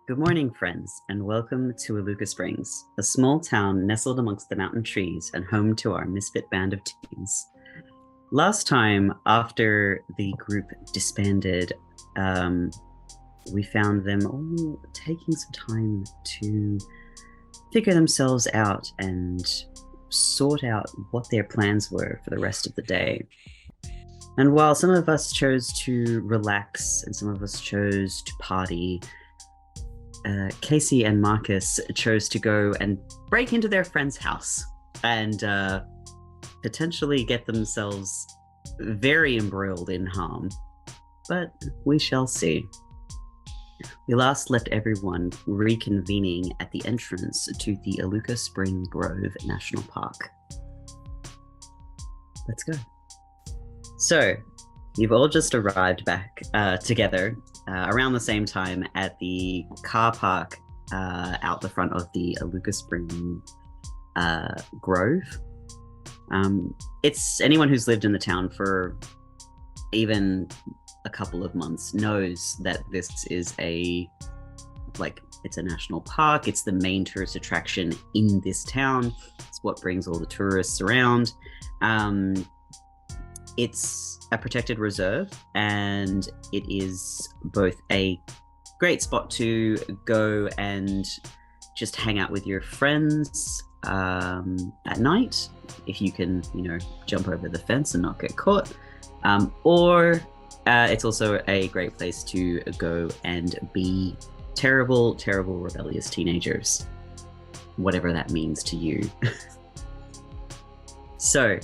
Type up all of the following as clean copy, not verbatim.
Good morning, friends, and welcome to Iluka Springs, a small town nestled amongst the mountain trees and home to our misfit band of teens. Last time, after the group disbanded, we found them all taking some time to figure themselves out and sort out what their plans were for the rest of the day. And while some of us chose to relax and some of us chose to party, Casey and Marcus chose to go and break into their friend's house and potentially get themselves very embroiled in harm. But we shall see. We last left everyone reconvening at the entrance to the Iluka Spring Grove National Park. Let's go. So, you've all just arrived back together around the same time at the car park out the front of the Iluka Spring Grove. It's anyone who's lived in the town for even a couple of months knows that this is it's a national park. It's the main tourist attraction in this town. It's what brings all the tourists around. It's a protected reserve, and it is both a great spot to go and just hang out with your friends at night, if you can, jump over the fence and not get caught. Or it's also a great place to go and be terrible, terrible, rebellious teenagers, whatever that means to you. So,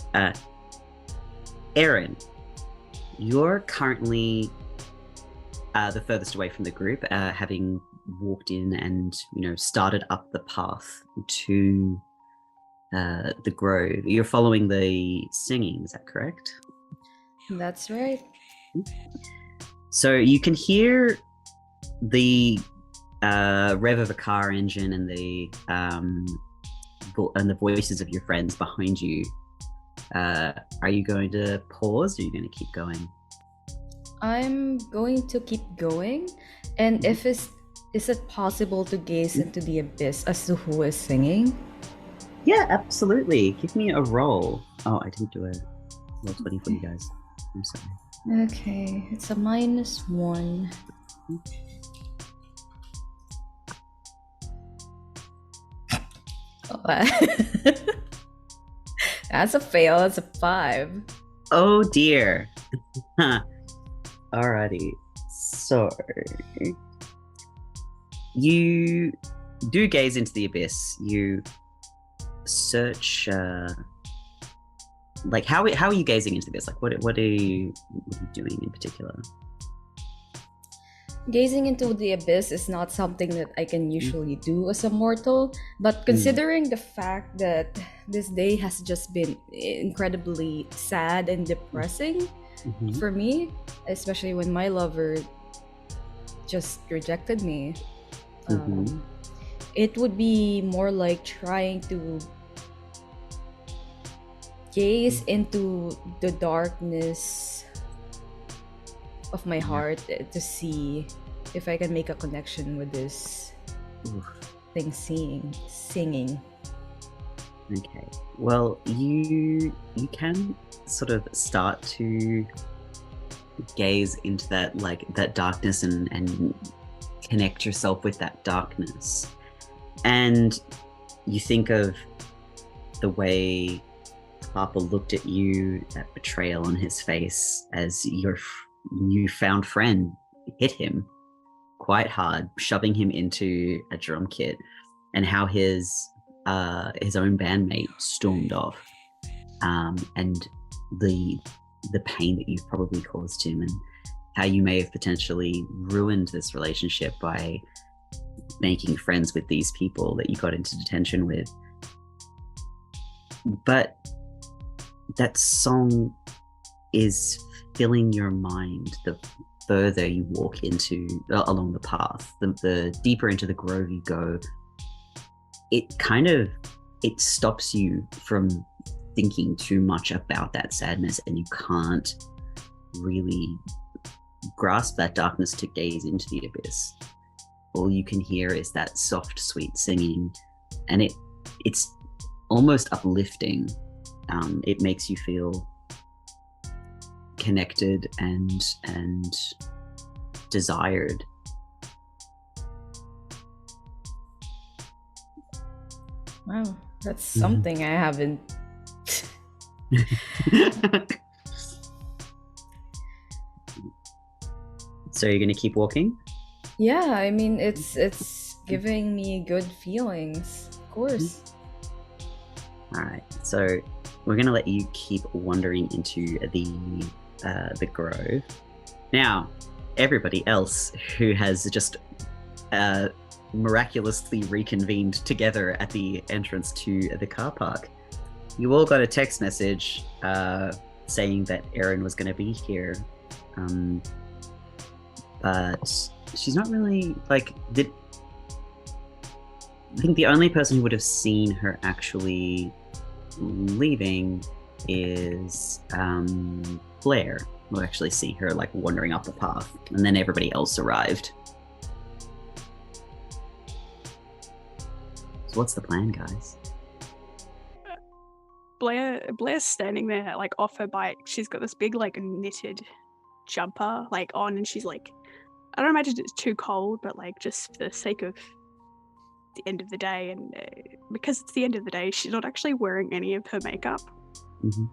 Aaron, you're currently the furthest away from the group, having walked in and, started up the path to the grove. You're following the singing, is that correct? That's right. So you can hear the rev of a car engine and the voices of your friends behind you. Are you going to pause, or are you going to keep going? I'm going to keep going. And is it possible to gaze into the abyss as to who is singing? Yeah, absolutely. Give me a roll. Oh, I didn't do a roll 20 for you guys. I'm sorry. Okay, it's a -1. That's a fail. That's a 5. Oh dear. Alrighty. So you do gaze into the abyss. You search. How are you gazing into the abyss? What are you doing in particular? Gazing into the abyss is not something that I can usually do as a mortal, but considering the fact that this day has just been incredibly sad and depressing for me, especially when my lover just rejected me, it would be more like trying to gaze into the darkness of my heart to see if I can make a connection with this thing singing. Okay. Well, you can sort of start to gaze into that darkness and connect yourself with that darkness. And you think of the way Papa looked at you, that betrayal on his face as your newfound friend hit him quite hard, shoving him into a drum kit, and how his own bandmate stormed off, and the pain that you've probably caused him, and how you may have potentially ruined this relationship by making friends with these people that you got into detention with. But that song is filling your mind the further you walk along the path. The deeper into the grove you go, it stops you from thinking too much about that sadness, and you can't really grasp that darkness to gaze into the abyss. all you can hear is that soft, sweet singing, and it's almost uplifting. It makes you feel connected and desired. Wow, that's something I haven't. So you're gonna keep walking? Yeah, I mean it's giving me good feelings. Of course. All right. So we're gonna let you keep wandering into the grove. Now, everybody else who has just miraculously reconvened together at the entrance to the car park, you all got a text message saying that Erin was going to be here, but she's not really like. I think the only person who would have seen her actually leaving is Blair. We'll actually see her like wandering up the path, and then everybody else arrived. So what's the plan, guys? Blair's standing there like off her bike. She's got this big like knitted jumper like on, and she's like, I don't imagine it's too cold, but like just for the sake of the end of the day, and because it's the end of the day, she's not actually wearing any of her makeup. Mm-hmm.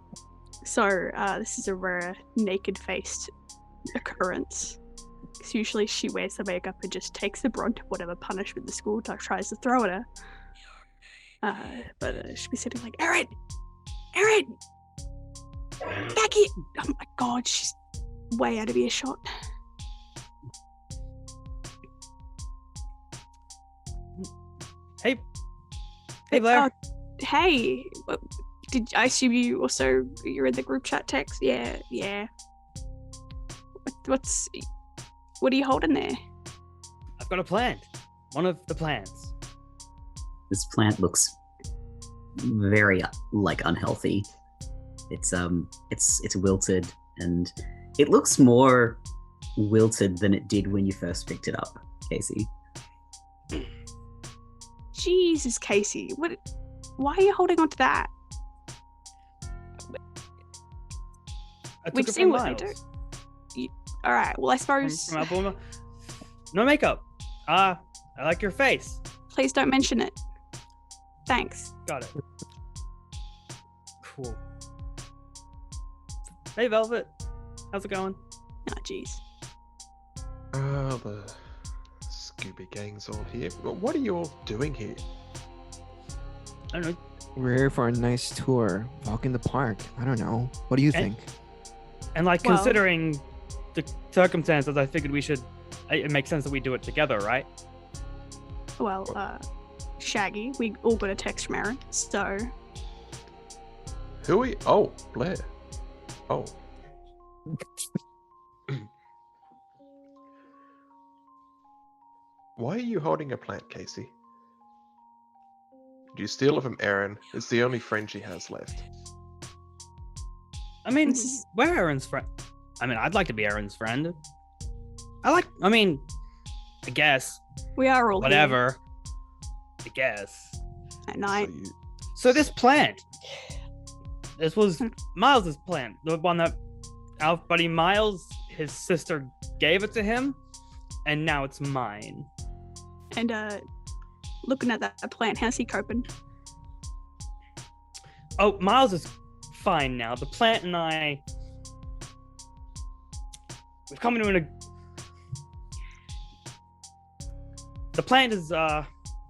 So this is a rare naked-faced occurrence. Because usually she wears the makeup and just takes the brunt of whatever punishment the school tries to throw at her. But she'll be sitting like, Erin, back here! Oh my god, she's way out of earshot. Hey, Blair. Hey, did I assume you're in the group chat text? Yeah. What are you holding there? I've got a plant. One of the plants. This plant looks very like unhealthy. It's wilted, and it looks more wilted than it did when you first picked it up, Casey. Jesus, Casey, why are you holding on to that? We've seen what they do. All right. Well, I suppose. From Alabama. No makeup. I like your face. Please don't mention it. Thanks. Got it. Cool. Hey, Velvet. How's it going? Oh, jeez. The Scooby Gang's all here. What are you all doing here? I don't know. We're here for a nice tour. Walk in the park. I don't know. What do you think? And like, Well- considering the circumstances, I figured we should. It makes sense that we do it together, right? Well, Shaggy, we all got a text from Aaron, so Who are you? Oh, Blair. Oh. Why are you holding a plant, Casey? Did you steal it from Erin? It's the only friend she has left. I mean, This is- we're Aaron's friend. I mean, I'd like to be Aaron's friend. I guess. we are all Whatever. I guess. here at night. So this plant. This was Miles's plant. The one that our buddy Miles, his sister, gave it to him. And now it's mine. And looking at that plant, how's he coping? Oh, Miles is fine now. The plant and I... We've come into an... The plant is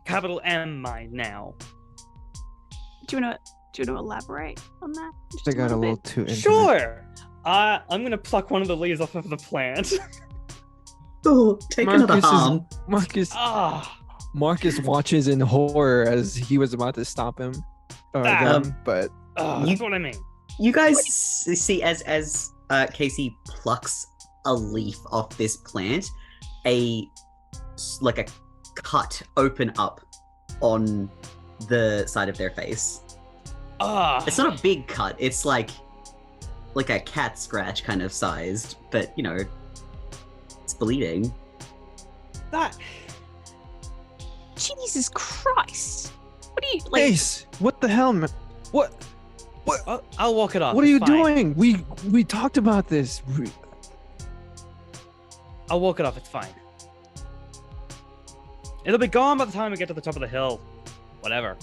capital M mine now. Do you want to elaborate on that? Just They got a little bit? too intimate. Sure! I'm gonna pluck one of the leaves off of the plant. Oh, take another harm. Marcus watches in horror as he was about to stop him. Them, but That's what I mean. You guys see as Casey plucks a leaf off this plant, a cut open up on the side of their face. It's not a big cut. It's like a cat scratch kind of sized, but it's bleeding. That Jesus Christ! What are you like? Ace, what the hell, man? What? I'll walk it off. What are it's you fine. doing? We talked about this. I'll walk it off. It's fine. It'll be gone by the time we get to the top of the hill. Whatever.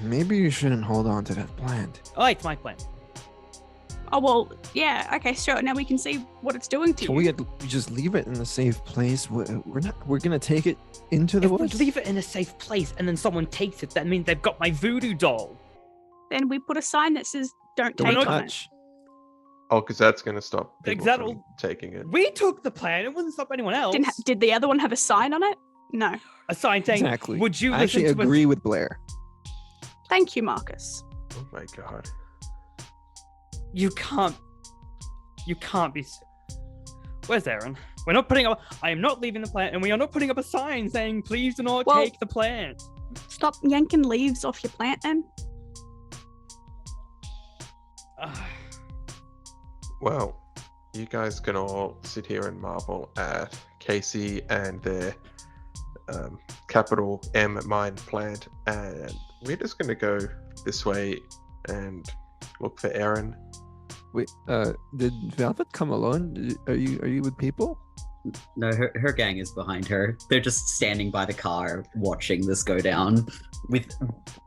Maybe you shouldn't hold on to that plant. Oh, it's my plan. Oh well, yeah. Okay, sure. Now we can see what it's doing to Can you. we just leave it in a safe place? We're gonna take it into the If we woods. leave it in a safe place and then someone takes it, that means they've got my voodoo doll. Then we put a sign that says "Don't Don't take on it." touch. Oh, because that's going to stop people Exactly. from taking it. We took the plan. It wouldn't stop anyone else. Did the other one have a sign on it? No. A sign saying, Exactly. would you I actually listen to agree with Blair. Thank you, Marcus. Oh my god. You can't be. Where's Aaron? We're not putting up. I am not leaving the plant, and we are not putting up a sign saying, please do not Well- take the plant. Stop yanking leaves off your plant, then. Well, you guys can all sit here and marvel at Casey and their capital M mine plant, and we're just going to go this way and look for Aaron. Wait, did Velvet come alone? Are you with people? No, her gang is behind her. They're just standing by the car watching this go down with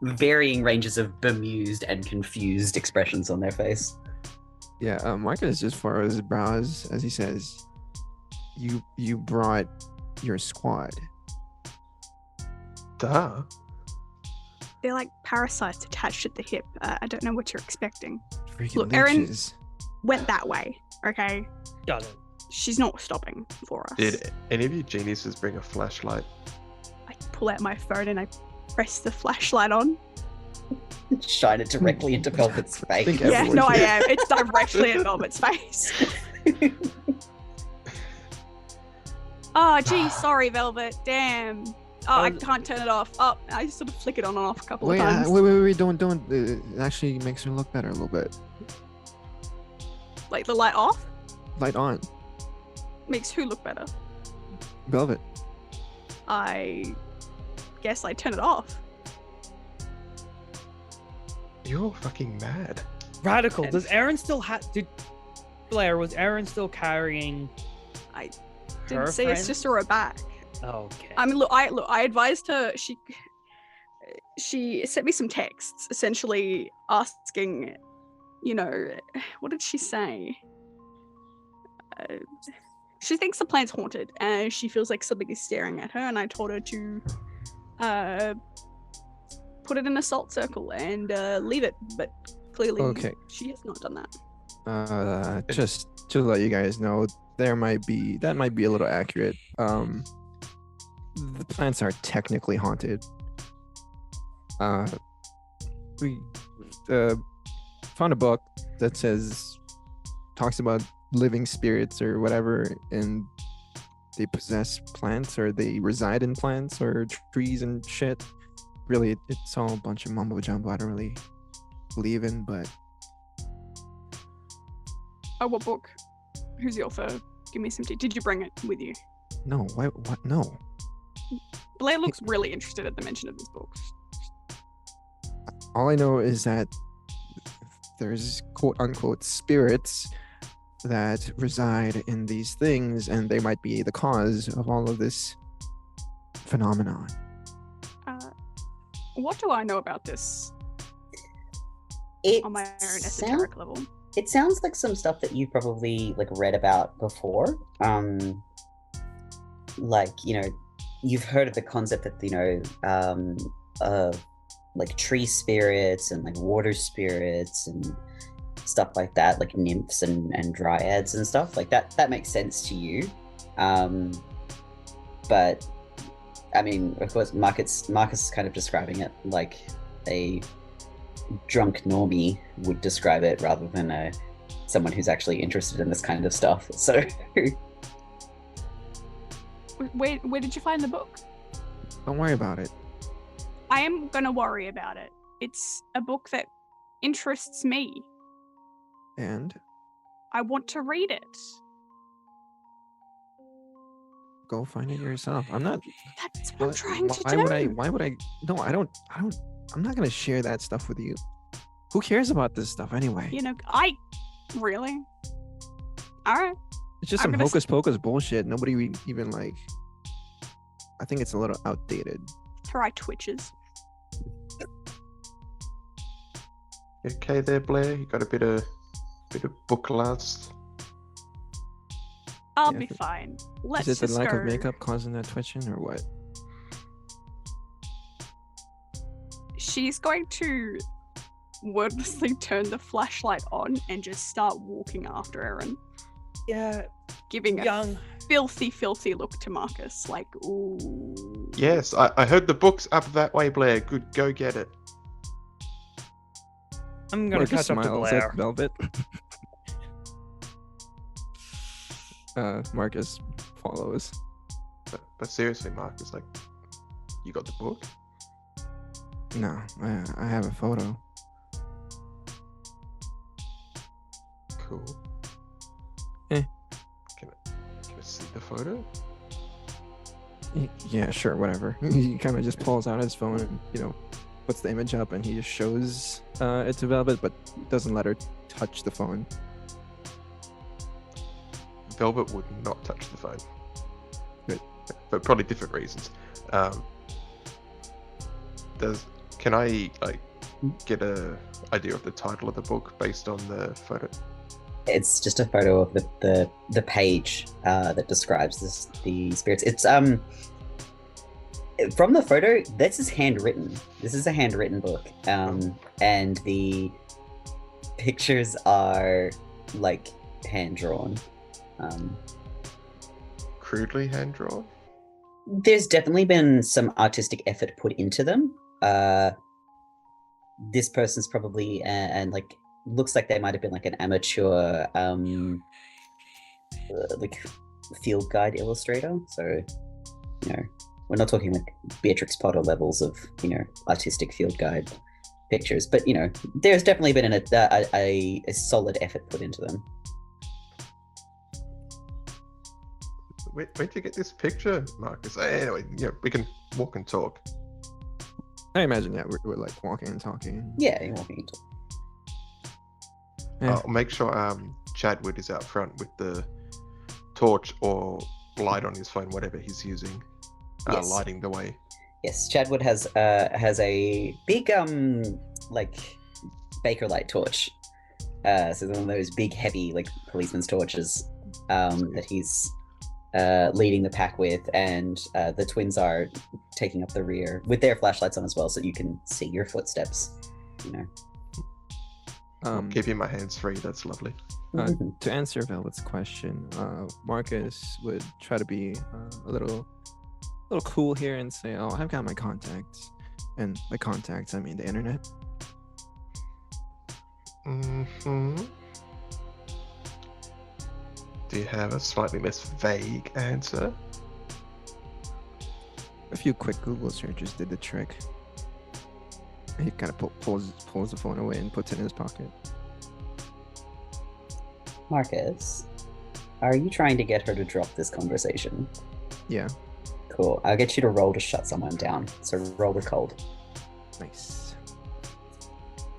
varying ranges of bemused and confused expressions on their face. Yeah, Marcus just furrows his brows as he says, "You brought your squad." Duh. They're like parasites attached at the hip. I don't know what you're expecting. Freaking Look, Aaron- leeches. Went that way, okay? Got it. She's not stopping for us. Did any of you geniuses bring a flashlight? I pull out my phone and I press the flashlight on. Shine it directly into Velvet's face. think Yeah, everyone no, I did. am. It's directly in Velvet's face. Oh, gee, sorry, Velvet. Damn. Oh, I can't turn it off. Oh, I sort of flick it on and off a couple of Wait, times. wait, don't. It actually makes her look better a little bit. Like the light off Light on, makes who look better? Velvet. I guess I turn it off. You're fucking mad. Radical. Does Aaron still Blair, was Aaron still carrying I her didn't see a friend? sister or a back. Okay. I mean, look, I advised her. She sent me some texts, essentially asking, you know, what did she say? She thinks the plant's haunted, and she feels like something is staring at her. And I told her to put it in a salt circle and leave it, but clearly Okay. she has not done that. Just to let you guys know, that might be a little accurate. The plants are technically haunted. We found a book that talks about living spirits or whatever, and they possess plants or they reside in plants or trees and shit. Really, it's all a bunch of mumbo jumbo. I don't really believe in, but Oh, what book? Who's the author? Give me some did you bring it with you? no. What? No. Blair looks really interested at the mention of this book. All I know is that there's quote unquote spirits that reside in these things, and they might be the cause of all of this phenomenon. What do I know about this It on my own sound- esoteric level? It sounds like some stuff that you've probably read about before. You've heard of the concept that tree spirits and water spirits and stuff like that, like nymphs and dryads and stuff like that. That makes sense to you. But I mean, of course, Marcus is kind of describing it like a drunk normie would describe it, rather than someone who's actually interested in this kind of stuff. So, Where did you find the book? Don't worry about it. I am gonna worry about it. It's a book that interests me. And I want to read it. go find it yourself. I'm not. That's what I'm trying to Why do. would I? Why would I? No, I don't. I'm not gonna share that stuff with you. Who cares about this stuff anyway? You know, really. All right. It's just I'm some gonna hocus pocus bullshit. Nobody even like. I think it's a little outdated. Her eye twitches. You okay there, Blair? You got a bit of book lust? I'll Yeah, be I think- fine. Let's Is it the just lack go. of makeup causing that twitching or what? She's going to wordlessly turn the flashlight on and just start walking after Erin, Yeah, giving a young. filthy look to Marcus. Like, ooh. Yes, I heard the book's up that way, Blair. Good, go get it. I'm gonna Marcus catch up to smiles Blair. at Velvet. Marcus follows. But seriously, Marcus, like, you got the book? No, I have a photo. Cool. Eh. Can I see the photo? Yeah, sure, whatever. He kind of just pulls out his phone and, puts the image up, and he just shows it to Velvet, but doesn't let her touch the phone. Velvet would not touch the phone. Good. For probably different reasons. Can I get a idea of the title of the book based on the photo? It's just a photo of the page that describes the spirits. It's from the photo. This is handwritten. This is a handwritten book, and the pictures are like hand drawn. Crudely hand drawn? There's definitely been some artistic effort put into them. This person's probably and like looks like they might have been like an amateur like field guide illustrator. So we're not talking like Beatrix Potter levels of artistic field guide pictures, but there's definitely been a solid effort put into them. Where'd you get this picture, Marcus? Anyway, we can walk and talk. I imagine, yeah, we're like walking and talking. Yeah, you're walking into. Yeah. I'll make sure Chadwood is out front with the torch or light on his phone, whatever he's using, Yes. lighting the way. Yes, Chadwood has a big like Bakelite torch. So one of those big heavy like policeman's torches that he's leading the pack with, and the twins are taking up the rear with their flashlights on as well, so you can see your footsteps. Keeping my hands free. That's lovely. To answer Velvet's question, Marcus would try to be a little cool here and say, "Oh, I've got my contacts," and by contacts I mean the internet. Mm-hmm. Do you have a slightly less vague answer? A few quick Google searches did the trick. He kind of pulls the phone away and puts it in his pocket. Marcus, are you trying to get her to drop this conversation? Yeah. Cool. I'll get you to roll to shut someone down. So roll with cold. Nice.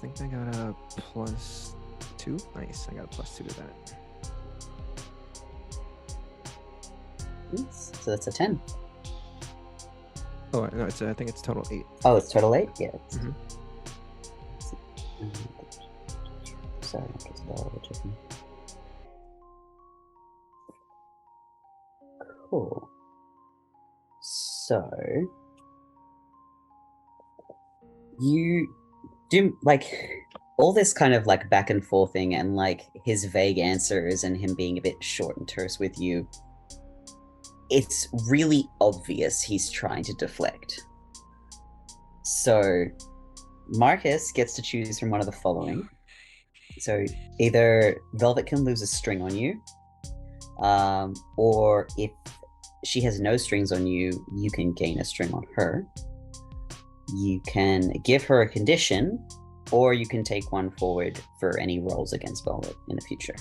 I think I got a +2. Nice. I got a +2 to that. So that's a 10. Oh no, I think it's total 8. Oh, it's total 8? Yeah. Mhm. Sorry, I'm just double checking. Cool. So you do all this kind of like back and forthing and like his vague answers and him being a bit short and terse with you. It's really obvious he's trying to deflect. So Marcus gets to choose from one of the following. So either Velvet can lose a string on you, or if she has no strings on you, you can gain a string on her. You can give her a condition, or you can take one forward for any rolls against Velvet in the future.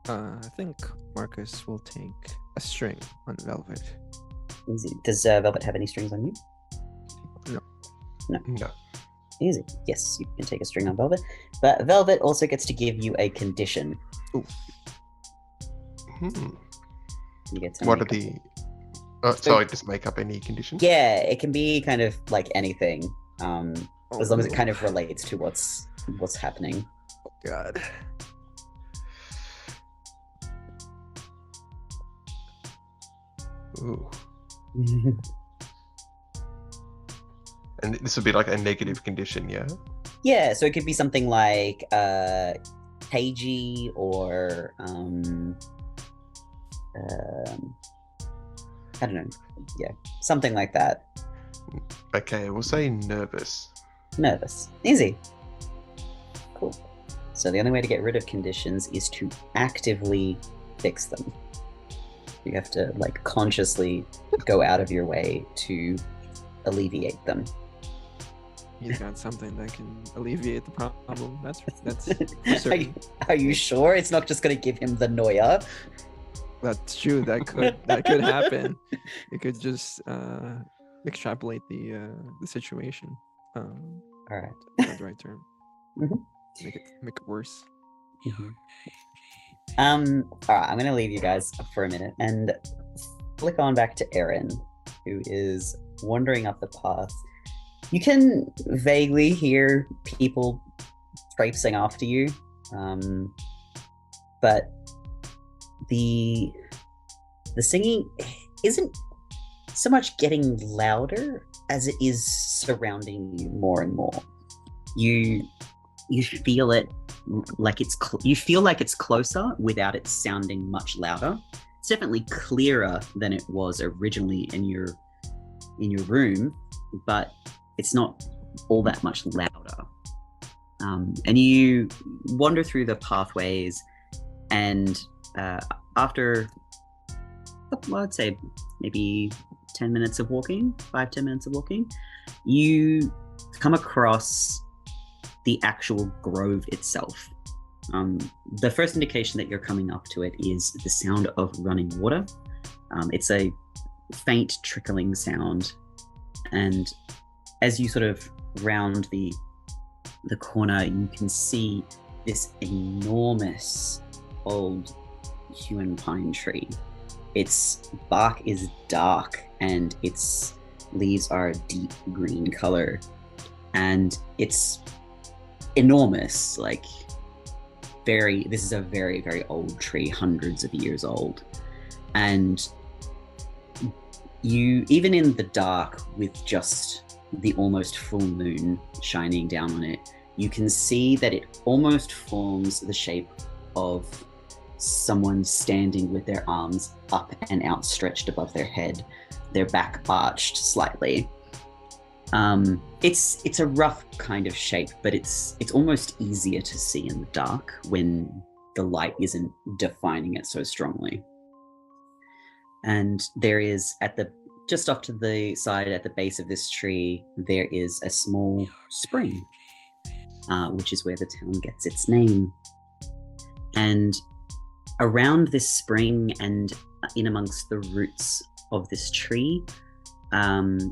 I think Marcus will take a string on Velvet. Easy. Does Velvet have any strings on you? No. Easy. Yes, you can take a string on Velvet. But Velvet also gets to give you a condition. You get to What are make the... so I just make up any conditions? Yeah, it can be kind of like anything. As long as it kind of relates to what's happening. Oh God. Ooh. And this would be like a negative condition, yeah? Yeah, so it could be something like cagey or I don't know. Yeah, something like that. Okay, we'll say nervous. Nervous. Easy. Cool. So the only way to get rid of conditions is to actively fix them. You have to like consciously go out of your way to alleviate them. He's got something that can alleviate the problem. That's for certain. Are you sure it's not just going to give him the noia? That's true. That could happen. It could just extrapolate the situation. All right. That's the right term. Mhm. Make it worse. Mm-hmm. All right. I'm going to leave you guys for a minute and flick on back to Erin, who is wandering up the path. You can vaguely hear people traipsing after you, but the singing isn't so much getting louder as it is surrounding you more and more. You feel it like you feel like it's closer without it sounding much louder. It's definitely clearer than it was originally in your room, but it's not all that much louder. And you wander through the pathways, and after, well, I'd say maybe 10 minutes of walking, 5-10 minutes of walking, you come across the actual grove itself. The first indication that you're coming up to it is the sound of running water. It's a faint trickling sound, and as you sort of round the corner, you can see this enormous old human pine tree. Its bark is dark and its leaves are a deep green color, and it's enormous. This is a very, very old tree, hundreds of years old. And you, even in the dark with just the almost full moon shining down on it, you can see that it almost forms the shape of someone standing with their arms up and outstretched above their head, their back arched slightly. It's a rough kind of shape, but it's almost easier to see in the dark when the light isn't defining it so strongly. And there is, just off to the side at the base of this tree, there is a small spring, which is where the town gets its name. And around this spring and in amongst the roots of this tree,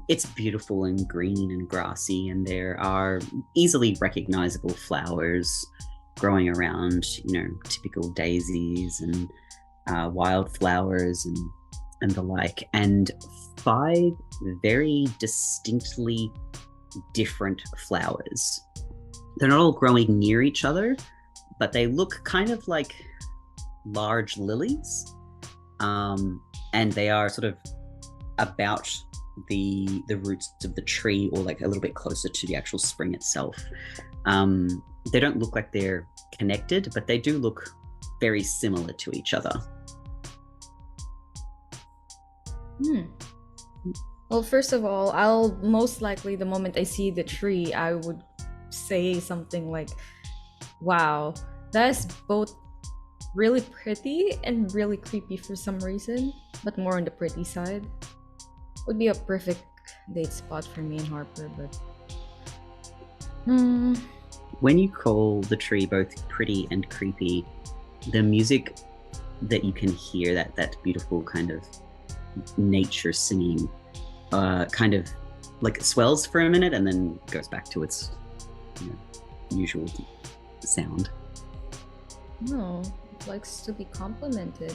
it's beautiful and green and grassy, and there are easily recognizable flowers growing around, typical daisies and wildflowers and the like, and 5 very distinctly different flowers. They're not all growing near each other, but they look kind of like large lilies, and they are sort of about the roots of the tree, or like a little bit closer to the actual spring itself. They don't look like they're connected, but they do look very similar to each other. Well, first of all, I'll most likely, the moment I see the tree, I would say something like, wow, that is both really pretty and really creepy for some reason, but more on the pretty side. Would be a perfect date spot for me and Harper, but When you call the tree both pretty and creepy, the music that you can hear that beautiful kind of nature singing kind of like swells for a minute and then goes back to its usual sound. No, it likes to be complimented.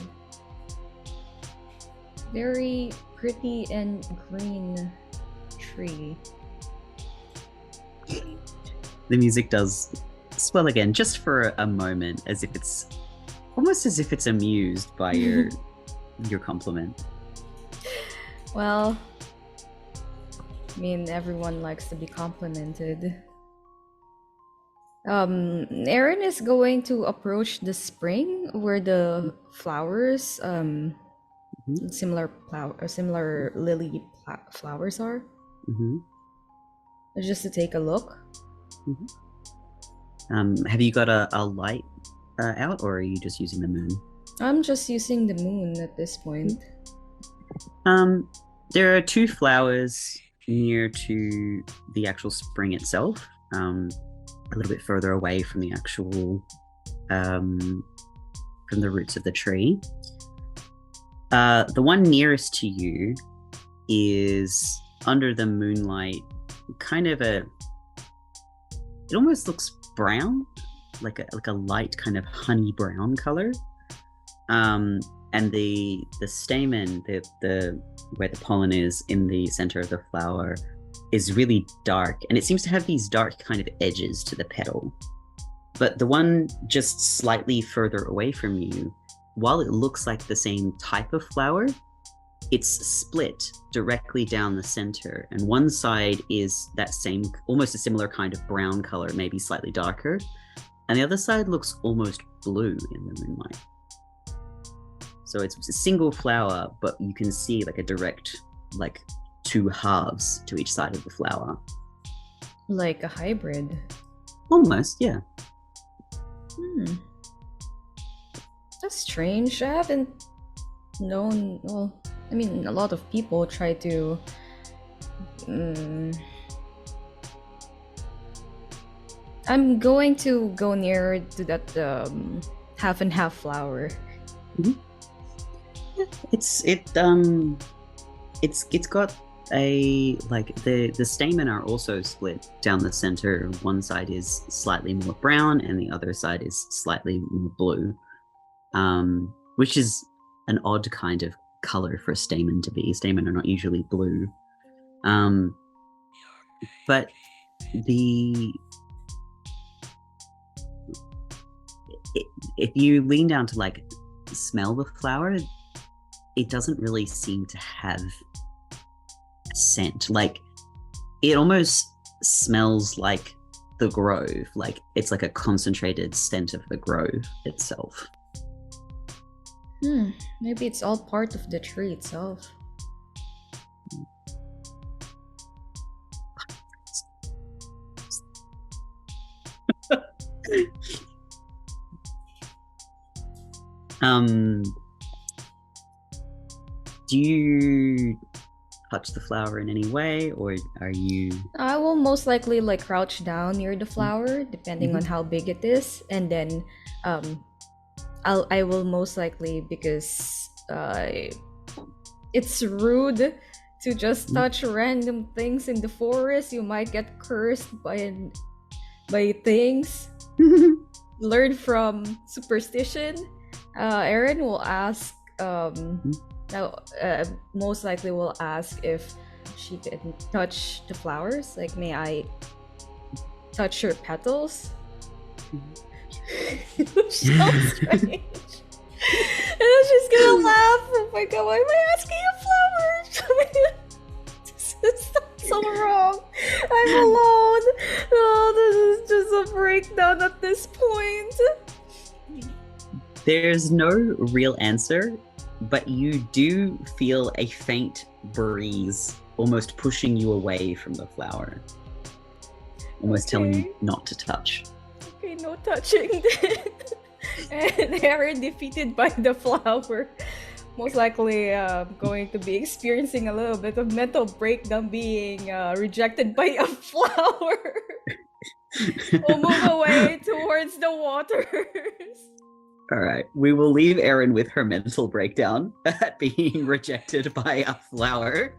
Very pretty and green tree. The music does swell again, just for a moment, as if it's almost as if it's amused by your compliment. Well, I mean, everyone likes to be complimented. Aaron is going to approach the spring where the flowers, similar lily flowers are. Just to take a look. Have you got a light out, or are you just using the moon? I'm just using the moon at this point. There are two flowers near to the actual spring itself, a little bit further away from the actual from the roots of the tree. The one nearest to you is under the moonlight, kind of it almost looks brown, like a light kind of honey brown color. And the stamen, the where the pollen is in the center of the flower, is really dark, and it seems to have these dark kind of edges to the petal. But the one just slightly further away from you, while it looks like the same type of flower, it's split directly down the center, and one side is that same, almost a similar kind of brown color, maybe slightly darker, and the other side looks almost blue in the moonlight. So it's a single flower, but you can see like a direct, like two halves to each side of the flower. Like a hybrid. Almost, yeah. That's strange. I haven't known, well, I mean, a lot of people try to I'm going to go nearer to that half and half flower. It's got a, like, the stamen are also split down the center. One side is slightly more brown and the other side is slightly more blue, which is an odd kind of color for a stamen to be. Stamen are not usually blue, but if you lean down to like smell the flower, it doesn't really seem to have a scent. Like, it almost smells like the grove, like it's like a concentrated scent of the grove itself. Maybe it's all part of the tree itself. Do you touch the flower in any way, or are you... I will most likely like crouch down near the flower, depending on how big it is, and then I will most likely, because it's rude to just touch random things in the forest. You might get cursed by things. Learn from superstition. Aaron will ask most likely will ask if she can touch the flowers. Like, may I touch your petals? Which sounds strange. And then she's gonna laugh. Oh my god, why am I asking you flowers? This is so wrong. I'm alone. Oh, this is just a breakdown at this point. There's no real answer, but you do feel a faint breeze almost pushing you away from the flower. Almost telling you not to touch. Okay, no touching then. And Aaron, defeated by the flower, most likely going to be experiencing a little bit of mental breakdown, being rejected by a flower. We'll move away towards the waters. All right. We will leave Erin with her mental breakdown at being rejected by a flower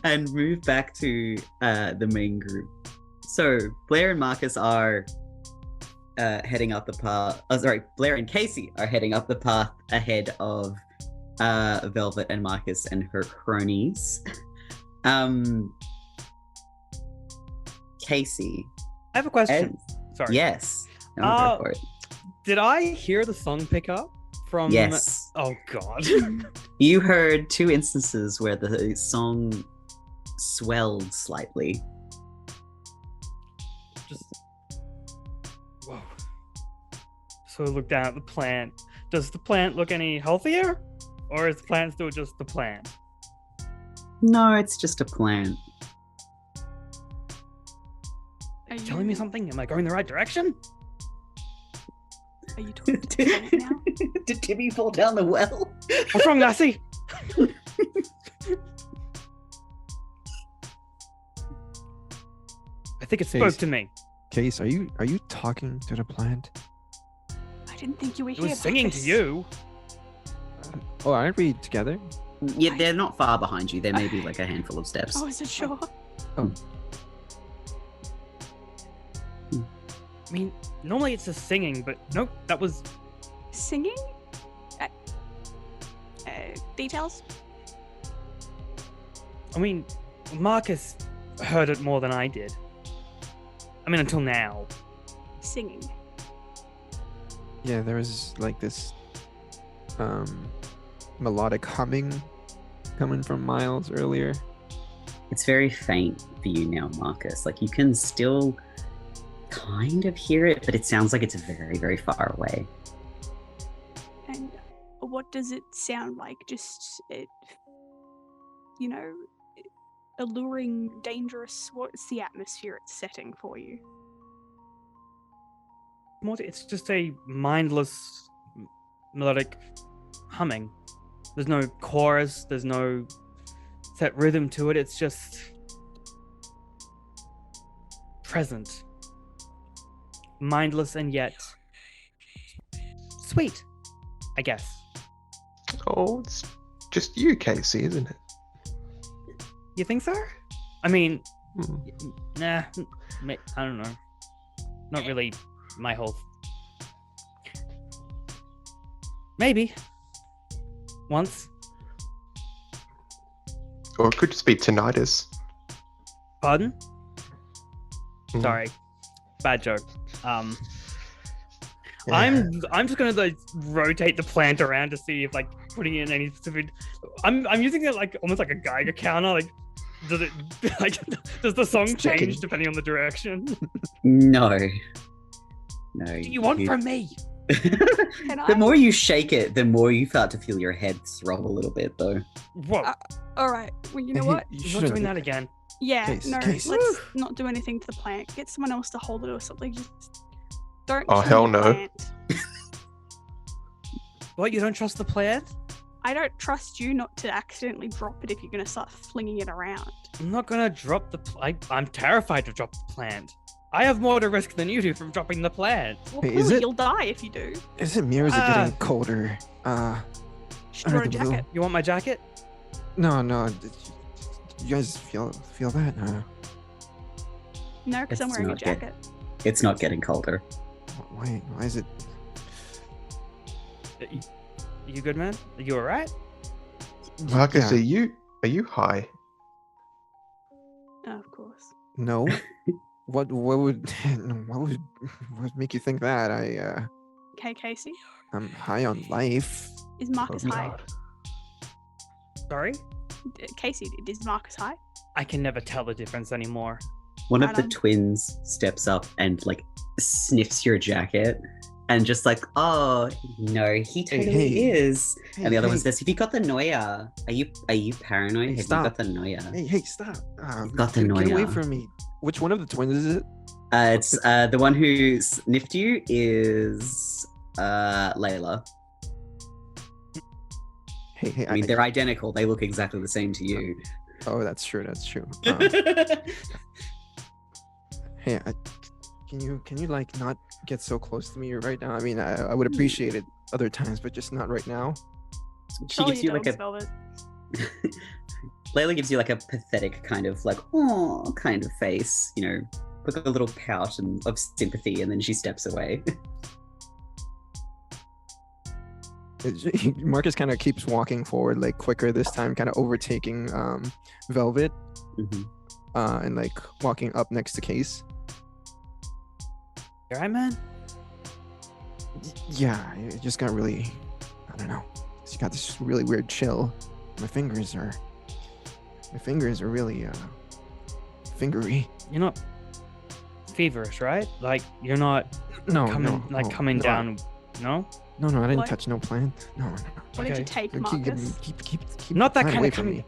and move back to the main group. So Blair and Marcus are heading up the path. Oh, sorry, Blair and Casey are heading up the path ahead of Velvet and Marcus and her cronies. Casey. I have a question. Sorry. Yes. No, go for it. Did I hear the song pick up from? Yes. Oh God. You heard 2 instances where the song swelled slightly. Just whoa. So look down at the plant. Does the plant look any healthier, or is the plant still just the plant? No, it's just a plant. Are you Telling me something? Am I going the right direction? Are you talking to the plant now? Did Timmy fall down the well? What's wrong, Lassie? I think it spoke to me. Case, are you talking to the plant? I didn't think you were It here. was singing to Marcus. you. Oh, aren't we together? Yeah, they're not far behind you. There may be like a handful of steps. I wasn't sure. Oh, I mean, normally it's just singing, but nope, that was. Singing? Details? I mean, Marcus heard it more than I did. I mean, until now. Singing. yeah, there was like this melodic humming coming from Miles earlier. It's very faint for you now, Marcus. Like you can still kind of hear it, but it sounds like it's very, very far away. And what does it sound like? Just, alluring, dangerous? What's the atmosphere it's setting for you? It's just a mindless melodic humming. There's no chorus, there's no set rhythm to it, it's just present. Mindless and yet sweet, I guess. Oh, it's just you, Casey, isn't it? You think so? I mean, Hmm. nah, I don't know. Not really my whole. Maybe. Once. Or it could just be tinnitus. Pardon? Hmm. Sorry. Bad joke. Yeah. I'm just gonna like rotate the plant around to see if like putting in any specific. I'm using it like almost like a Geiger counter. Like, does it like does the song It's checking. change depending on the direction? No. No. What do you want from me? Can The I? more you shake it, the more you start to feel your head throb a little bit, though. Whoa! All right. Well, you know Hey, what? you I'm should not doing have. that again. Yeah. Case, No. case. Let's not do anything to the plant. Get someone else to hold it or something. Just don't. Oh, kill hell the no. plant. What? You don't trust the plant? I don't trust you not to accidentally drop it if you're gonna start flinging it around. I'm not gonna drop the. I'm terrified to drop the plant. I have more to risk than you do from dropping the plant. Well, Hey, is clearly it- you'll die if you do. Is it me or is it Ah. getting colder? Just throw a the blue. jacket. You want my jacket? No. You guys feel that? No, because I'm It's wearing a not yet. jacket. It's not getting colder. Why is it? You good, man? Are you alright? Marcus, Yeah. are you high? Oh, of course. No. What would make you think that? Okay, Casey. I'm high on life. Is Marcus Oh, high? God. Sorry? Casey, is Marcus high? I can never tell the difference anymore. One of Right the on. twins steps up and like sniffs your jacket and just like, oh no, he totally hey. is. And the other one Hey, says, "Have you got the noia? Are you paranoid? Hey, Have stop. you got the noia?" hey, stop! You've got the Get away noia. from me. Which one of the twins is it? It's the one who sniffed you is Layla. Hey, I mean, they're identical. They look exactly the same to you. Oh, that's true. Hey, Can you like not get so close to me right now? I mean, I would appreciate it other times, but just not right now. She gives you like a Layla gives you like a pathetic kind of like oh kind of face, you know, with a little pout and of sympathy, and then she steps away. Marcus kind of keeps walking forward, like quicker this time, kind of overtaking Velvet, and like walking up next to Case. You alright, man? Yeah, it just got really, I don't know. It's got this really weird chill. My fingers are really fingery. You're not feverish, right? Like you're not coming down. No. No, I didn't What? touch no plant. No. What did you take, Marcus? Keep Not the that plant kind away of from coming. me.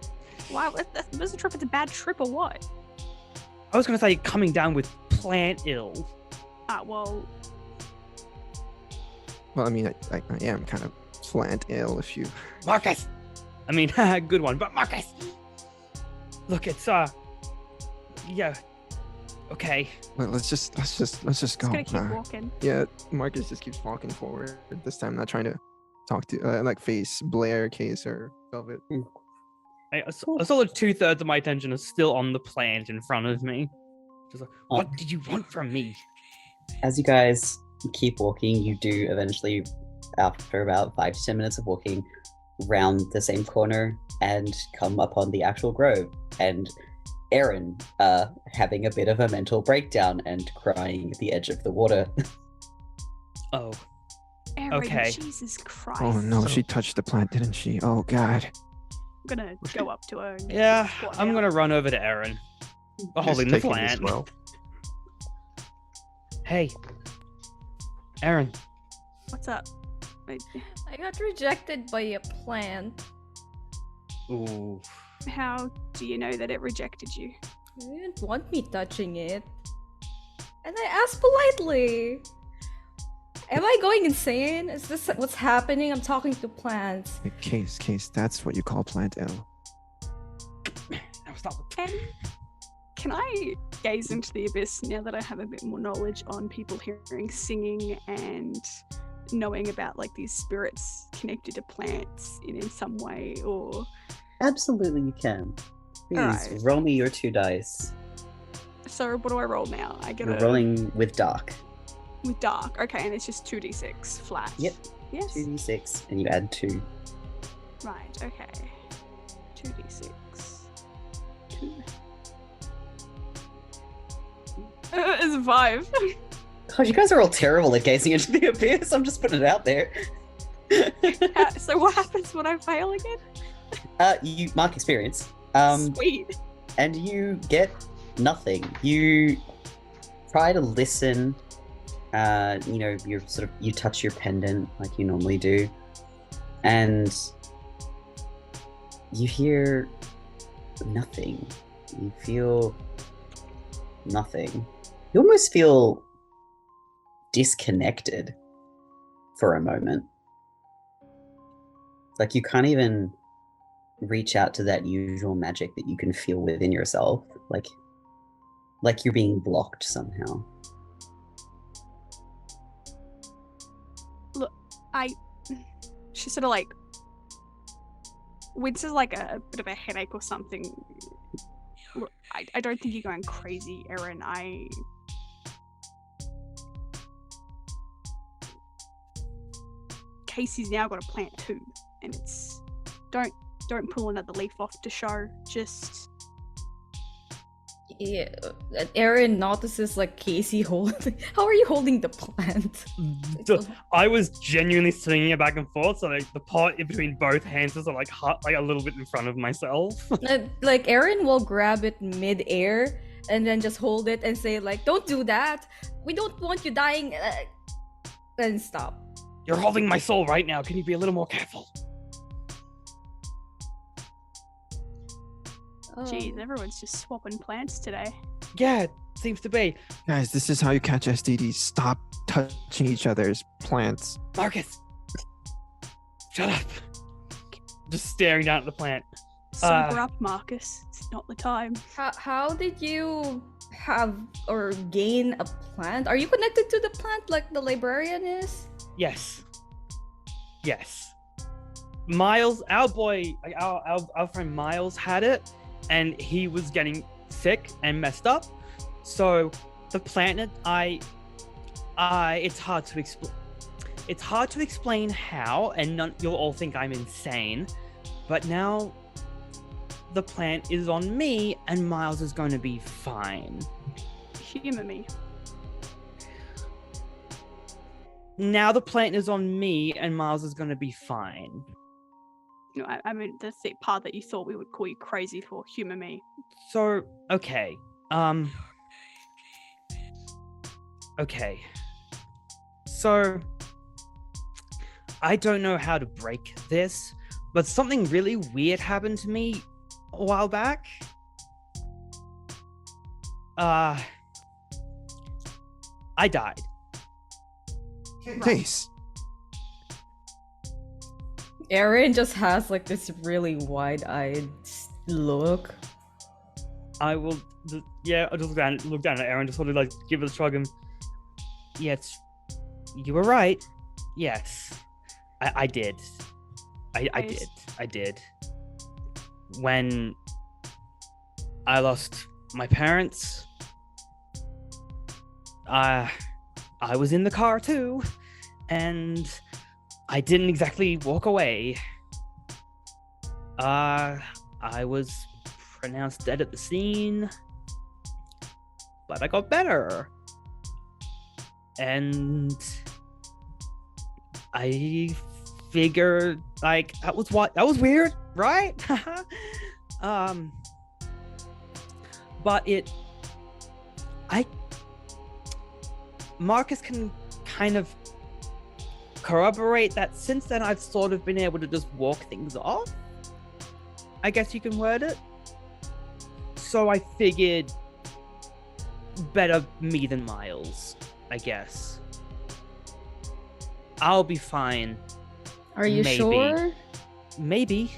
Why? Was the trip a bad trip or what? I was gonna say coming down with plant ill. Well, Well, I mean, I am kind of plant ill if you. Marcus. I mean, good one, but Marcus. Look, it's yeah. Okay. Well, let's just go. just gonna keep walking. Yeah, Marcus just keeps walking forward. This time, not trying to talk to like face Blair, Case, or Velvet. A solid 2/3 of my attention is still on the plant in front of me. Just like, what did you want from me? As you guys keep walking, you do eventually, after about 5 to 10 minutes of walking, round the same corner and come upon the actual grove. And Aaron having a bit of a mental breakdown and crying at the edge of the water. Oh. Aaron, Okay. Jesus Christ. Oh no, So- she touched the plant, didn't she? Oh God. I'm gonna go up to her. And Yeah, squat I'm down. gonna run over to Aaron. She's Holding the taking this plant. well. Hey. Aaron. What's up? I got rejected by a plant. Ooh. How do you know that it rejected you? They didn't want me touching it. And I asked politely. Am I going insane? Is this what's happening? I'm talking to plants. Case, that's what you call plant ill. No, stop. Can I gaze into the abyss now that I have a bit more knowledge on people hearing singing and knowing about like these spirits connected to plants in some way, or Absolutely, you can. Please Alright. roll me your 2 dice. so what do I roll now? I get You're a rolling with dark. with dark. Okay, and it's just 2d6 flat. Yep. Yes. 2d6, and you add 2. Right. Okay. 2d6. 2. It's a 5. God, you guys are all terrible at gazing into the abyss. I'm just putting it out there. So what happens when I fail again? You mark experience. Sweet. And you get nothing. You try to listen. You know, you touch your pendant like you normally do, and you hear nothing. You feel nothing. You almost feel disconnected for a moment. Like you can't even reach out to that usual magic that you can feel within yourself. Like you're being blocked somehow. She sort of like winces like a bit of a headache or something. Look, I don't think you're going crazy, Erin. Casey's now got a plant too, and it's don't pull another leaf off to show. Just Yeah, and Aaron notices like Casey holding. How are you holding the plant? So, I was genuinely swinging it back and forth, so like the pot in between both hands is like a little bit in front of myself. Like Aaron will grab it mid-air and then just hold it and say like, "Don't do that. We don't want you dying." And stop. You're holding my soul right now. Can you be a little more careful? geez, everyone's just swapping plants today. Yeah, it seems to be. Guys, this is how you catch STDs. Stop touching each other's plants. Marcus, shut up. Just staring down at the plant. Sober up, Marcus. It's not the time. How did you have or gain a plant? Are you connected to the plant like the librarian is? Yes. Miles, our boy, our friend Miles had it, and he was getting sick and messed up. So the planet, it's hard to explain. It's hard to explain how, and you'll all think I'm insane. But now the plant is on me, and Miles is going to be fine. Humor me. Now the plant is on me, and Miles is going to be fine. No, I mean that's the part that you thought we would call you crazy for. Humor me. So, okay. Okay. So, I don't know how to break this, but something really weird happened to me a while back. I died. Case. Aaron just has like this really wide-eyed look. I'll just look down at Aaron, just sort of like give it a shrug and yes, you were right. Yes, I did. I did. When I lost my parents, I was in the car too, and I didn't exactly walk away. I was pronounced dead at the scene, but I got better. And I figured, like, that was weird, right? But Marcus can kind of corroborate that since then I've sort of been able to just walk things off, I guess you can word it. So I figured better me than Miles, I guess. I'll be fine. Are you Maybe. sure? Maybe.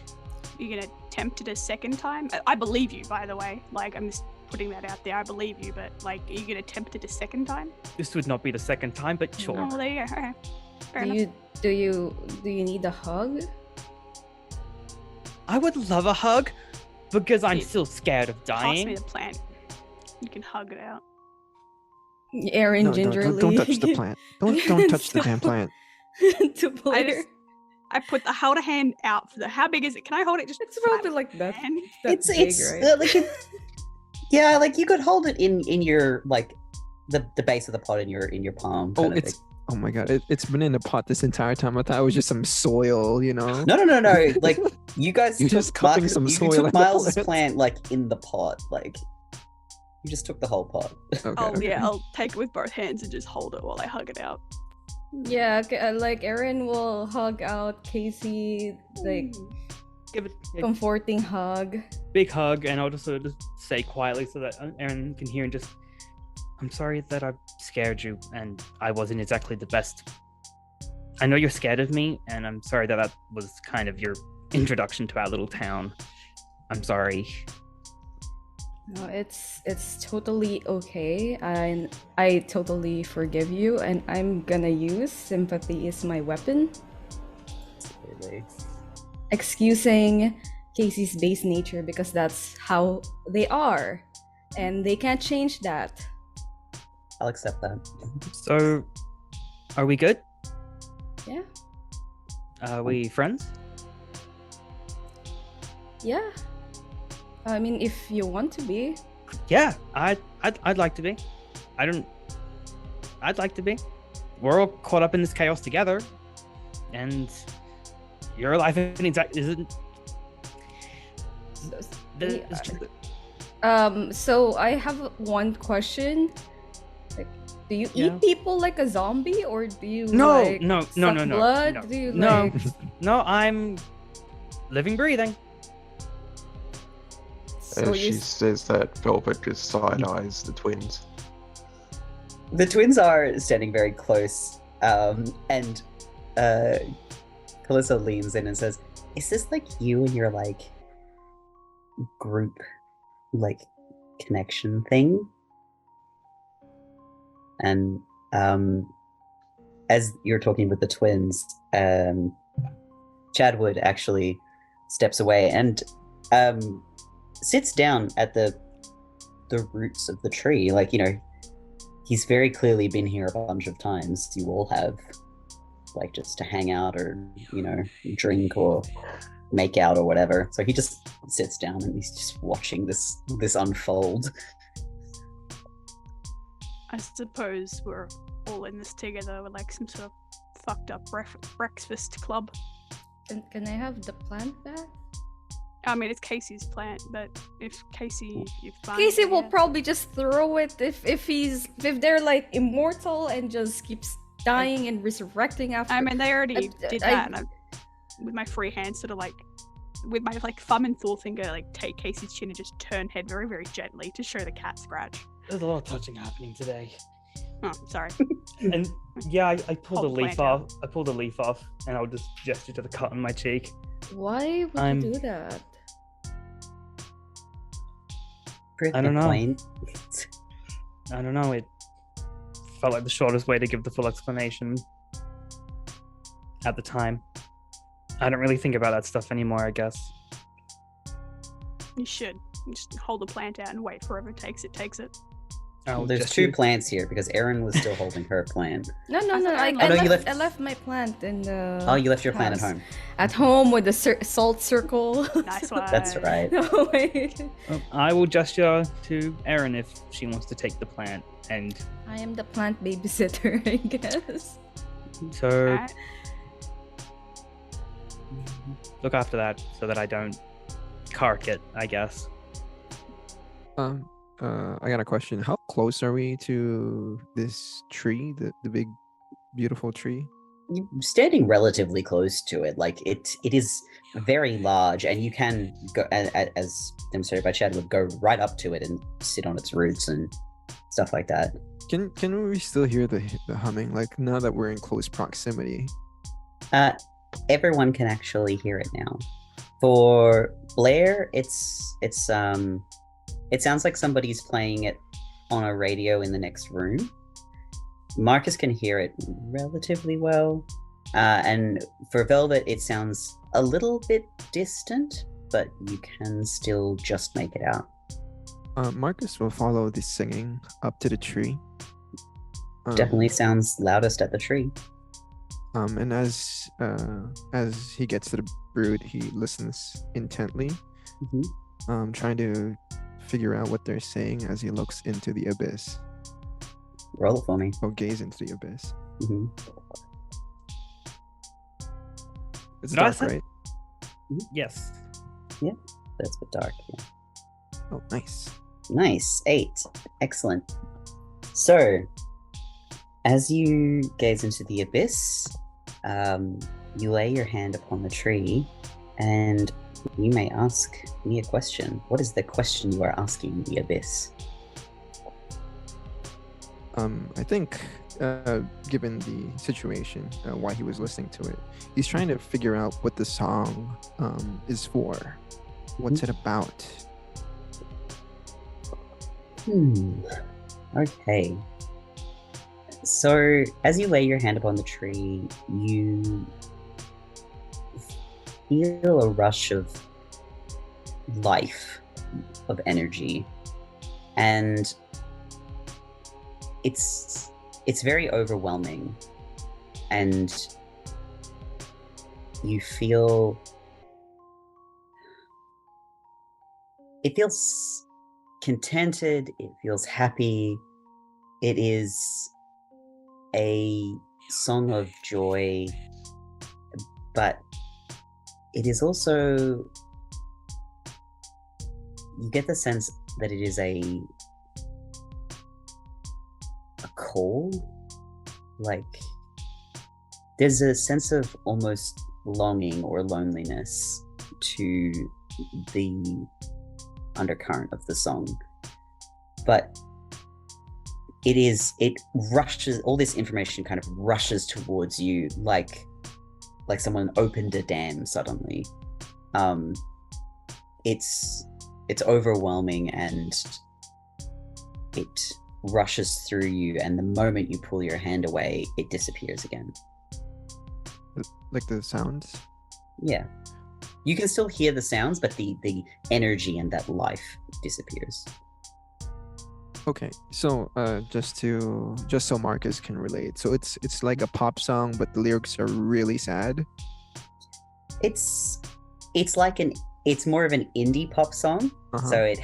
You're gonna attempt it a second time? I believe you, by the way. Like, I'm just putting that out there. I believe you, but like, are you gonna attempt it a second time? This would not be the second time, but sure. Oh, well, there you go. Okay. Fair Do enough. you need a hug? I would love a hug because I'm Here, still scared of Pass dying. me the plant. You can hug it out. Aaron No, gingerly. don't touch the plant. Don't touch the damn plant. To Blair. I put the hold a hand out for the. How big is it? Can I hold it? Just It's flat probably with like my that. hand? That's It's big, right? like yeah, like you could hold it in your like the base of the pot in your palm. Oh, kind of it's thing. oh my god! It's been in the pot this entire time. I thought it was just some soil, you know. No. Like you guys You're took just cupping some you soil in took the Miles' plant. plant like in the pot. Like you just took the whole pot. Okay, Oh okay. yeah, I'll take it with both hands and just hold it while I hug it out. Yeah, like Aaron will hug out Casey, like Give it a comforting hug. big hug, and I'll just sort of just say quietly so that Aaron can hear and just, I'm sorry that I scared you, and I wasn't exactly the best. I know you're scared of me, and I'm sorry that was kind of your introduction to our little town. I'm sorry. No, it's totally okay. I totally forgive you, and I'm gonna use sympathy is my weapon, Absolutely. excusing Casey's base nature because that's how they are, and they can't change that. I'll accept that. So, are we good? Yeah, Are we friends? yeah. I mean, if you want to be. Yeah, I'd like to be. I'd like to be. We're all caught up in this chaos together, and your life isn't. So I have one question. Like, do you Yeah. eat people like a zombie, or do you No, like no, suck blood? no. Do you No. like? No, I'm living, breathing. So As you she says that, Velvet just side eyes the twins. The twins are standing very close, and Calissa leans in and says, "Is this like you and your like group like connection thing?" And as you're talking with the twins, Chadwood actually steps away and sits down at the roots of the tree. Like, he's very clearly been here a bunch of times. You all have, like, just to hang out or, drink or make out or whatever. So he just sits down and he's just watching this unfold. I suppose we're all in this together. We're like some sort of fucked up breakfast club. Can I have the plant back? I mean, it's Casey's plant, but if Casey, you find Casey will probably just throw it if they're like immortal and just keeps dying and resurrecting after. I mean, they already did that, and with my free hand, sort of like with my like thumb and forefinger, like take Casey's chin and just turn head very, very gently to show the cat scratch. There's a lot of touching happening today. Oh, sorry. And yeah, I pulled a Hold leaf plant out. off. I pulled a leaf off, and I'll just gesture to the cut on my cheek. Why would you do that? I don't know. Point. I don't know. It felt like the shortest way to give the full explanation at the time. I don't really think about that stuff anymore, I guess. You should. You just hold the plant out and wait for whoever takes it. I'll There's gesture- two plants here because Erin was still holding her plant. No. I I left my plant in the. Oh, you left your plant at house. home. At home with the salt circle. Nice one. That's right. No, wait. I will gesture to Erin if she wants to take the plant, and I am the plant babysitter, I guess. so Alright. look after that so that I don't cark it, I guess. I got a question. How close are we to this tree, the big, beautiful tree? You're standing relatively close to it. Like it is very large, and you can go, as demonstrated by Chad, would go right up to it and sit on its roots and stuff like that. Can we still hear the humming? Like now that we're in close proximity. Everyone can actually hear it now. For Blair, it sounds like somebody's playing it on a radio in the next room. Marcus can hear it relatively well. And for Velvet, it sounds a little bit distant, but you can still just make it out. Marcus will follow the singing up to the tree. Definitely sounds loudest at the tree. And as he gets to the brood, he listens intently, trying to figure out what they're saying as he looks into the abyss. Roll it for me. Or gaze into the abyss. Mm-hmm. It's Nice. dark, right? Yes. That's a bit dark. Yeah. Oh, nice. Nice. 8. Excellent. So, as you gaze into the abyss, you lay your hand upon the tree, and you may ask me a question. What is the question you are asking the abyss? I think, given the situation, why he was listening to it, he's trying to figure out what the song is for. What's it about? Okay. So, as you lay your hand upon the tree, you feel a rush of life, of energy, and it's very overwhelming, and you feel it feels contented, it feels happy. It is a song of joy, but it is also, you get the sense that it is a call. Like, there's a sense of almost longing or loneliness to the undercurrent of the song, but it rushes, all this information kind of rushes towards you like someone opened a dam suddenly. It's overwhelming, and rushes through you, and the moment you pull your hand away, it disappears again. Like the sounds. Yeah. You can still hear the sounds, but the energy and that life disappears. Okay, so just so Marcus can relate. So it's like a pop song, but the lyrics are really sad. It's like it's more of an indie pop song. Uh-huh. So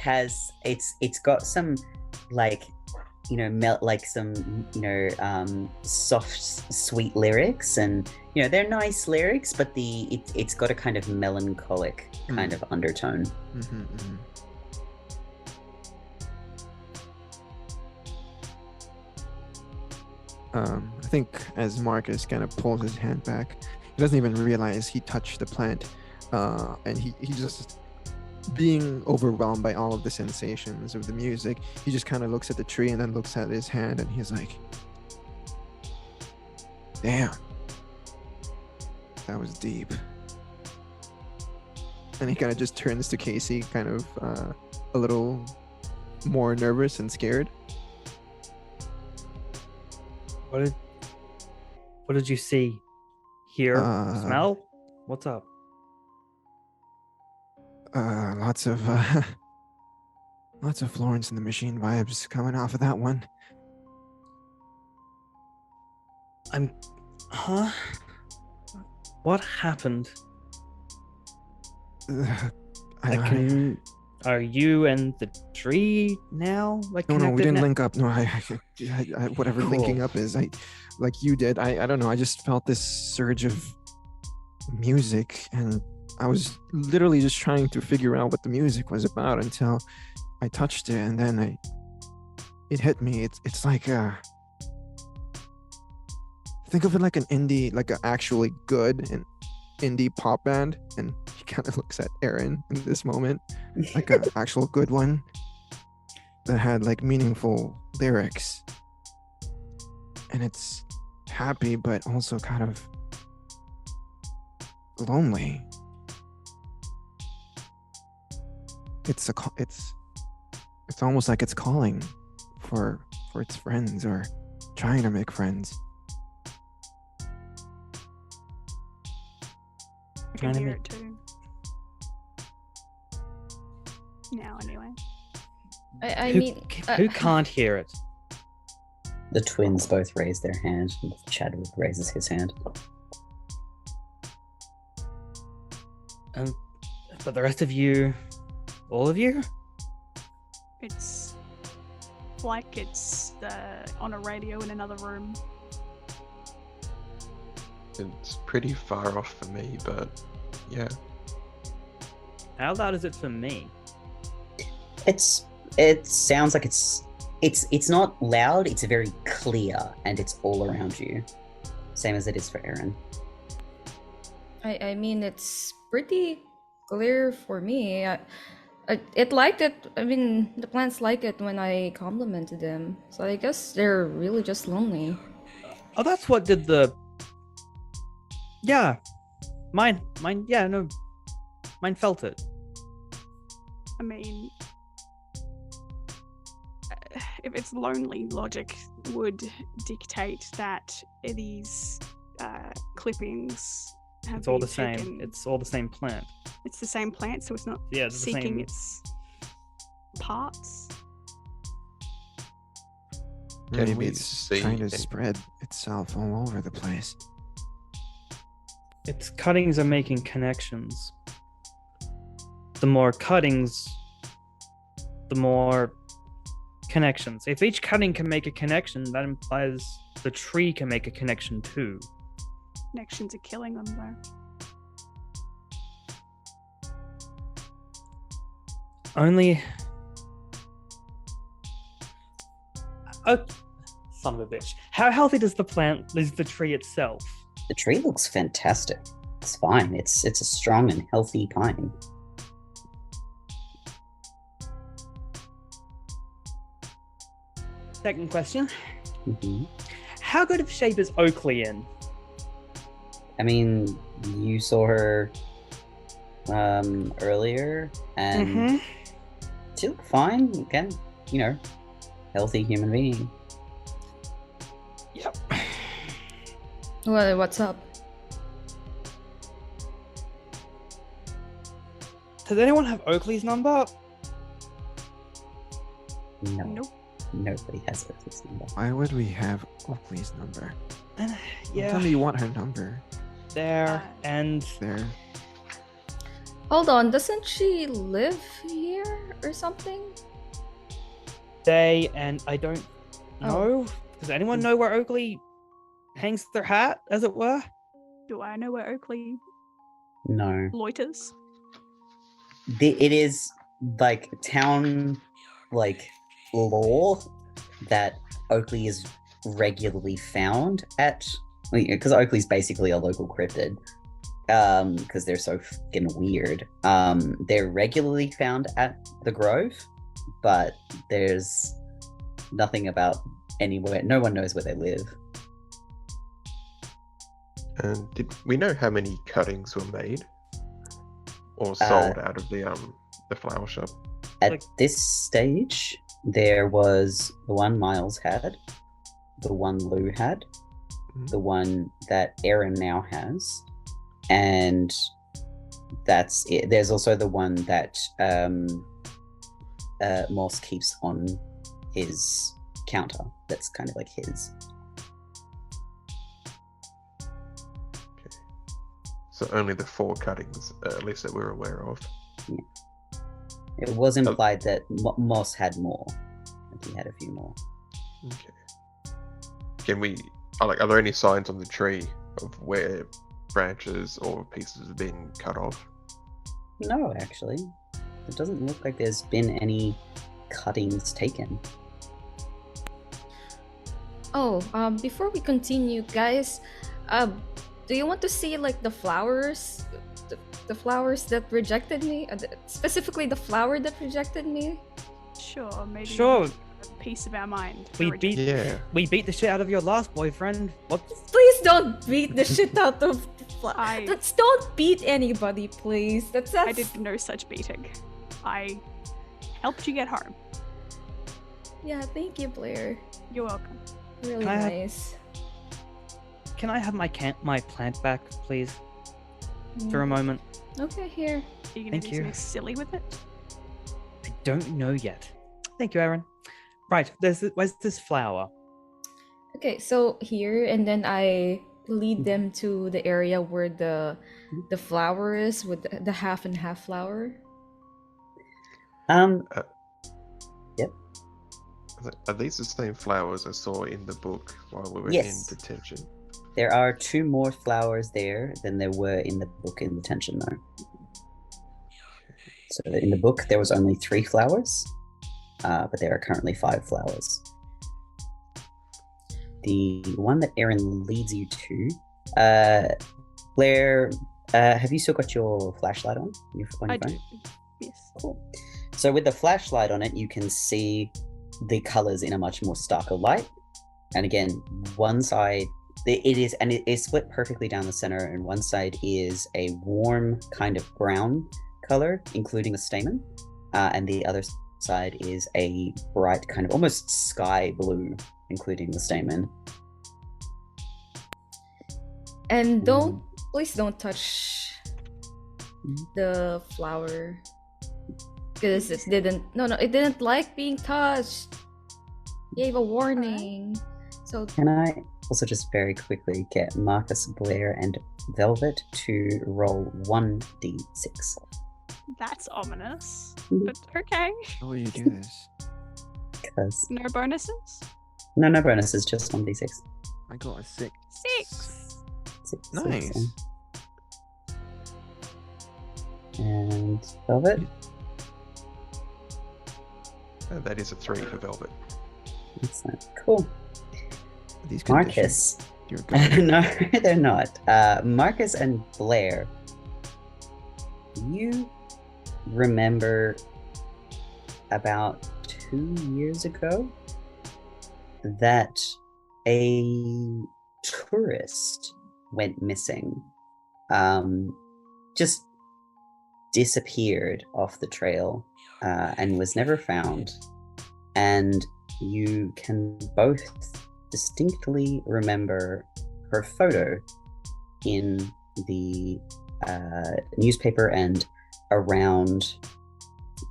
it's got some like like some soft sweet lyrics, and they're nice lyrics, but it's got a kind of melancholic kind of undertone. Mm-hmm, mm-hmm. I think as Marcus kind of pulls his hand back, he doesn't even realize he touched the plant, and he just being overwhelmed by all of the sensations of the music. He just kind of looks at the tree and then looks at his hand, and he's like, "Damn, that was deep." And he kind of just turns to Casey, kind of a little more nervous and scared. What did you see? Hear? Smell? What's up? Lots of Florence and the Machine vibes coming off of that one. Huh? What happened? Are you and the tree now No, we didn't now? link up. No, I whatever Cool. linking up is, like you did. I don't know. I just felt this surge of music, and I was literally just trying to figure out what the music was about until I touched it, and then it hit me. It's like think of it like an indie, like an actually good and indie pop band, and he kind of looks at Aaron in this moment, like an actual good one that had like meaningful lyrics, and it's happy but also kind of lonely. It's almost like it's calling for its friends, or trying to make friends. I Trying can to hear make- it too. Now, anyway. I Who- mean, who can't hear it? The twins both raise their hand, and Chadwick raises his hand. But the rest of you, all of you? It's like it's on a radio in another room. It's pretty far off for me, but yeah. How loud is it for me? It sounds like it's not loud, it's very clear, and it's all around you. Same as it is for Aaron. I mean, it's pretty clear for me. It liked it. I mean, the plants like it when I complimented them. So I guess they're really just lonely. Oh, that's what did the... Yeah. Mine, yeah, no. Mine felt it. I mean, if it's lonely, logic would dictate that these clippings have It's all the been same. taken- It's all the same plant. It's the same plant, so it's not Yeah, it's the seeking same. its parts. Can Maybe we it's see trying to it? spread itself all over the place. Its cuttings are making connections. The more cuttings, the more connections. If each cutting can make a connection, that implies the tree can make a connection too. Connections are killing them, though. Only... Oh, son of a bitch. How healthy is the tree itself? The tree looks fantastic. It's fine. It's a strong and healthy pine. Second question. Mhm. How good of shape is Oakley in? I mean, you saw her earlier, and she looked fine. Again, healthy human being. Yep. Well, what's up? Does anyone have Oakley's number? No, Nope. nobody has Oakley's number. Why would we have Oakley's number? Don't Yeah, tell me you want her number. there and There. Hold on, doesn't she live here or something? they and I don't Oh. know. Does anyone know where Oakley hangs their hat, as it were? Do I know where Oakley No. loiters? It is like town law that Oakley is regularly found at, because Oakley's basically a local cryptid, because they're so fucking weird. They're regularly found at the Grove, but there's nothing about anywhere. No one knows where they live. And did we know how many cuttings were made or sold out of the flower shop? At Like- this stage, there was the one Miles had, the one Lou had, the one that Aaron now has, and that's it. There's also the one that Moss keeps on his counter. That's kind of like his. So only the 4 cuttings, at least that we're aware of. It was implied that Moss had more. That he had a few more. Okay. Can we? Are there any signs on the tree of where branches or pieces have been cut off? No, actually, it doesn't look like there's been any cuttings taken. Oh, before we continue, guys, do you want to see like the flowers, the flowers that rejected me, specifically the flower that rejected me? Sure, maybe Sure. a piece of our mind. We for beat- Yeah. We beat the shit out of your last boyfriend. What? Please don't beat the shit out of. I- Don't beat anybody, please. That's. I did no such beating. I helped you get home. Yeah, thank you, Blair. You're welcome. Really Can I have- nice. Can I have my plant back, please, for a moment? Okay, here. Are you gonna Thank do you. something silly with it? I don't know yet. Thank you, Aaron. Right, where's this flower? Okay, so here, and then I lead them to the area where the flower is, with the half and half flower. Are these the same flowers I saw in the book while we were Yes. in detention? There are 2 more flowers there than there were in the book in detention, though. So in the book, there was only 3 flowers, but there are currently 5 flowers. The one that Aaron leads you to, Blair, have you still got your flashlight on your I phone? do. Yes. Cool. So with the flashlight on it, you can see the colors in a much more starker light. And again, one side it is split perfectly down the center, and one side is a warm kind of brown color, including the stamen, and the other side is a bright kind of almost sky blue, including the stamen. And please don't touch the flower, because it didn't like being touched. Gave a warning. So Can I also just very quickly get Marcus, Blair, and Velvet to roll 1d6? That's ominous. Mhm. But okay. How will you do this? Because No bonuses? no bonuses, just 1d6. I got a 6. 6. Six, Nice. And Velvet? That is a 3 for Velvet. Excellent. Cool. These conditions, Marcus. you're good. No, they're not. Marcus and Blair, you remember about 2 years ago that a tourist went missing. Just disappeared off the trail and was never found. and you can both distinctly remember her photo in the newspaper and around,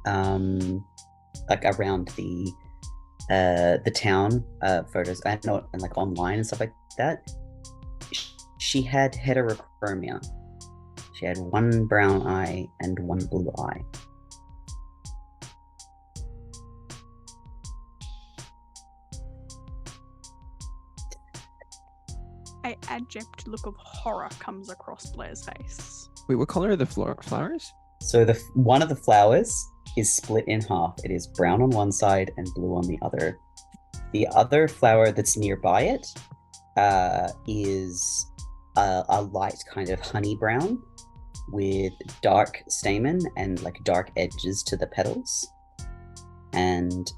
around the town photos and like online and stuff like that. She had heterochromia. She had one brown eye and one blue eye. A abject look of horror comes across Blair's face. Wait, what color are the flowers? So one of the flowers is split in half. It is brown on one side and blue on the other. The other flower that's nearby it is a light kind of honey brown with dark stamen and like dark edges to the petals. And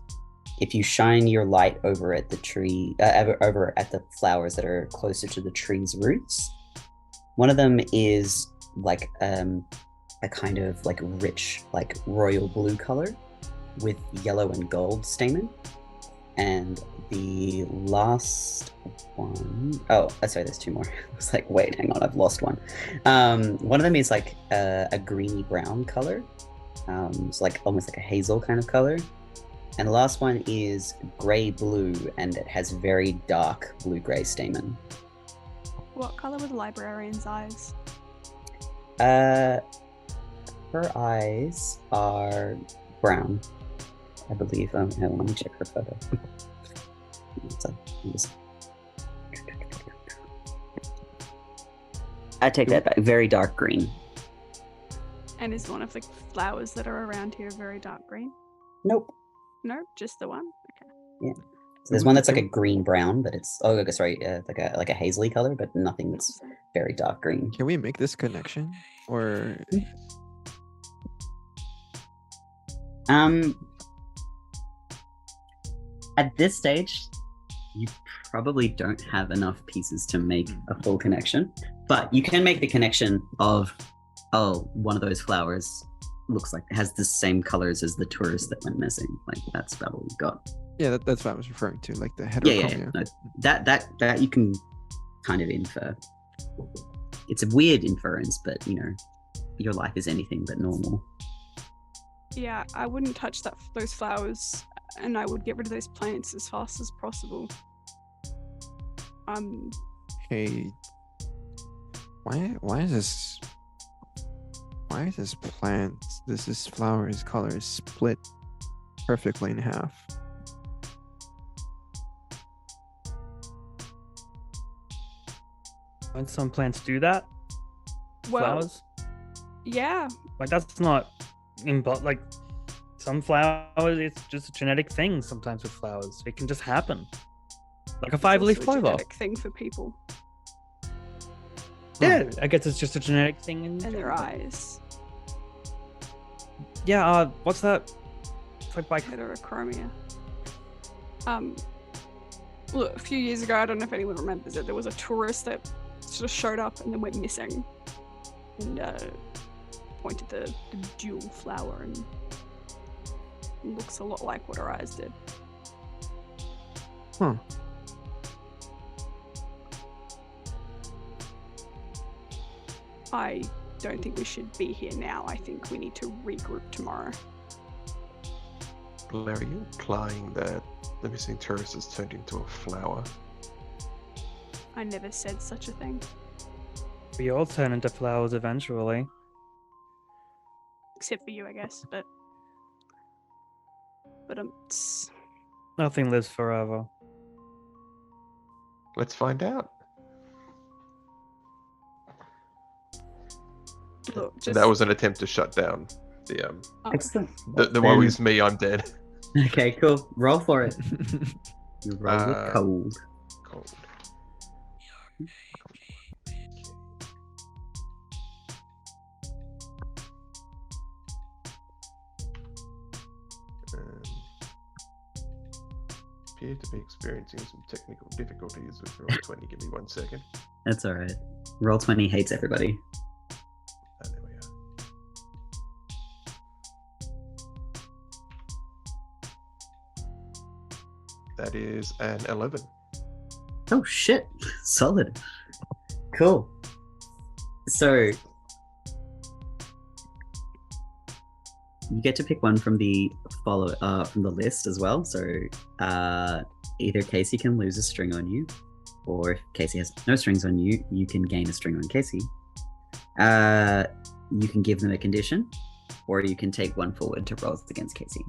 if you shine your light over at the tree, over at the flowers that are closer to the tree's roots, one of them is like a kind of like rich, like royal blue color with yellow and gold stamen. And the last one, sorry, there's two more. I was like, wait, hang on, I've lost one. One of them is like a greeny brown color. It's like almost like a hazel kind of color. And the last one is gray blue, and it has very dark blue-gray stamen. What color were the librarian's eyes? Her eyes are brown, I believe. Hold on, let me check her photo. I take that back. Very dark green. And is one of the flowers that are around here very dark green? Nope. No, just the one? Okay. Yeah. So there's one that's like a green brown, but it's like a hazily color, but nothing that's very dark green. Can we make this connection, or? At this stage, you probably don't have enough pieces to make a full connection, but you can make the connection of, one of those flowers looks like it has the same colors as the tourist that went missing. Like that's about all you got. Yeah, that's what I was referring to, like the heterochromia. Yeah. No, that you can kind of infer. It's a weird inference, but your life is anything but normal. Yeah, I wouldn't touch those flowers, and I would get rid of those plants as fast as possible. Hey, why is this plant, this flower's color is split perfectly in half? When some plants do that, Well, flowers, yeah. like that's not like some flowers. It's just a genetic thing. Sometimes with flowers, it can just happen. Like a It's five-leaf also a clover. genetic thing for people Yeah, I guess it's just a genetic thing in and their eyes. Yeah. What's that? It's like Heterochromia. Look, a few years ago, I don't know if anyone remembers it, there was a tourist that sort of showed up and then went missing, and pointed the dual flower, and it looks a lot like what her eyes did. Huh. I don't think we should be here now. I think we need to regroup tomorrow. Blair, are you implying that the missing tourist has turned into a flower? I never said such a thing. we all turn into flowers eventually. Except for you, I guess, but Nothing lives forever. Let's find out. look, just That was an attempt to shut down the Excellent. the worries me, I'm dead. Okay, cool. Roll for it. You roll with cold. Cold. Appear to be experiencing some technical difficulties with roll 20. Give me 1 second. That's all right. Roll 20 hates everybody. There we are. That is an 11. Oh shit! Solid. Cool. So you get to pick one from the from the list as well. So either Casey can lose a string on you, or if Casey has no strings on you, you can gain a string on Casey. You can give them a condition, or you can take one forward to rolls against Casey.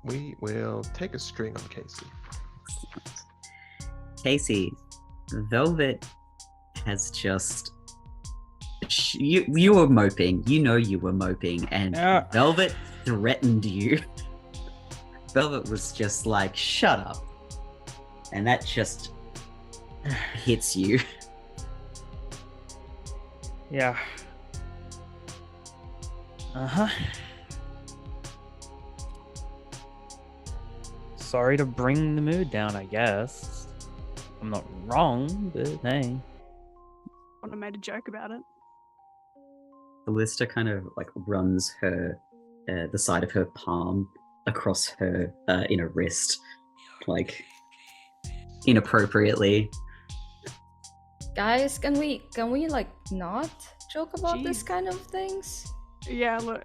We will take a string on Casey. Casey, Velvet has just you were moping. You know you were moping, and Velvet threatened you. Velvet was just like, "Shut up," and that just hits you. Yeah. Uh-huh. Sorry to bring the mood down, I guess. I'm not wrong, but hey. I made a joke about it. Ballista kind of like runs her the side of her palm across her inner wrist, like inappropriately. Guys, can we like not joke about this Jeez. kind of things? Yeah, look,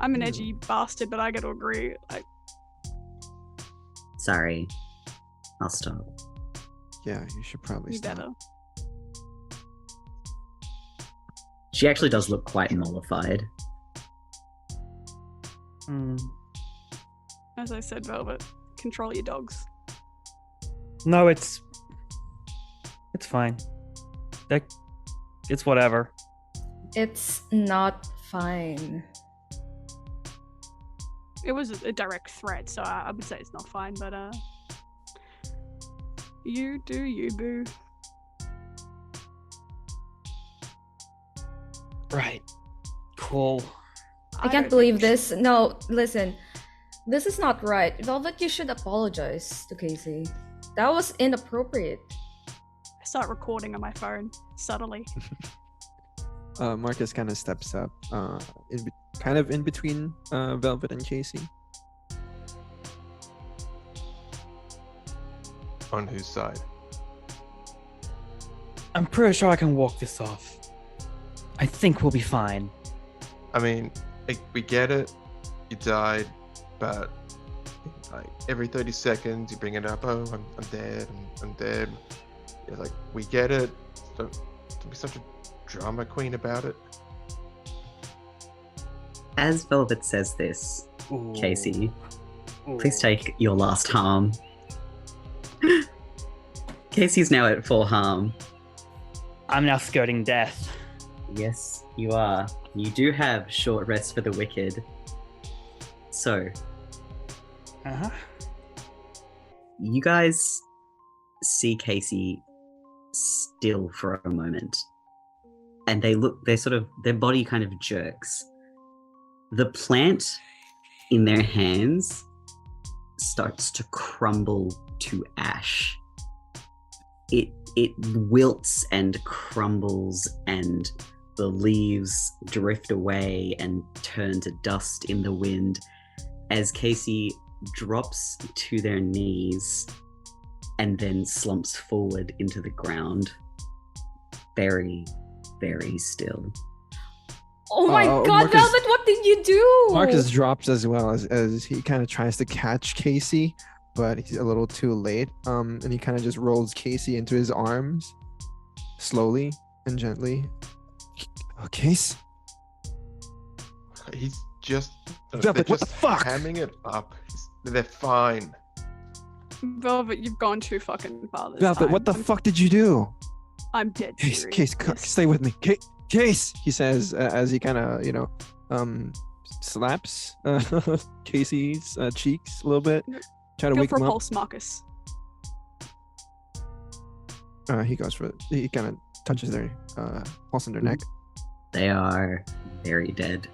I'm an edgy bastard, but I got to agree. Sorry, I'll stop. Yeah, you should probably You stop. better. She actually does look quite mollified. As I said, Velvet, control your dogs. No, it's fine. It's whatever. It's not fine. It was a direct threat, so I would say it's not fine, but you do you, boo. Right. Cool. I can't believe this. No, listen. This is not right. Velvet, you should apologize to Casey. That was inappropriate. I start recording on my phone subtly. Marcus kind of steps up, kind of in between Velvet and Casey. On whose side? I'm pretty sure I can walk this off. I think we'll be fine. I mean, we get it. You died, but like every 30 seconds you bring it up. Oh, I'm dead. I'm dead. It's like, we get it. Don't be such a drama queen about it. As Velvet says this, Ooh. Casey, please take your last harm. Casey's now at full harm. I'm now skirting death. Yes, you are. You do have short rest for the wicked. So, Uh-huh. you guys see Casey still for a moment. And their body kind of jerks. The plant in their hands starts to crumble to ash. It wilts and crumbles, and the leaves drift away and turn to dust in the wind as Casey drops to their knees and then slumps forward into the ground, very, very still. Oh my god, Marcus- Velvet, what did you do? Marcus drops as well as he kind of tries to catch Casey, but he's a little too late. And he kind of just rolls Casey into his arms, slowly and gently. Case? He's just Velvet, they're what the just fuck? hamming it up. They're fine. Velvet, you've gone too fucking far this Velvet, time. what the fuck did you do? I'm dead Case, serious. stay with me. Case, he says as he kind of, slaps Casey's cheeks a little bit, try to Go wake for a him up. pulse, Marcus. He goes for it. He kind of touches their pulse in their neck. They are very dead.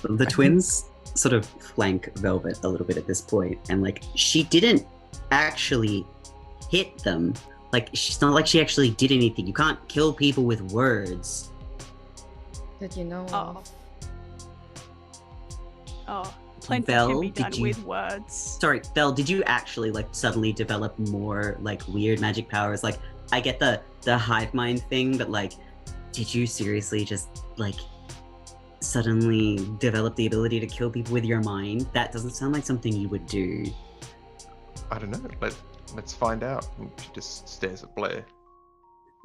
The twins sort of flank Velvet a little bit at this point, and like she didn't actually hit them. Like, it's not like she actually did anything. You can't kill people with words. That you know Oh. of. Oh, plenty Belle, can be did done you- with words. Sorry, Belle, did you actually, like, suddenly develop more, like, weird magic powers? Like, I get the hive mind thing, but, like, did you seriously just, like, suddenly develop the ability to kill people with your mind? That doesn't sound like something you would do. I don't know. Let's find out. And she just stares at Blair.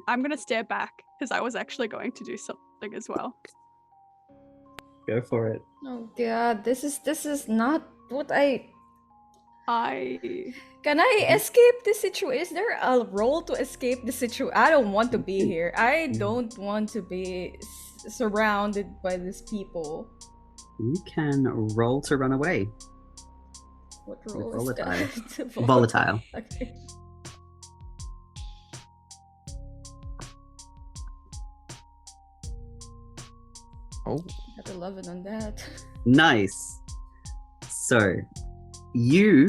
I'm gonna stare back because I was actually going to do something as well. Go for it. Oh god, this is not what I. Can I escape this situation? Is there a role to escape the situation? I don't want to be here. I don't want to be surrounded by these people. You can roll to run away. What role Volatile. is that? Volatile. Okay. Oh, Got 11 on that. Nice. So, you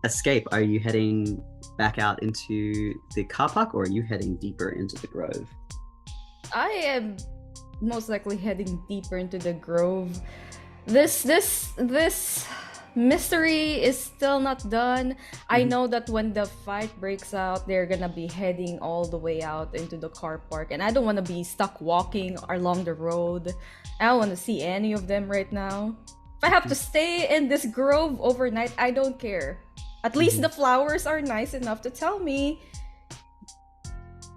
escape. Are you heading back out into the car park, or are you heading deeper into the grove? I am most likely heading deeper into the grove. This mystery is still not done. I know that when the fight breaks out, they're gonna be heading all the way out into the car park, and I don't want to be stuck walking along the road. I don't want to see any of them right now. If I have to stay in this grove overnight, I don't care. At least the flowers are nice enough to tell me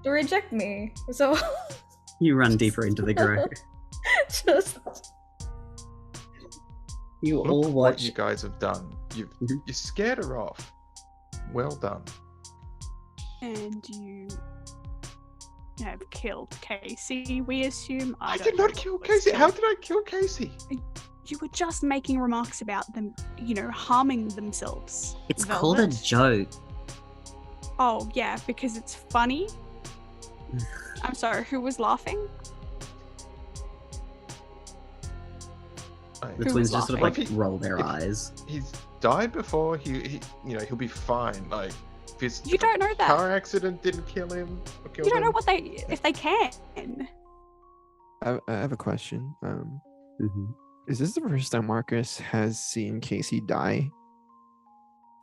to reject me. So You run deeper into the grove. just You Look all what watch. you guys have done. You scared her off. Well done. And you have killed Casey, we assume. I don't did know not what kill was Casey. done. How did I kill Casey? You were just making remarks about them, harming themselves. It's called a Velvet. joke. Oh, yeah, because it's funny. I'm sorry, who was laughing? Hey, The Who twins was just sort of laughing? like roll their If- eyes. He's died before. He'll be fine. Like You don't know that. car accident didn't kill him. Or kill You don't know him. if they can. I have a question. Mhm. Is this the first time Marcus has seen Casey die?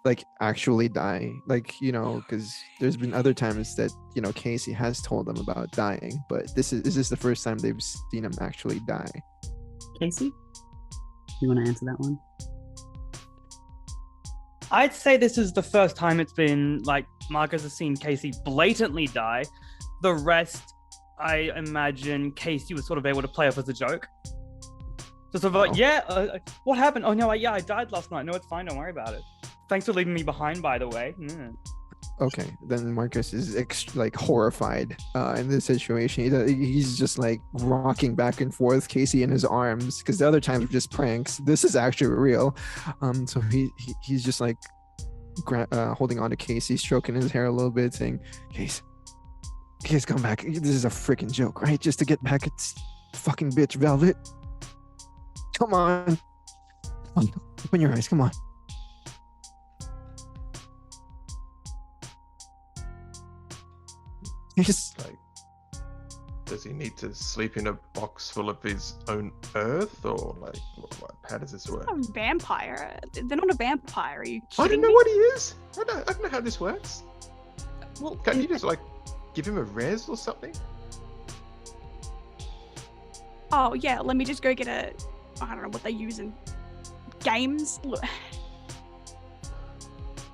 Like actually die? Like, because there's been other times that, Casey has told them about dying, but is this the first time they've seen him actually die? Casey, you want to answer that one? I'd say this is the first time it's been like Marcus has seen Casey blatantly die. The rest, I imagine Casey was sort of able to play off as a joke. Just sort of like, Oh. what happened? Oh no, I died last night. No, it's fine. Don't worry about it. Thanks for leaving me behind, by the way. Okay, then Marcus is horrified in this situation. He's just like rocking back and forth, Casey in his arms, because the other times were just pranks. This is actually real. So he's just like holding on to Casey, stroking his hair a little bit, saying, Case, come back. This is a freaking joke, right? Just to get back at fucking bitch Velvet. Come on. Open your eyes, come on. Just Like, does he need to sleep in a box full of his own earth, or like, how does this work? A vampire. They're not a vampire. Are you I kidding don't know me? what he is. I don't know how this works. Well, Can't you just like give him a res or something? Oh yeah, let me just go get I don't know what they use in games. Look,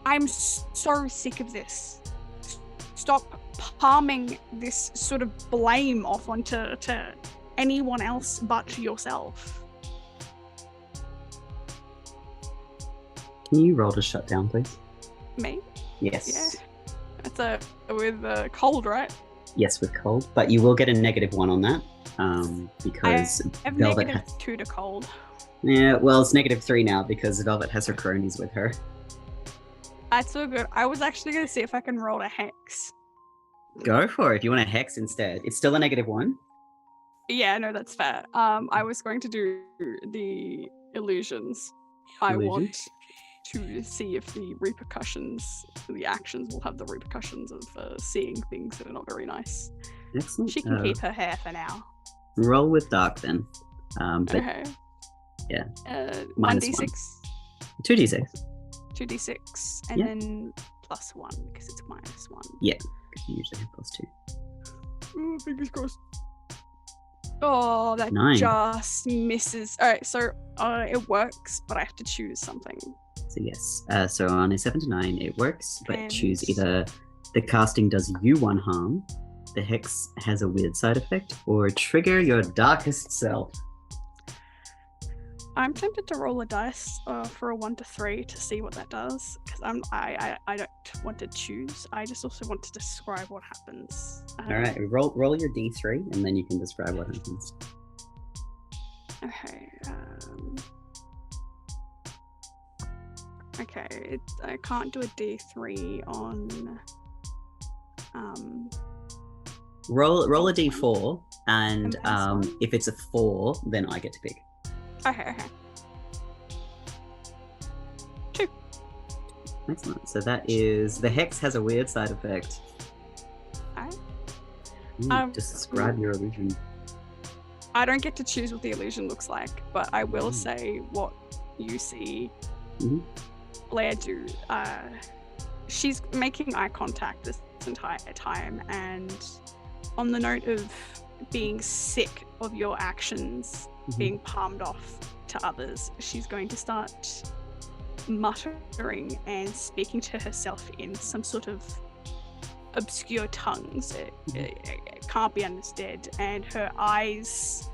I'm so sick of this. Stop palming this sort of blame off onto anyone else but yourself. Can you roll to shut down, please? Me? Yes. Yeah. That's with cold, right? Yes, with cold, but you will get a -1 on that because I have Velvet -2 to cold. Yeah, well, it's -3 now because Velvet has her cronies with her. That's so good. I was actually going to see if I can roll a hex. Go for it if you want a hex instead. It's still a -1. Yeah, no, that's fair. I was going to do the illusions. I want Illusions? to see if the actions will have the repercussions of seeing things that are not very nice. Excellent. She can keep her hair for now. Roll with dark then. But Okay. yeah. Minus -1. 1d6. 2d6. 2d6, and then +1 because it's -1. Yeah, because you usually have +2. Ooh, fingers crossed. Oh, that 9. just misses. All right, so it works, but I have to choose something. So yes. So on a 7 to 9, it works, but And- choose either the casting does you 1 harm, the hex has a weird side effect, or trigger your darkest self. I'm tempted to roll a dice for a 1 to 3 to see what that does, because I don't want to choose. I just also want to describe what happens. All right, roll your d3, and then you can describe what happens. Okay. Okay. I can't do a d3 on. Roll a d4, and And that's one. if it's a 4, then I get to pick. Okay. 2. Excellent. So that is the hex has a weird side effect. Alright. Describe your illusion. I don't get to choose what the illusion looks like, but I will say what you see Mhm. Blair do. She's making eye contact this entire time, and on the note of being sick of your actions being palmed off to others, she's going to start muttering and speaking to herself in some sort of obscure tongues. It can't be understood, and her eyes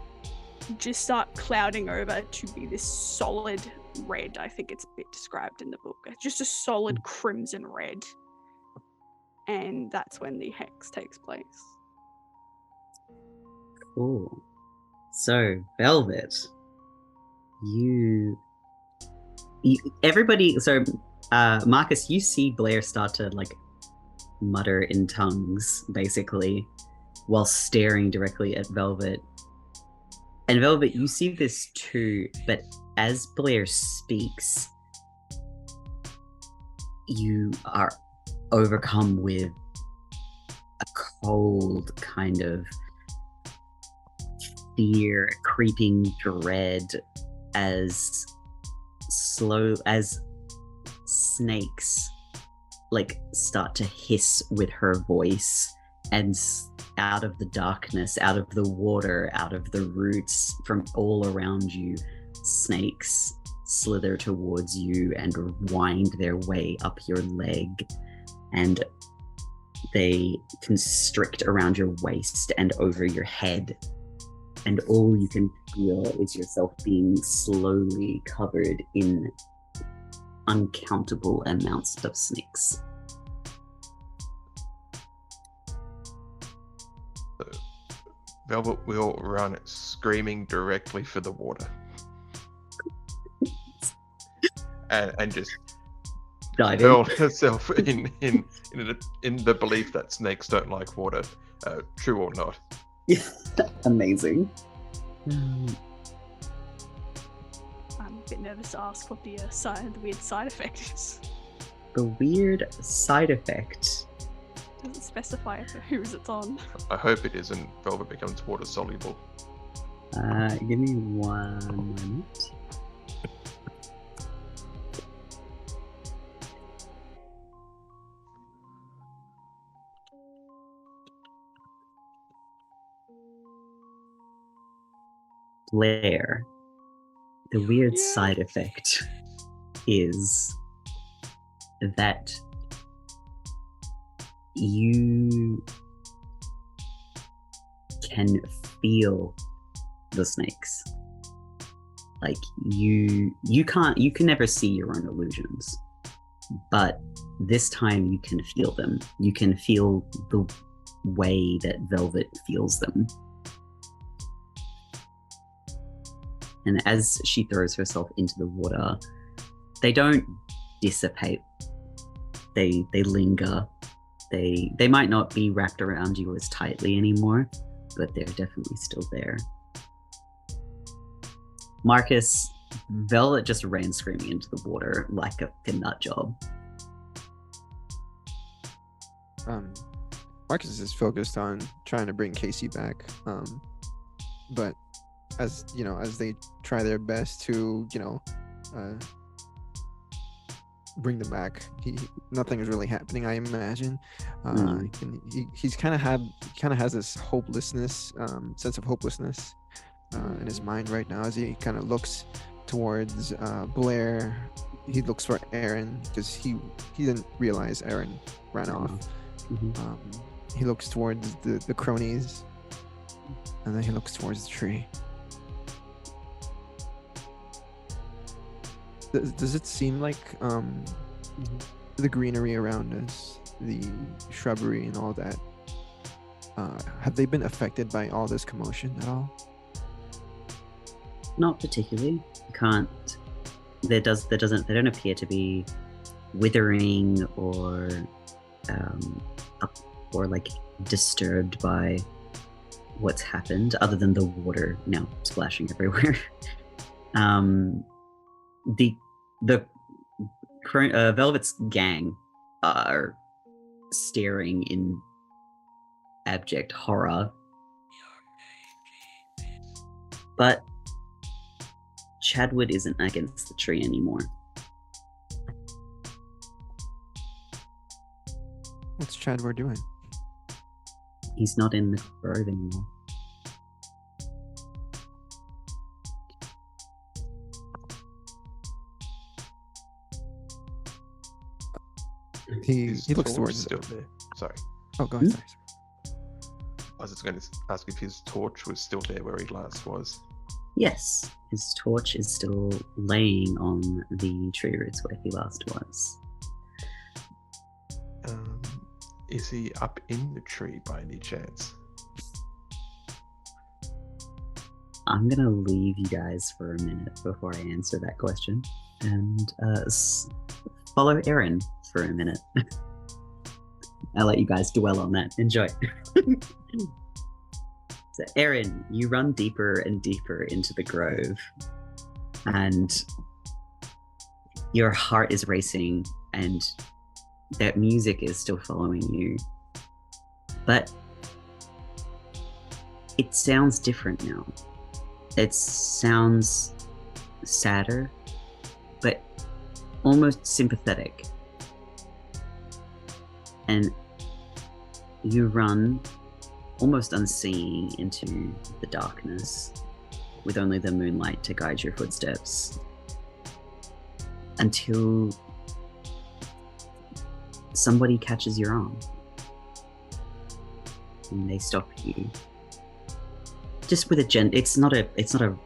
just start clouding over to be this solid red. I think it's a bit described in the book. It's just a solid crimson red, and that's when the hex takes place. Cool. So, Velvet, everybody. So, Marcus, you see Blair start to like mutter in tongues, basically, while staring directly at Velvet. And Velvet, you see this too, but as Blair speaks, you are overcome with a cold kind of fear, creeping dread, as slow as snakes like start to hiss with her voice, and out of the darkness, out of the water, out of the roots, from all around you, snakes slither towards you and wind their way up your leg, and they constrict around your waist and over your head, and all you can feel is yourself being slowly covered in uncountable amounts of snakes. Velvet will run screaming directly for the water. and just Dive hurl in. herself in the belief that snakes don't like water, true or not. Amazing. I'm a bit nervous to ask what the weird side effect is. The weird side effect. Doesn't specify whose it's on. I hope it isn't Velvet becomes water soluble. Give me 1 moment. Blair, the weird side effect is that you can feel the snakes. Like you can never see your own illusions, but this time you can feel them. You can feel the way that Velvet feels them. And as she throws herself into the water, they don't dissipate. They linger. They might not be wrapped around you as tightly anymore, but they're definitely still there. Marcus, Velvet just ran screaming into the water like a nut job. Marcus is focused on trying to bring Casey back, but as they try their best to bring them back, nothing is really happening, I imagine. And he's kind of has this hopelessness, sense of hopelessness in his mind right now as he kind of looks towards Blair. He looks for Aaron because he didn't realize Aaron ran off. He looks towards the cronies, and then he looks towards the tree. Does it seem like the greenery around us, the shrubbery and all that, have they been affected by all this commotion at all? Not particularly. You can't. They don't appear to be withering or like disturbed by what's happened, other than the water now splashing everywhere. The Velvet's gang are staring in abject horror, but Chadwood isn't against the tree anymore. What's Chadwood doing? He's not in the grove anymore. He looks torch towards still there. Sorry. Oh, go ahead. Sorry. I was just going to ask if his torch was still there where he last was. Yes, his torch is still laying on the tree roots where he last was. Is he up in the tree by any chance? I'm gonna leave you guys for a minute before I answer that question, and follow Aaron for a minute. I'll let you guys dwell on that. Enjoy. So, Aaron, you run deeper and deeper into the grove, and your heart is racing, and that music is still following you. But it sounds different now. It sounds sadder, but almost sympathetic. And you run almost unseen into the darkness, with only the moonlight to guide your footsteps, until somebody catches your arm and they stop you. Just with it's not a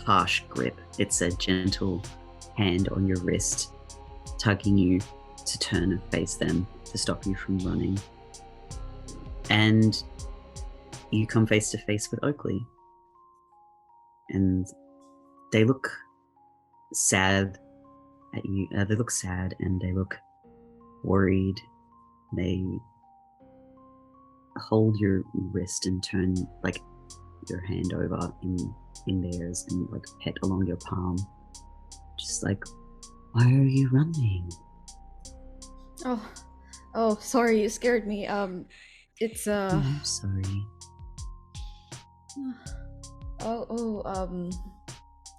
harsh grip. It's a gentle hand on your wrist, tugging you to turn and face them to stop you from running. And you come face to face with Oakley, and they look sad at you. They look sad and they look worried. They hold your wrist and turn like your hand over in theirs and like pet along your palm, just like, why are you running? Oh, sorry, you scared me. It's I'm sorry.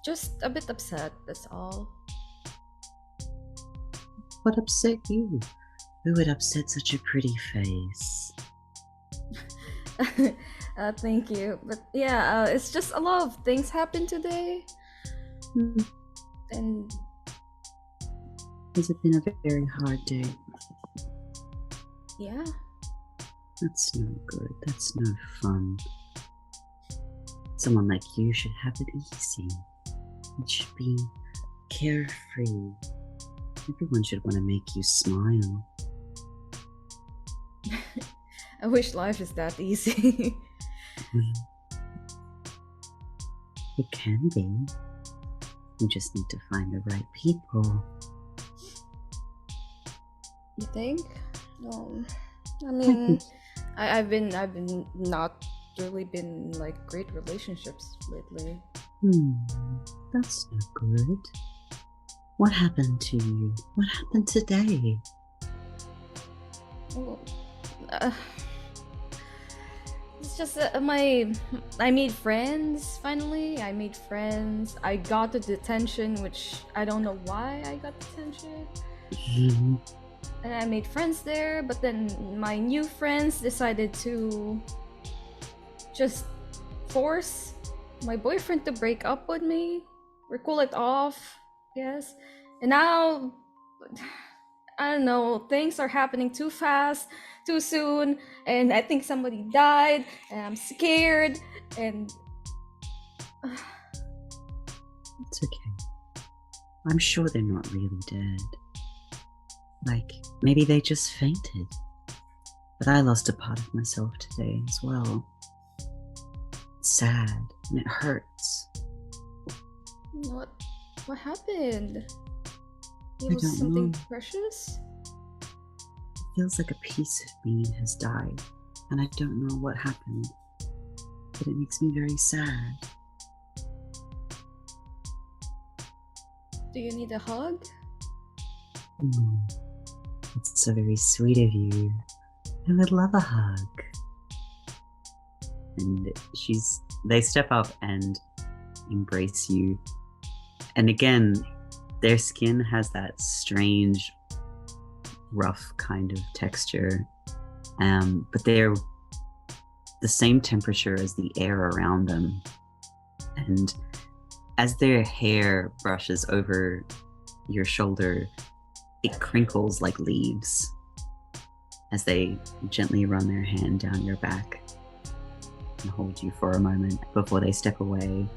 just a bit upset, that's all. What upset you? Who would upset such a pretty face? Thank you. But yeah, it's just a lot of things happened today. And Has it been a very hard day? yeah. That's no good. That's no fun. Someone like you should have it easy. It should be carefree. Everyone should want to make you smile. I wish life is that easy. It can be. You just need to find the right people. You think? No. I mean, I've been not really been like great relationships lately. That's no good. What happened to you? What happened today? Well, it's just I made friends finally. I made friends. I got the detention, which I don't know why I got detention. And I made friends there, but then my new friends decided to just force my boyfriend to break up with me or cool it off, yes. And now, I don't know, things are happening too fast, too soon, and I think somebody died, and I'm scared, and It's okay. I'm sure they're not really dead. Like, maybe they just fainted. But I lost a part of myself today as well. It's sad, and it hurts. what happened? I It was don't something know. precious? It feels like a piece of me has died, and I don't know what happened. But it makes me very sad. Do you need a hug? It's so very sweet of you. I would love a hug. And they step up and embrace you. And again, their skin has that strange, rough kind of texture. But they're the same temperature as the air around them. And as their hair brushes over your shoulder, it crinkles like leaves as they gently run their hand down your back and hold you for a moment before they step away.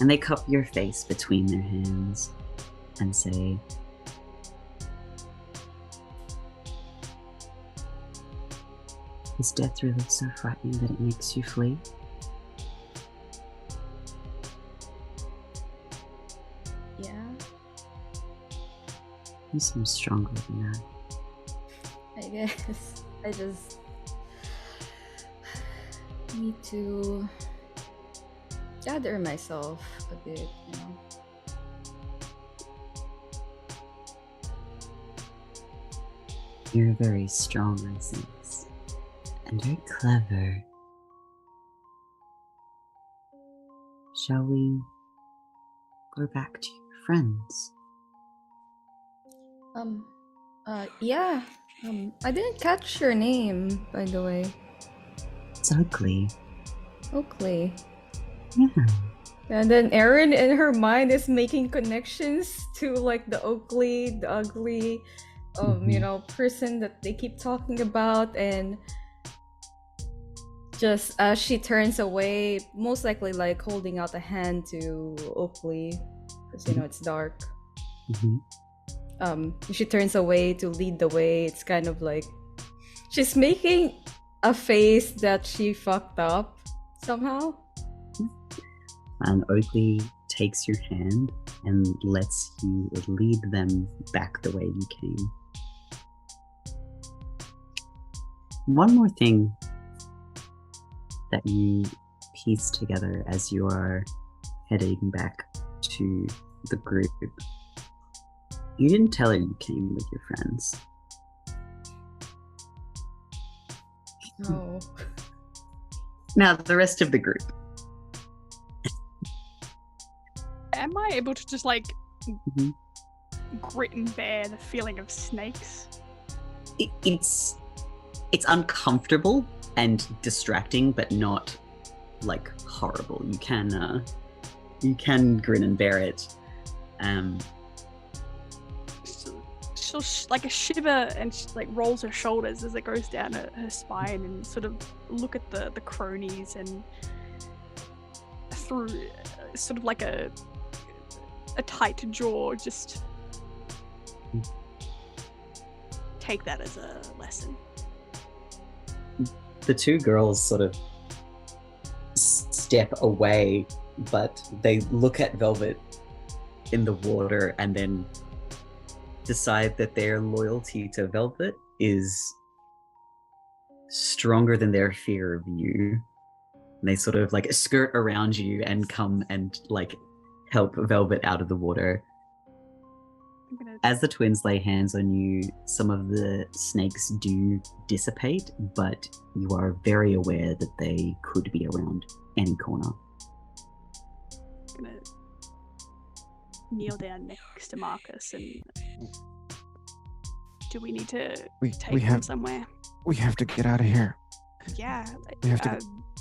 And they cup your face between their hands and say, "Is death really so frightening that it makes you flee?" Yeah, You seem stronger than that. I guess. I just need to gather myself a bit, you know. You're very strong, I sense, and very clever. Shall we go back to your friends? Yeah. I didn't catch your name, by the way. It's ugly. Oakley. Yeah. And then Erin in her mind is making connections to like the Oakley, the ugly, you know, person that they keep talking about, and just as she turns away, most likely like holding out a hand to Oakley, because you know it's dark. She turns away to lead the way. It's kind of like she's making a face that she fucked up somehow. And Oakley takes your hand and lets you lead them back the way you came. One more thing that you piece together as you are heading back to the group. You didn't tell her you came with your friends. No. Now, the rest of the group. Am I able to just like grit and bear the feeling of snakes? It's uncomfortable and distracting, but not like horrible. You can grin and bear it. She'll like a shiver and she like rolls her shoulders as it goes down her spine and sort of look at the cronies and through sort of like a tight jaw, just take that as a lesson. The two girls sort of step away, but they look at Velvet in the water and then decide that their loyalty to Velvet is stronger than their fear of you. And they sort of like skirt around you and come and like help Velvet out of the water. I'm gonna. As the twins lay hands on you, some of the snakes do dissipate, but you are very aware that they could be around any corner. Gonna kneel down next to Marcus and. Do we need to take them have somewhere? we have to get out of here. Yeah.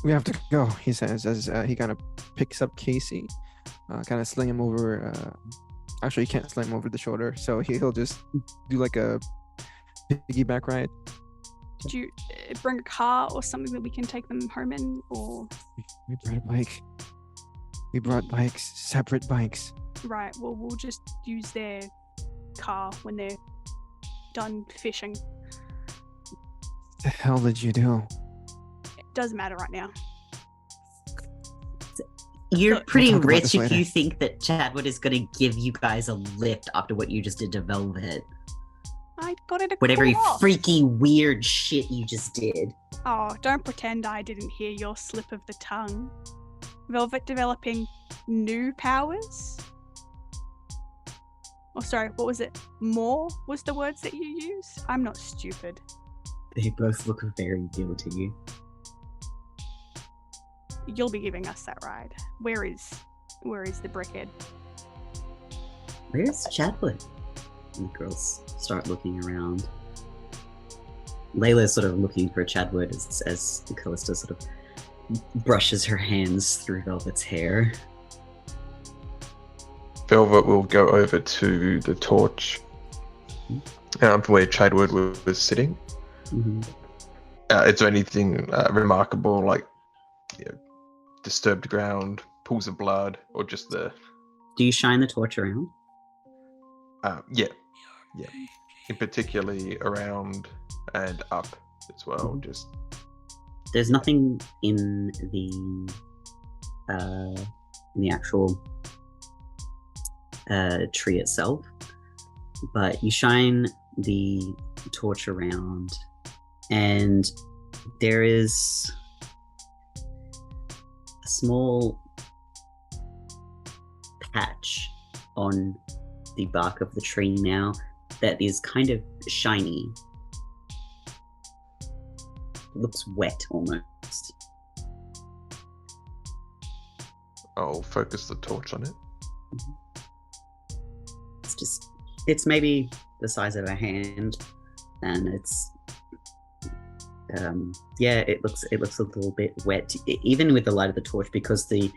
We have to go, he says as he kind of picks up Casey, kind of sling him over. Actually, he can't sling him over the shoulder, so he'll just do like a piggyback ride. Did you bring a car or something that we can take them home in? Or We brought a bike. We brought bikes, separate bikes. right, well, we'll just use their car when they're done fishing. What the hell did you do? It doesn't matter right now. You're Look, pretty we'll talk about rich this if later. you think that Chadwood is going to give you guys a lift after what you just did to Velvet. I got it a Whatever cloth. freaky weird shit you just did. Oh, don't pretend I didn't hear your slip of the tongue. Velvet developing new powers? Oh, sorry, what was it? More was the words that you used? I'm not stupid. They both look very guilty. You'll be giving us that ride. Where is the brickhead? Where's Chadwood? And the girls start looking around. Layla's sort of looking for Chadwood as Callista sort of brushes her hands through Velvet's hair. Velvet will go over to the torch where Chadwood was sitting. Mm-hmm. Is there anything remarkable, like disturbed ground, pools of blood, or just the... Do you shine the torch around? Yeah. In particularly around and up as well. Mhm. Just There's nothing in the actual tree itself, but you shine the torch around, and there is a small patch on the bark of the tree now that is kind of shiny. Looks wet almost. I'll focus the torch on it. It's maybe the size of a hand, and it's it looks a little bit wet, even with the light of the torch, because the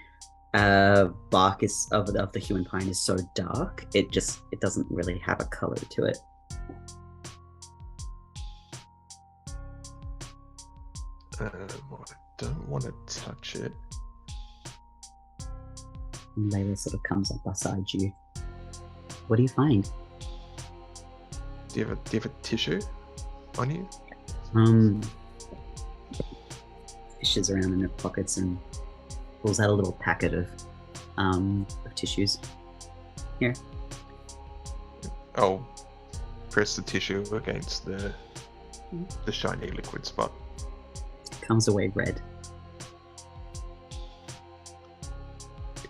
bark is of the human pine is so dark. It doesn't really have a color to it. I don't want to touch it. And Layla sort of comes up beside you. What do you find? Do you have a tissue on you? Fishes around in her pockets and pulls out a little packet of tissues. Here. I'll press the tissue against the shiny liquid spot. Comes away red.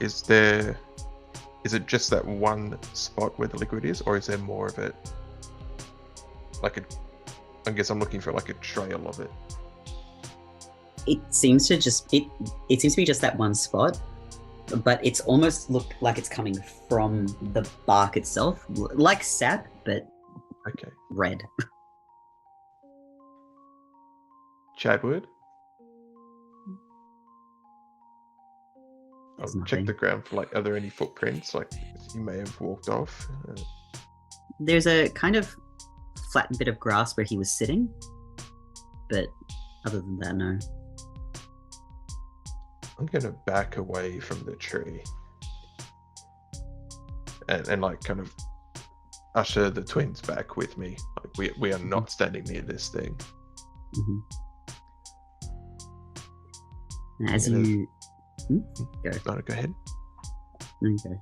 Is it just that one spot where the liquid is, or is there more of it? I guess I'm looking for like a trail of it. It seems to be just that one spot, but it's almost looked like it's coming from the bark itself, like sap, but Okay. red. Chadwood? There's I'll check nothing. the ground for are there any footprints? He may have walked off. There's a kind of flat bit of grass where he was sitting, but other than that, no. I'm gonna back away from the tree and kind of usher the twins back with me. We are not standing near this thing. Mm-hmm. As Yeah, you go. No, go ahead. Okay.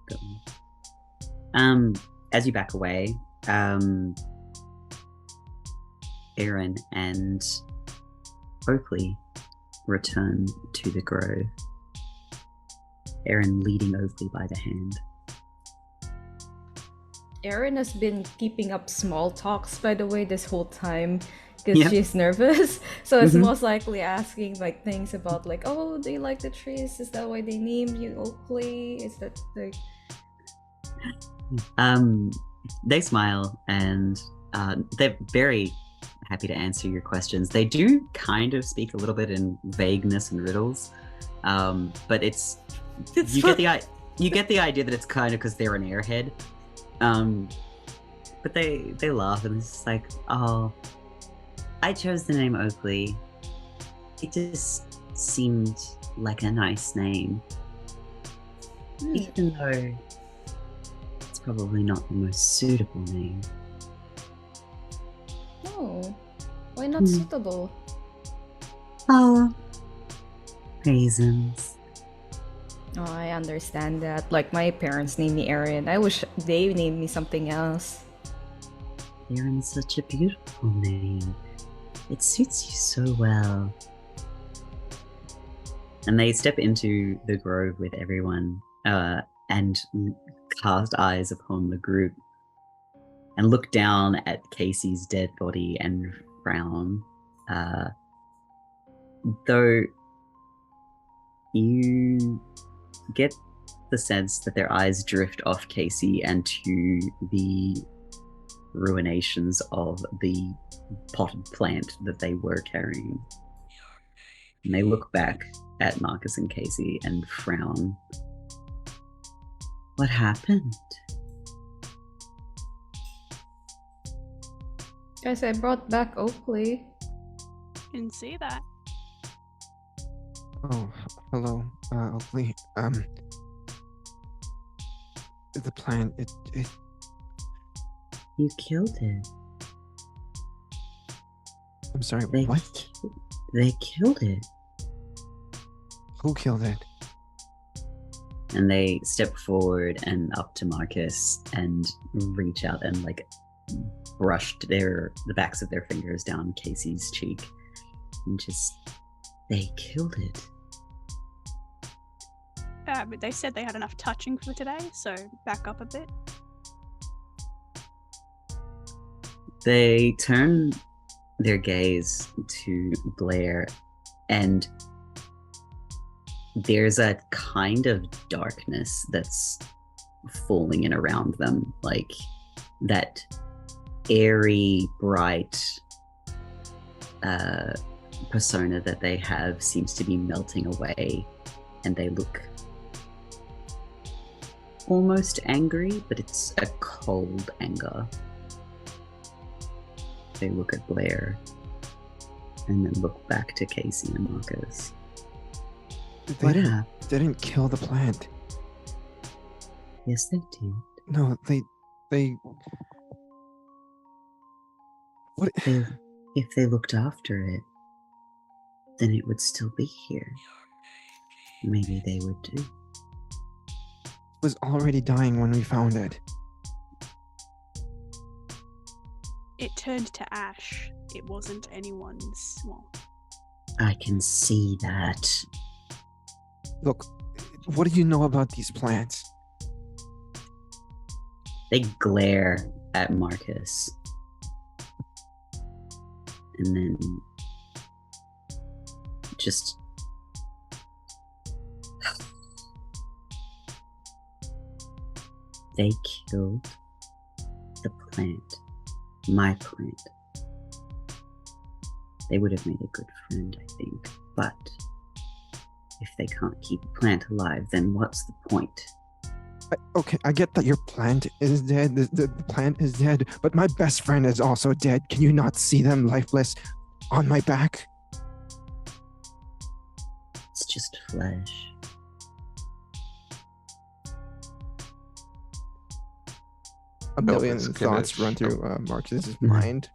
Go. As you back away, Aaron and Oakley return to the grove. Aaron leading Oakley by the hand. Erin has been keeping up small talks, by the way, this whole time because Yep. she's nervous. So it's Mhm. most likely asking like things about like, oh, do you like the trees? Is that why they named you Oakley? Is that like? They smile and they're very happy to answer your questions. They do kind of speak a little bit in vagueness and riddles, but it's you get the idea that it's kind of because they're an airhead. But they laugh and it's like, oh, I chose the name Oakley. It just seemed like a nice name, even though it's probably not the most suitable name. No, why not suitable? Oh, reasons. Oh, I understand that. Like my parents named me Erin. I wish they named me something else. Aaron's such a beautiful name. It suits you so well. And they step into the grove with everyone and cast eyes upon the group and look down at Casey's dead body and frown. Though you get the sense that their eyes drift off Casey and to the ruinations of the potted plant that they were carrying. And they look back at Marcus and Casey and frown. What happened? Guys, I brought back Oakley. Didn't see that. Oh, hello, Oakley. The plant, it You killed it. I'm sorry, They, what? They killed it. Who killed it? And they step forward and up to Marcus and reach out and like brushed the backs of their fingers down Casey's cheek and just, they killed it. But they said they had enough touching for today, so back up a bit. They turn their gaze to Blair, and there's a kind of darkness that's falling in around them, like that airy, bright persona that they have seems to be melting away, and they look almost angry, but it's a cold anger. They look at Blair and then look back to Casey and Marcus. What happened? They didn't kill the plant. Yes, they did. No, they what? If they looked after it, then it would still be here. Maybe they would too. It was already dying when we found it. It turned to ash. It wasn't anyone's. Well, I can see that. Look, what do you know about these plants? They glare at Marcus. And then just they killed the plant, my plant. They would have made a good friend, I think. But if they can't keep a plant alive, then what's the point? Okay, I get that your plant is dead, the plant is dead, but my best friend is also dead. Can you not see them lifeless on my back? It's just flesh. A billion thoughts run through Marcus's mind.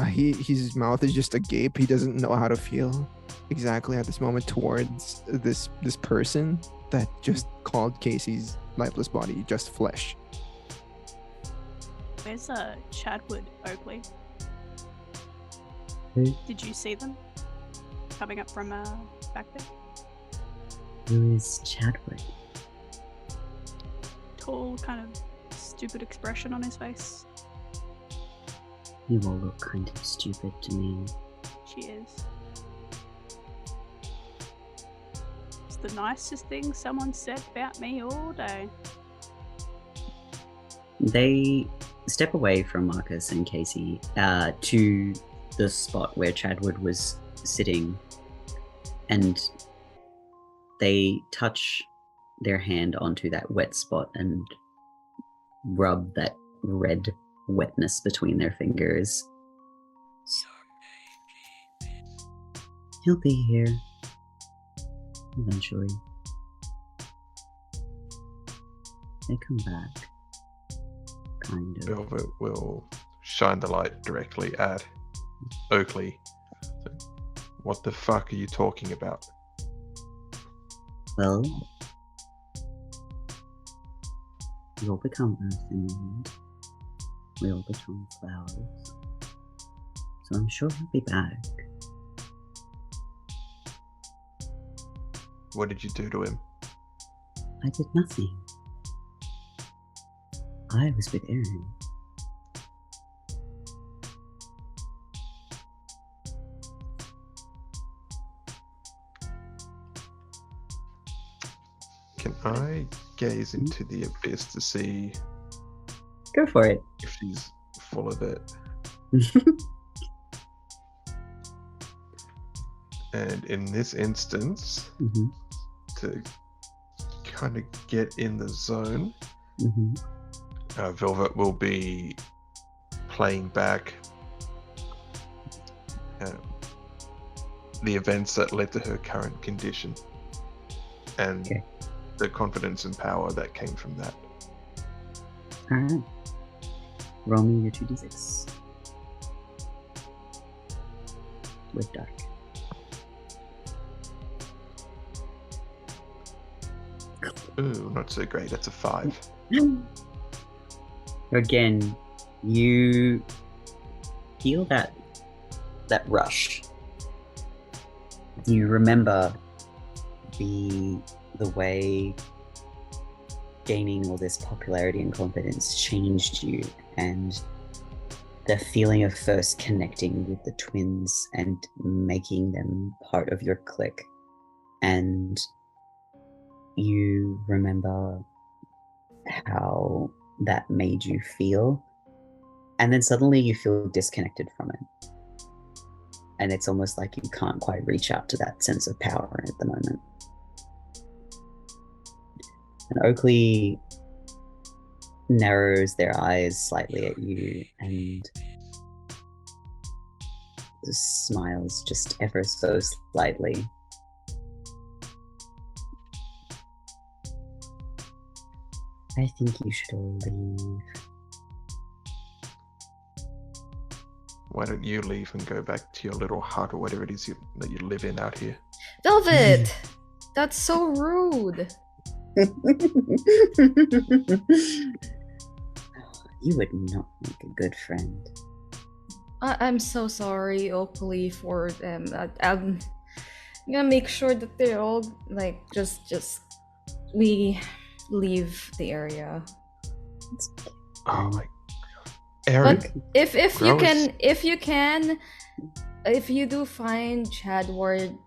His mouth is just agape. He doesn't know how to feel exactly at this moment towards this person that just called Casey's lifeless body just flesh. where's Chadwood Oakley? Who? Did you see them coming up from back there? Who is Chadwick? tall, kind of stupid expression on his face. You all look kind of stupid to me. She is. It's the nicest thing someone said about me all day. They step away from Marcus and Casey to the spot where Chadwood was sitting, and they touch their hand onto that wet spot and rub that red wetness between their fingers. He'll be here eventually. They come back. Kind of. Velvet will shine the light directly at Oakley. So, what the fuck are you talking about? Well, we all become earth in the end. We all become flowers. So I'm sure he'll be back. What did you do to him? I did nothing. I was with Aaron. Can I gaze into the abyss to see Go for it. if she's full of it? And in this instance, Mm-hmm. to kind of get in the zone, Mm-hmm. Velvet will be playing back the events that led to her current condition and Okay. the confidence and power that came from that. Alright. Roll me your 2d6. With dark. Ooh, not so great. That's a 5. Again, you feel that rush. You remember the way gaining all this popularity and confidence changed you, and the feeling of first connecting with the twins and making them part of your clique. And you remember how that made you feel, and then suddenly you feel disconnected from it, and it's almost like you can't quite reach out to that sense of power at the moment. And Oakley narrows their eyes slightly at you and smiles just ever so slightly. I think you should all leave. Why don't you leave and go back to your little hut or whatever it is that you live in out here? Velvet! That's so rude. You would not make a good friend. I'm so sorry, Oakley, for them. I'm gonna make sure that they're all like just we leave the area. Oh my Aaron, But if you gross. can if you do find Chadward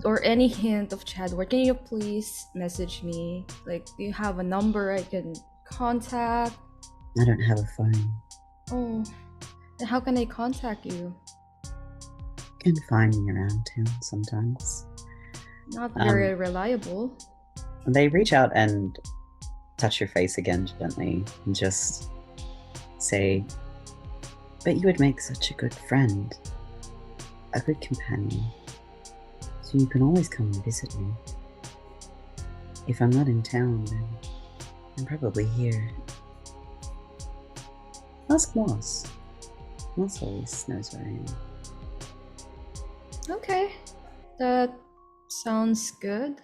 or any hint of Chadward, can you please message me? Like, do you have a number I can contact? I don't have a phone. Oh, then how can I contact you? You can find me around town sometimes. Not very reliable. They reach out and touch your face again gently and just say, "But you would make such a good friend, a good companion. So you can always come and visit me. If I'm not in town, then I'm probably here. Ask Moss. Moss always knows where I am." Okay, that sounds good.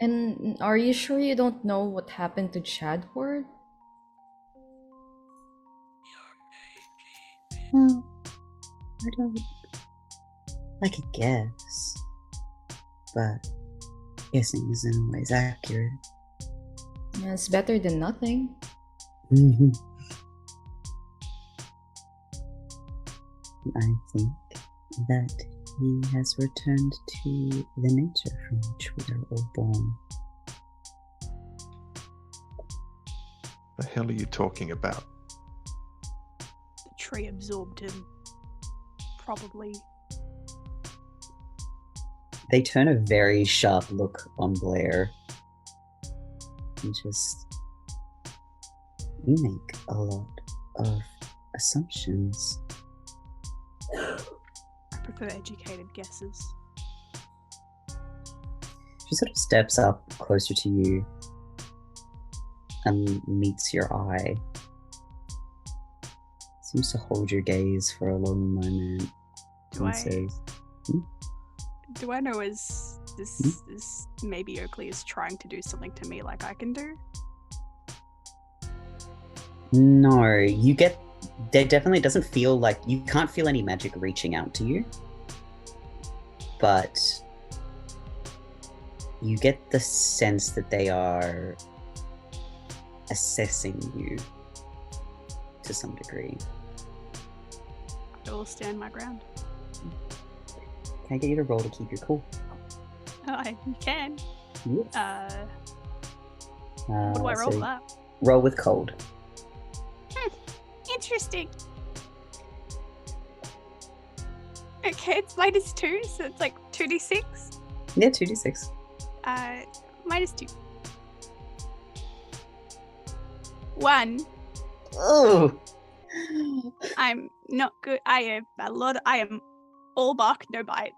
And are you sure you don't know what happened to Chadward? Well, I don't. I could guess, but guessing isn't always accurate. Yeah, it's better than nothing. Mhm. I think that he has returned to the nature from which we are all born. The hell are you talking about? The tree absorbed him. Probably. They turn a very sharp look on Blair. And just... You make a lot of assumptions. I prefer educated guesses. She sort of steps up closer to you and meets your eye. Seems to hold your gaze for a long moment. And says, Do I know is this maybe Oakley is trying to do something to me like I can do? no, you get... There definitely doesn't feel like... You can't feel any magic reaching out to you. But you get the sense that they are assessing you to some degree. I will stand my ground. Can I get you to roll to keep your cool? You can. Yes. What do I roll so for that? Roll with cold. Interesting. Okay, it's -2, so it's like 2d6. Yeah, 2d6. -2. 1. Oh! I'm not good. I am all bark, no bite.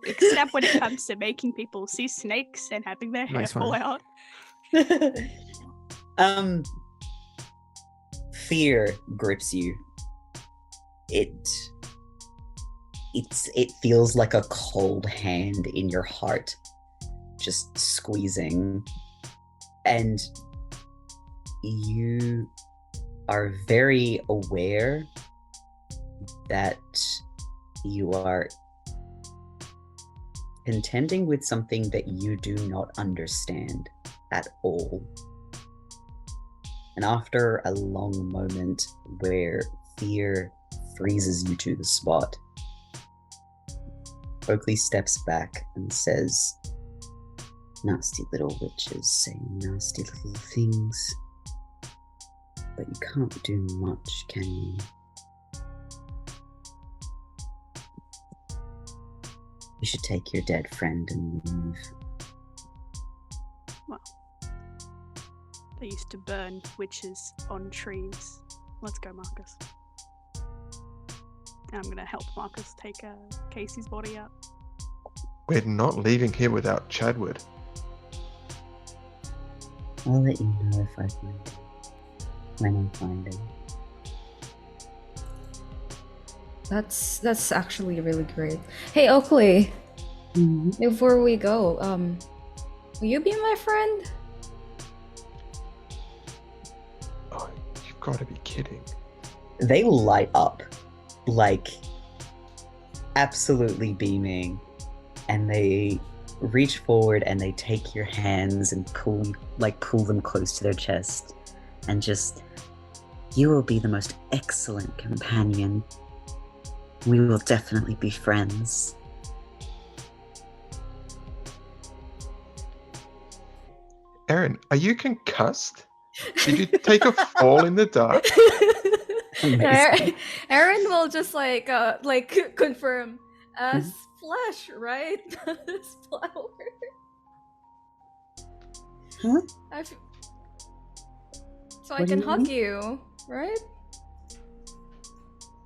Except when it comes to making people see snakes and having their hair Nice fall one. out. Fear grips you. It feels like a cold hand in your heart, just squeezing, and you are very aware that you are contending with something that you do not understand at all. And after a long moment where fear freezes you to the spot, Oakley steps back and says, "Nasty little witches say nasty little things, but you can't do much, can you?" You should take your dead friend and leave. Well, they used to burn witches on trees. Let's go, Marcus. And I'm gonna help Marcus take Casey's body out. We're not leaving here without Chadwood. I'll let you know if I find him. When I find him. That's actually really great. Hey Oakley, before we go, will you be my friend? Oh, you've got to be kidding. They light up, like absolutely beaming, and they reach forward and they take your hands and pull them close to their chest, and just, "You will be the most excellent companion. We will definitely be friends." Aaron, are you concussed? Did you take a fall in the dark? Amazing. Aaron will just confirm as flesh, right? As flower. Huh? So I What do can you hug mean? you, right?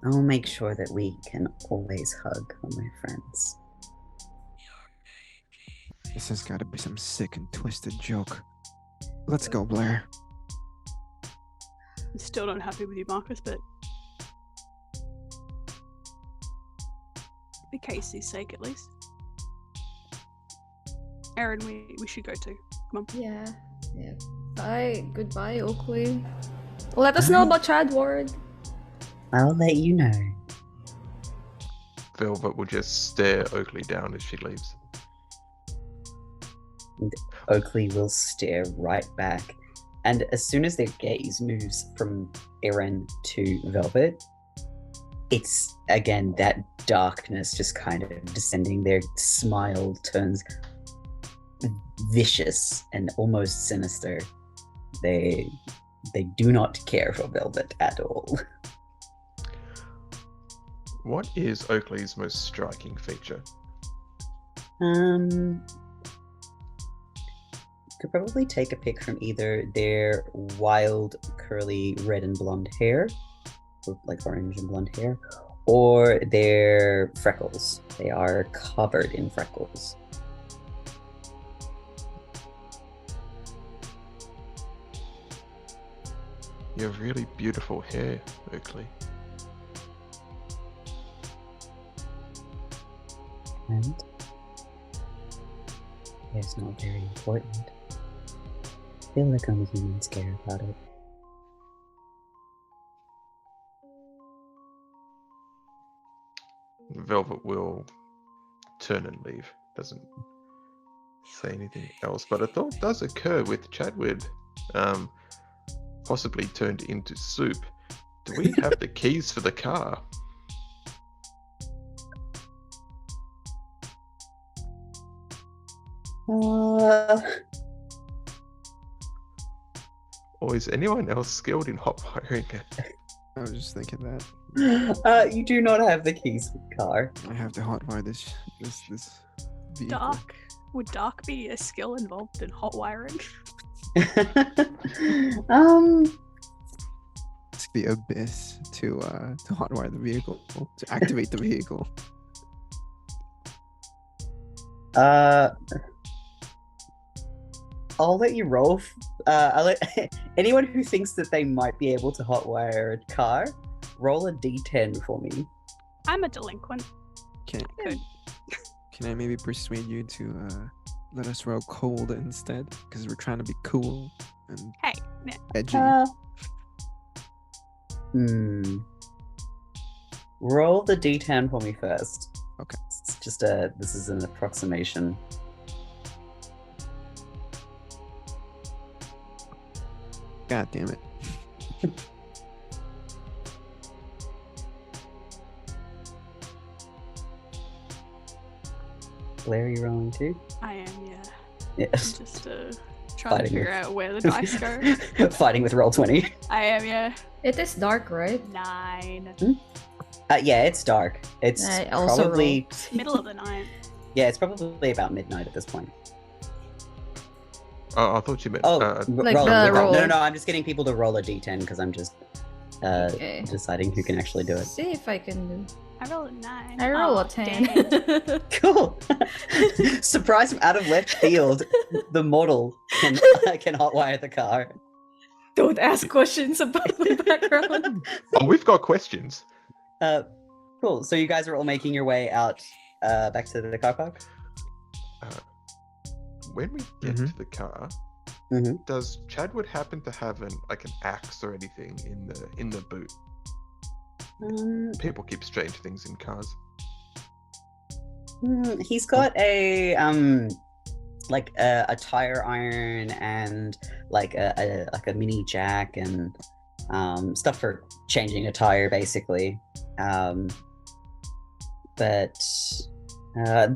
I'll make sure that we can always hug when we're friends. This has got to be some sick and twisted joke. Let's go, Blair. I'm still not happy with you, Marcus, but for Casey's sake, at least. Aaron, we should go too. Come on. Yeah. Bye. Goodbye, Oakley. Let us know about Chadward. I'll let you know. Velvet will just stare Oakley down as she leaves. Oakley will stare right back, and as soon as their gaze moves from Eren to Velvet, it's again that darkness just kind of descending. Their smile turns vicious and almost sinister. They do not care for Velvet at all. What is Oakley's most striking feature? Could probably take a pick from either their wild curly red and blonde hair, or like orange and blonde hair, or their freckles. They are covered in freckles. You have really beautiful hair, Oakley. And it's not very important. I feel like only humans care about it. Velvet will turn and leave. Doesn't say anything else, but a thought does occur with Chadwood possibly turned into soup. Do we have the keys for the car? Or is anyone else skilled in hot wiring it? I was just thinking that. You do not have the keys for the car. I have to hotwire this vehicle. Dark. Would dark be a skill involved in hot wiring? It's the abyss to hotwire the vehicle, to activate the vehicle. I'll let you roll. I'll let anyone who thinks that they might be able to hotwire a car roll a d10 for me. I'm a delinquent. Can Good. Can I maybe persuade you to let us roll cold instead? Because we're trying to be cool and Hey, no. edgy. Roll the d10 for me first. Okay. It's just this is an approximation. God damn it. Blair, are you rolling too? I am, yeah. Yes. I'm just trying to Fighting figure with- out where the dice go. Fighting with roll 20. I am, yeah. It is dark, right? 9. Yeah, it's dark. It's I also probably Middle of the night. yeah, it's probably about midnight at this point. Oh, I thought you meant. Oh, Like roll, the roll. roll. No, I'm just getting people to roll a d10 because I'm just Okay. deciding who can actually do it. See if I can do. I roll a 9. I roll Aw, a 10. dang. Cool. Surprise from out of left field. The model can hotwire the car. Don't ask questions about my background. Oh, we've got questions. Cool. So you guys are all making your way out back to the car park? When we get Mhm. to the car, Mhm. does Chadwood happen to have an axe or anything in the boot? People keep strange things in cars. He's got a tire iron and like a mini jack and stuff for changing a tire basically. But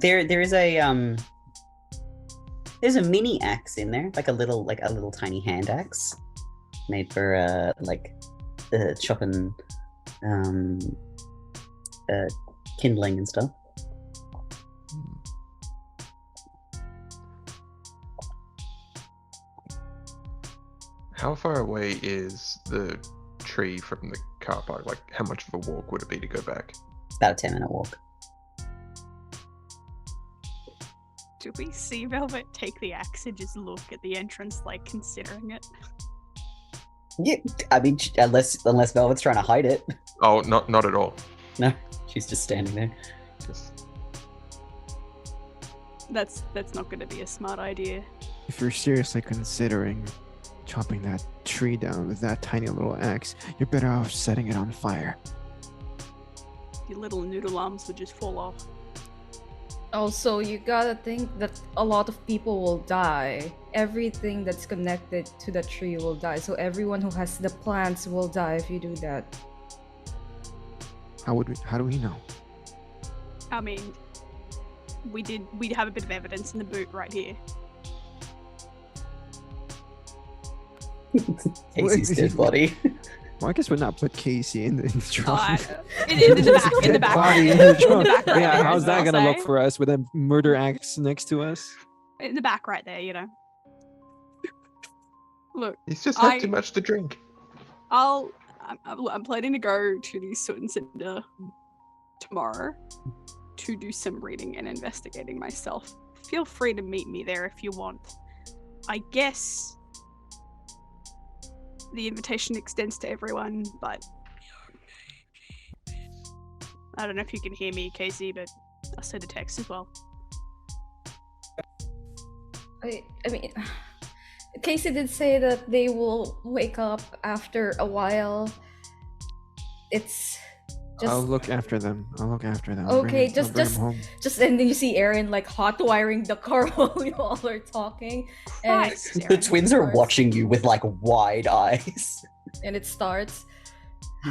there is a there's a mini axe in there, like a little tiny hand axe made for chopping kindling and stuff. How far away is the tree from the car park? Like, how much of a walk would it be to go back? It's about a 10-minute walk. Do we see Velvet take the axe and just look at the entrance, like considering it? Yeah, I mean, unless Velvet's trying to hide it. Oh, not at all. No, she's just standing there. Just That's not going to be a smart idea. If you're seriously considering chopping that tree down with that tiny little axe, you're better off setting it on fire. Your little noodle arms would just fall off. Also, you gotta think that a lot of people will die. Everything that's connected to the tree will die. So everyone who has the plants will die if you do that. How do we know? I mean, we have a bit of evidence in the boot right here. Casey's dead body. Well, I guess we're not put Casey in the trunk. In the back. Body in right the there. trunk. In the back right Yeah, there, how's is that what gonna I'll look say. for us with a murder axe next to us? In the back right there, you know. Look, He's just had too I- much to drink. I'm planning to go to the Soot and Cinder tomorrow to do some reading and investigating myself. Feel free to meet me there if you want. I guess the invitation extends to everyone, but I don't know if you can hear me, Casey, but I'll send a text as well. I mean, Casey did say that they will wake up after a while. It's just I'll look after them. I'll bring Okay, them- I'll bring them just home. and then you see Aaron like hot wiring the car while you all are talking, and Christ, The twins are starts- watching you with like wide eyes. and it starts.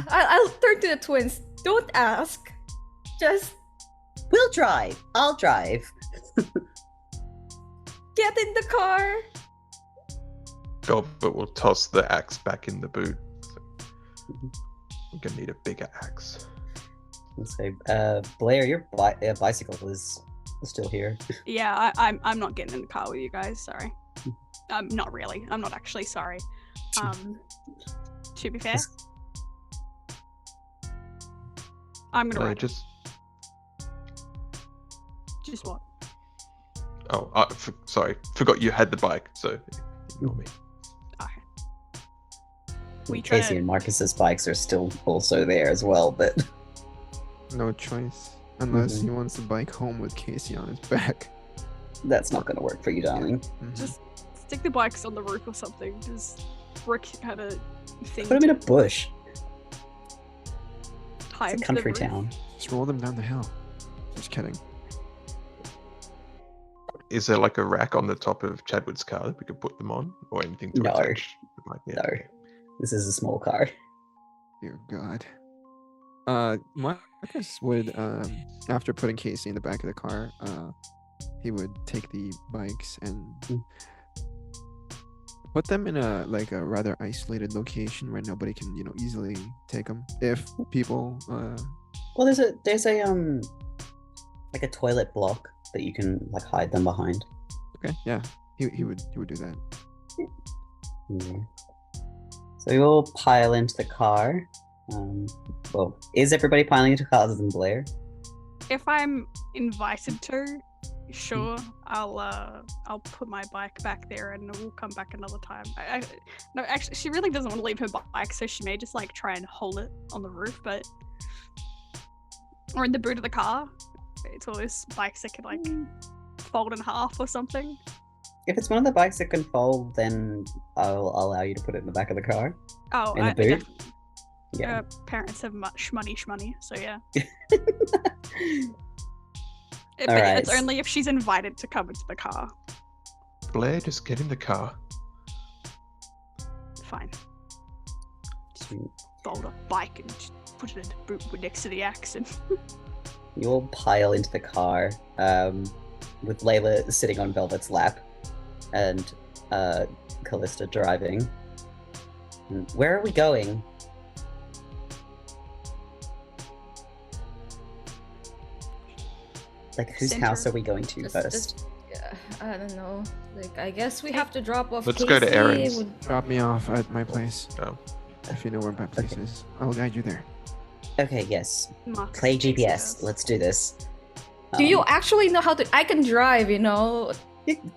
I'll turn to the twins. Don't ask. Just We'll drive. I'll drive. get in the car. But we'll toss the axe back in the boot. So I'm gonna need a bigger axe. Let's say, Blair, your bicycle is still here. Yeah, I'm not getting in the car with you guys. Sorry. Not really. I'm not actually sorry. To be fair, I'm gonna No, ride. just Just what? sorry, forgot you had the bike, so ignore me. Okay. We try Casey to- and Marcus's bikes are still also there as well, but No choice. Unless Mhm. he wants to bike home with Casey on his back. that's not going to work for you, darling. Mhm. Just stick the bikes on the roof or something. Just Rick had a thing. Put him in a bush. tie It's him a to the country roof. town. Just roll them down the hill. Just kidding. Is there like a rack on the top of Chadwood's car that we could put them on, or anything to No. attach? Like, yeah, No. okay. This is a small car. Dear God. Marcus would, after putting Casey in the back of the car, he would take the bikes and Mm. put them in a rather isolated location where nobody can, easily take them. If people, Well, there's a like a toilet block that you can like hide them behind. okay, yeah, he would do that. Yeah. So we all pile into the car. Well, is everybody piling into the car other than Blair? If I'm invited to, sure, I'll put my bike back there and we'll come back another time. No, actually, she really doesn't want to leave her bike, so she may just like try and hold it on the roof, or in the boot of the car. It's all those bikes that can like fold in half or something. If it's one of the bikes that can fold, then I'll allow you to put it in the back of the car. Oh, In the boot? definitely. Yeah. Parents have much money, so yeah. But Alright. it's only if she's invited to come into the car. Blair, just get in the car. Fine. Fold a bike and just put it in the boot next to the axe and You all pile into the car, with Layla sitting on Velvet's lap, and Callista driving. And where are we going? Like, whose house Center. are we going to first? Yeah, I don't know. Like, I guess we have to drop off. Let's go to Casey. Aaron's. Would- Drop me off at my place. Oh. If you know where my place Okay. is, I'll guide you there. Okay, yes. Marcus Play Casey GPS. does. Let's do this. Do you Um, actually know how to? I can drive, you know.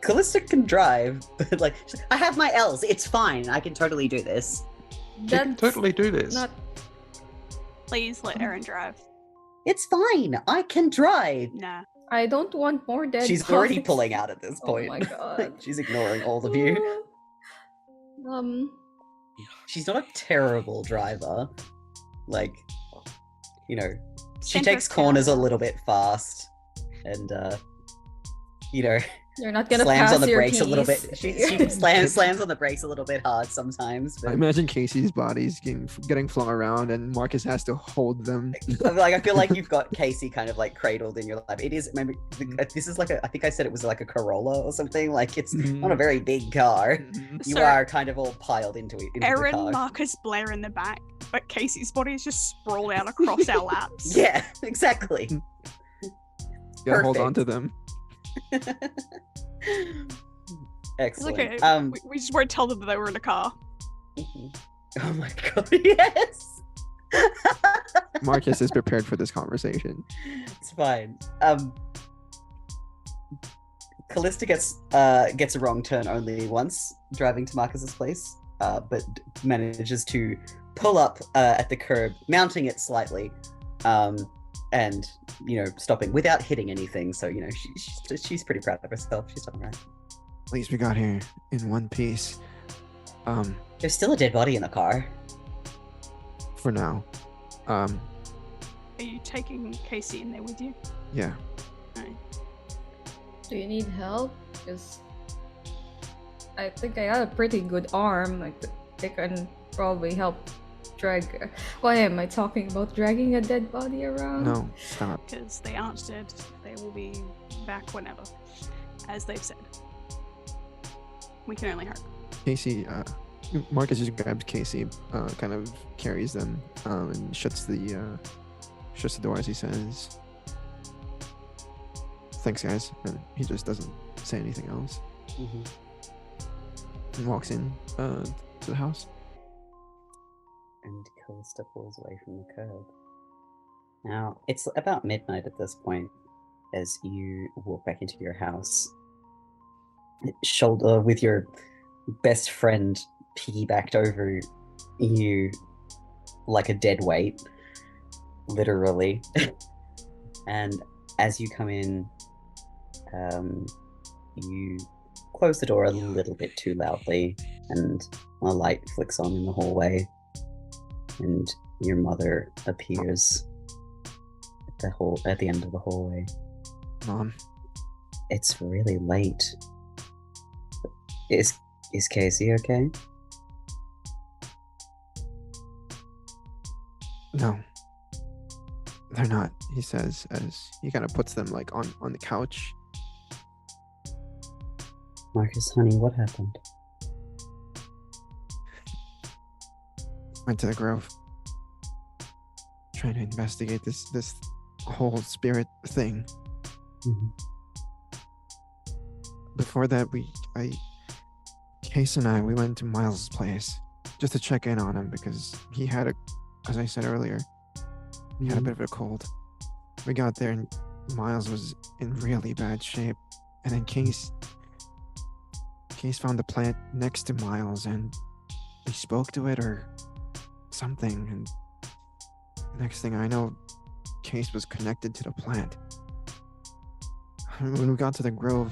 Callista can drive, but like, I have my L's. It's fine. I can totally do this. You can That's totally do this. not. Please let Aaron drive. It's fine. I can drive. Nah. I don't want more dead. She's already bodies. pulling out at this Oh point. my God. She's ignoring all of you. She's not a terrible driver. Like, you know, she Center takes corners a town. little bit fast, and you know, You're not gonna slams pass on the your brakes a little bit. keys. She slams on the brakes a little bit hard sometimes. I But imagine Casey's body's getting flung around, and Marcus has to hold them. I feel like you've got Casey kind of like cradled in your lap. It is. Maybe this is like I think I said it was like a Corolla or something. Like it's not a very big car. You So- are kind of all piled into it. Into the Erin, car. Marcus, Blair in the back, but Casey's body is just sprawled out across our laps. Yeah, exactly. Gotta hold on to them. It's Excellent. okay. We just won't tell them that they were in a car. Oh my god, yes. Marcus is prepared for this conversation. It's fine. Callista gets a wrong turn only once driving to Marcus's place, but manages to pull up at the curb, mounting it slightly, and stopping without hitting anything. So she's pretty proud of herself. She's done right. At least we got here in one piece. There's still a dead body in the car. For now. Are you taking Casey in there with you? Yeah. Alright. Do you need help? Because I think I got a pretty good arm. Like they can probably help drag. Why am I talking about dragging a dead body around? No, stop. Because they aren't dead. They will be back whenever, as they've said. We can only hope. Casey, Marcus just grabs Casey, kind of carries them, and shuts the door as he says, "Thanks, guys." And he just doesn't say anything else. Mm-hmm. And walks in to the house. And Callista pulls away from the curb. Now, it's about midnight at this point as you walk back into your house. Shoulder with your best friend piggybacked over you like a dead weight, literally. And as you come in, you close the door a little bit too loudly, and a light flicks on in the hallway, and your mother appears at the end of the hallway. Mom. It's really late. Is Casey okay? No. They're not, he says, as he kind of puts them like on the couch. Marcus, honey, what happened? Went to the Grove. Trying to investigate this whole spirit thing. Mm-hmm. Before that, Case and I, we went to Miles' place just to check in on him because he had as I said earlier, he had a bit of a cold. We got there and Miles was in really bad shape. And then Case found the plant next to Miles and he spoke to it or something. And next thing I know, Case was connected to the plant. When we got to the Grove,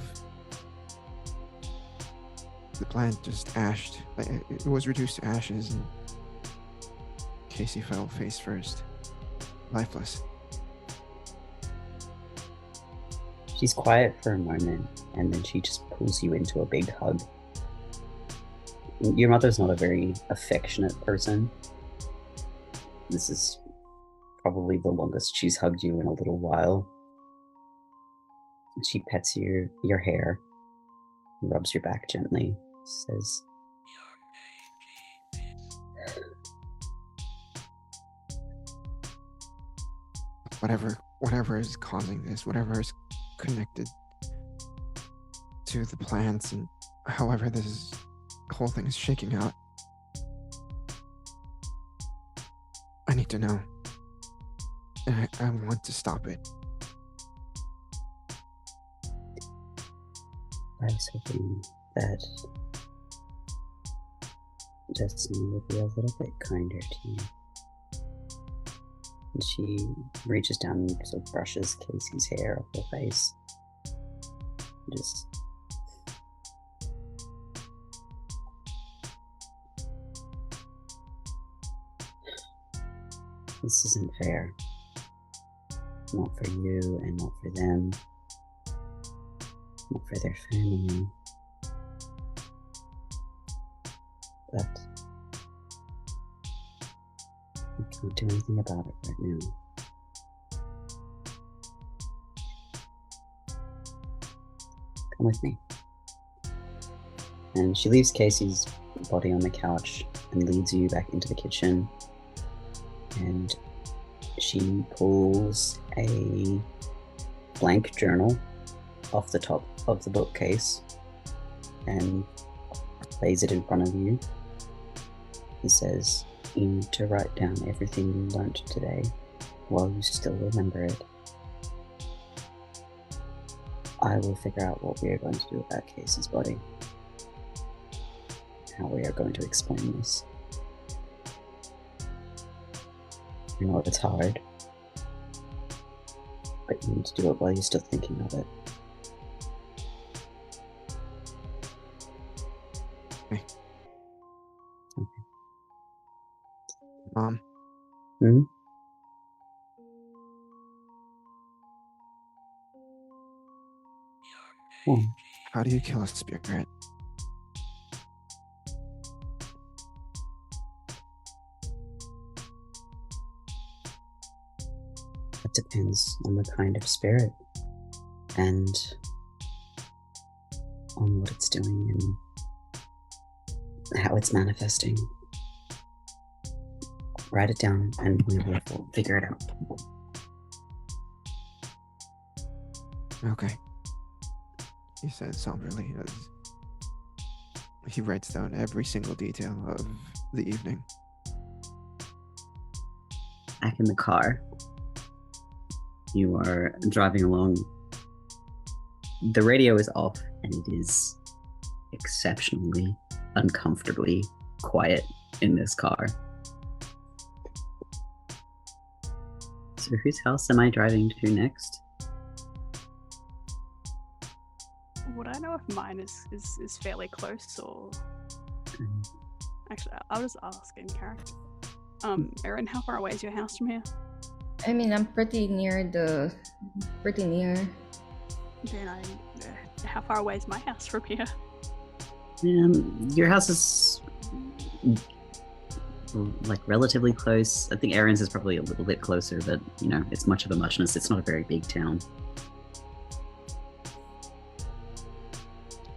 the plant just ashed. It was reduced to ashes, and Casey fell face first, lifeless. She's quiet for a moment, and then she just pulls you into a big hug. Your mother's not a very affectionate person. This is probably the longest she's hugged you in a little while. She pets your hair, rubs your back gently, says, Whatever is causing this, whatever is connected to the plants, and however this whole thing is shaking out, I need to know. And I want to stop it. I was hoping that Destiny would be a little bit kinder to you. And she reaches down and sort of brushes Casey's hair off her face. Just this isn't fair. Not for you and not for them. Not for their family. But we can't do anything about it right now. Come with me. And she leaves Casey's body on the couch and leads you back into the kitchen. And she pulls a blank journal off the top of the bookcase and lays it in front of you. It says, "You need to write down everything you learnt today while you still remember it. I will figure out what we are going to do about Casey's body. How we are going to explain this. I know it's hard, but you need to do it while you're still thinking of it." Okay. Okay. Mom, Hmm? Oh, how do you kill a spirit? it depends on the kind of spirit and on what it's doing and how it's manifesting. Write it down and we will figure it out. Okay. He says somberly as he writes down every single detail of the evening. Back in the car, you are driving along. The radio is off and it is exceptionally uncomfortably quiet in this car. So whose house am I driving to next? Would I know if mine is fairly close or? Actually, I'll just ask in character. Erin, how far away is your house from here? I mean, I'm pretty near. Then how far away is my house from here? Your house is like relatively close. I think Erin's is probably a little bit closer, but you know, it's much of a muchness. It's not a very big town.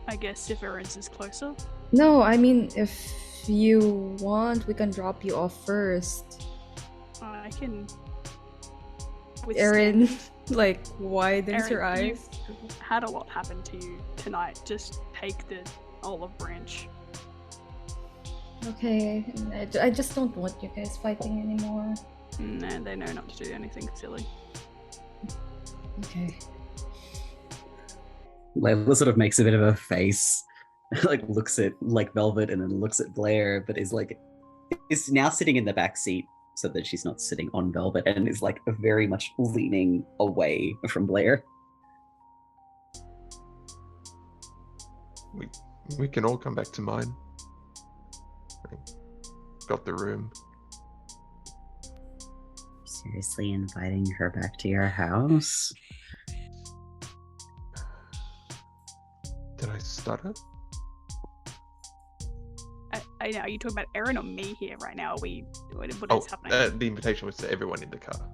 I guess if Erin's is closer. No, I mean, if you want, we can drop you off first. I can. Erin, withstand it. like, widens her Erin, eyes. you've had a lot happen to you tonight. Just take the olive branch. Okay, I just don't want you guys fighting anymore. No, they know not to do anything silly. Okay. Layla sort of makes a bit of a face, like looks at like Velvet and then looks at Blair, but is now sitting in the back seat so that she's not sitting on Velvet and is like very much leaning away from Blair. We can all come back to mine. Got the room. Seriously inviting her back to your house? Did I stutter? I know. Are you talking about Erin or me here right now? What Oh, is happening? the invitation was to everyone in the car.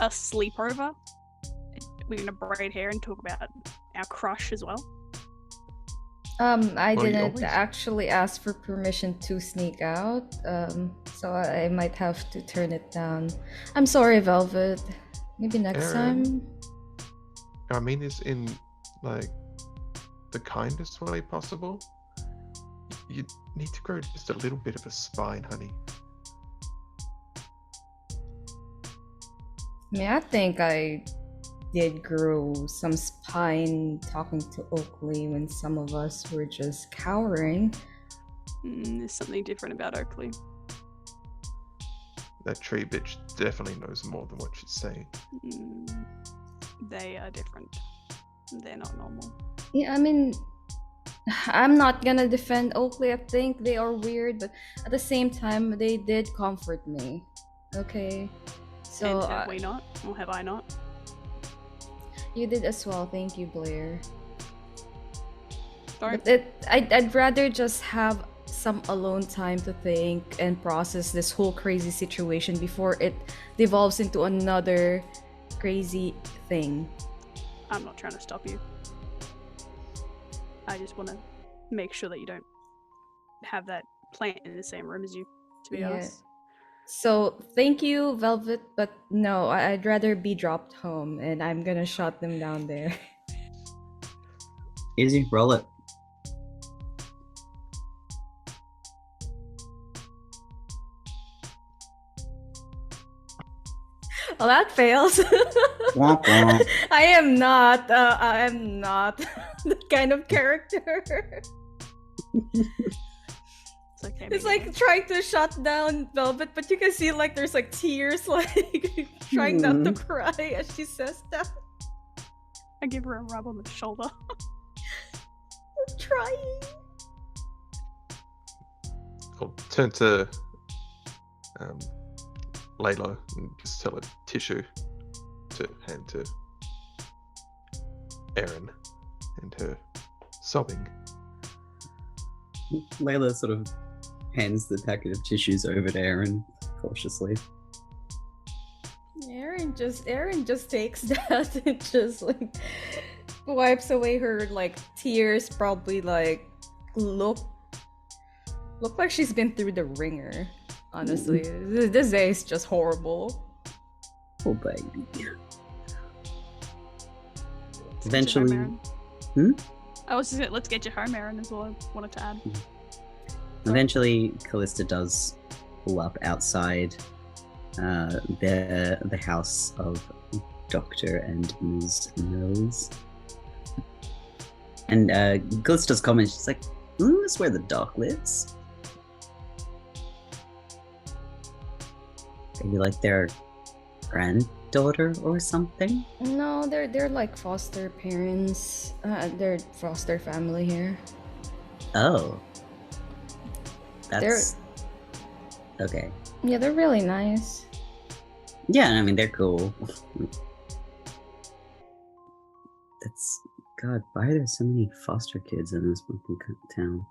A sleepover? We're gonna braid hair and talk about our crush as well. I Well, you didn't always- actually ask for permission to sneak out, so I might have to turn it down. I'm sorry, Velvet. Maybe next Erin. time. I mean, it's in like the kindest way possible. You need to grow just a little bit of a spine, honey. I mean, I think I did grow some spine talking to Oakley when some of us were just cowering. There's something different about Oakley. That tree bitch definitely knows more than what she's saying. They are different. They're not normal. Yeah, I mean, I'm not gonna defend Oakley. I think they are weird, but at the same time, they did comfort me. Okay, so And have we not? Or have I not? You did as well. Thank you, Blair. Sorry. But I'd rather just have some alone time to think and process this whole crazy situation before it devolves into another crazy thing. I'm not trying to stop you. I just want to make sure that you don't have that plant in the same room as you, to be honest. So thank you, Velvet, but no, I'd rather be dropped home, and I'm gonna shut them down there. Easy, roll it. Well, that fails. Womp womp. I am not the kind of character. It's okay. It's maybe. like trying to shut down Velvet, but you can see like there's like tears, like trying not to cry as she says that. I give her a rub on the shoulder. I'm trying. I'll turn to Layla and just tell her tissue to hand to Erin and her sobbing. Layla sort of hands the packet of tissues over to Erin cautiously. Erin just takes that and just like wipes away her like tears, probably like look like she's been through the ringer. Honestly, this day is just horrible. Oh baby. Let's Eventually. get you home, Aaron. I was just gonna, let's get you home, Aaron, is all I wanted to add. Eventually, Callista does pull up outside the house of Dr. and Ms. Mills. And Callista's comment, she's like, "Isn't this where the doc lives?" Maybe like their granddaughter or something? No, they're like foster parents. They're foster family here. Oh. That's... Okay. Yeah, they're really nice. Yeah, I mean, they're cool. That's... God, why are there so many foster kids in this fucking town?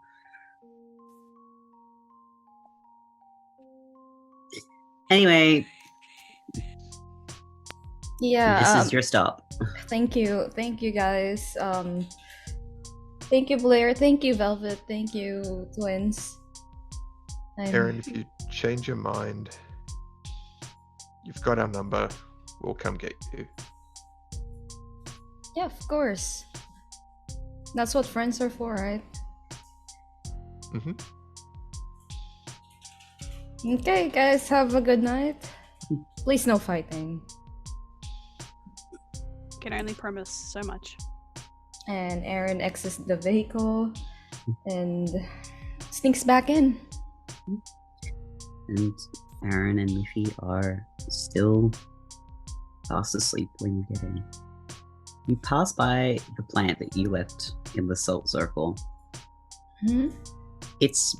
Anyway, Yeah. this is your stop. Thank you guys. Thank you, Blair. Thank you, Velvet. Thank you, twins. Erin, if you change your mind, you've got our number. We'll come get you. Yeah, of course. That's what friends are for, right? Mm-hmm. Okay, guys, have a good night. Please, no fighting. Can only promise so much. And Aaron exits the vehicle and sneaks back in. And Aaron and Miffy are still fast asleep when you get in. You pass by the plant that you left in the salt circle. Hmm? It's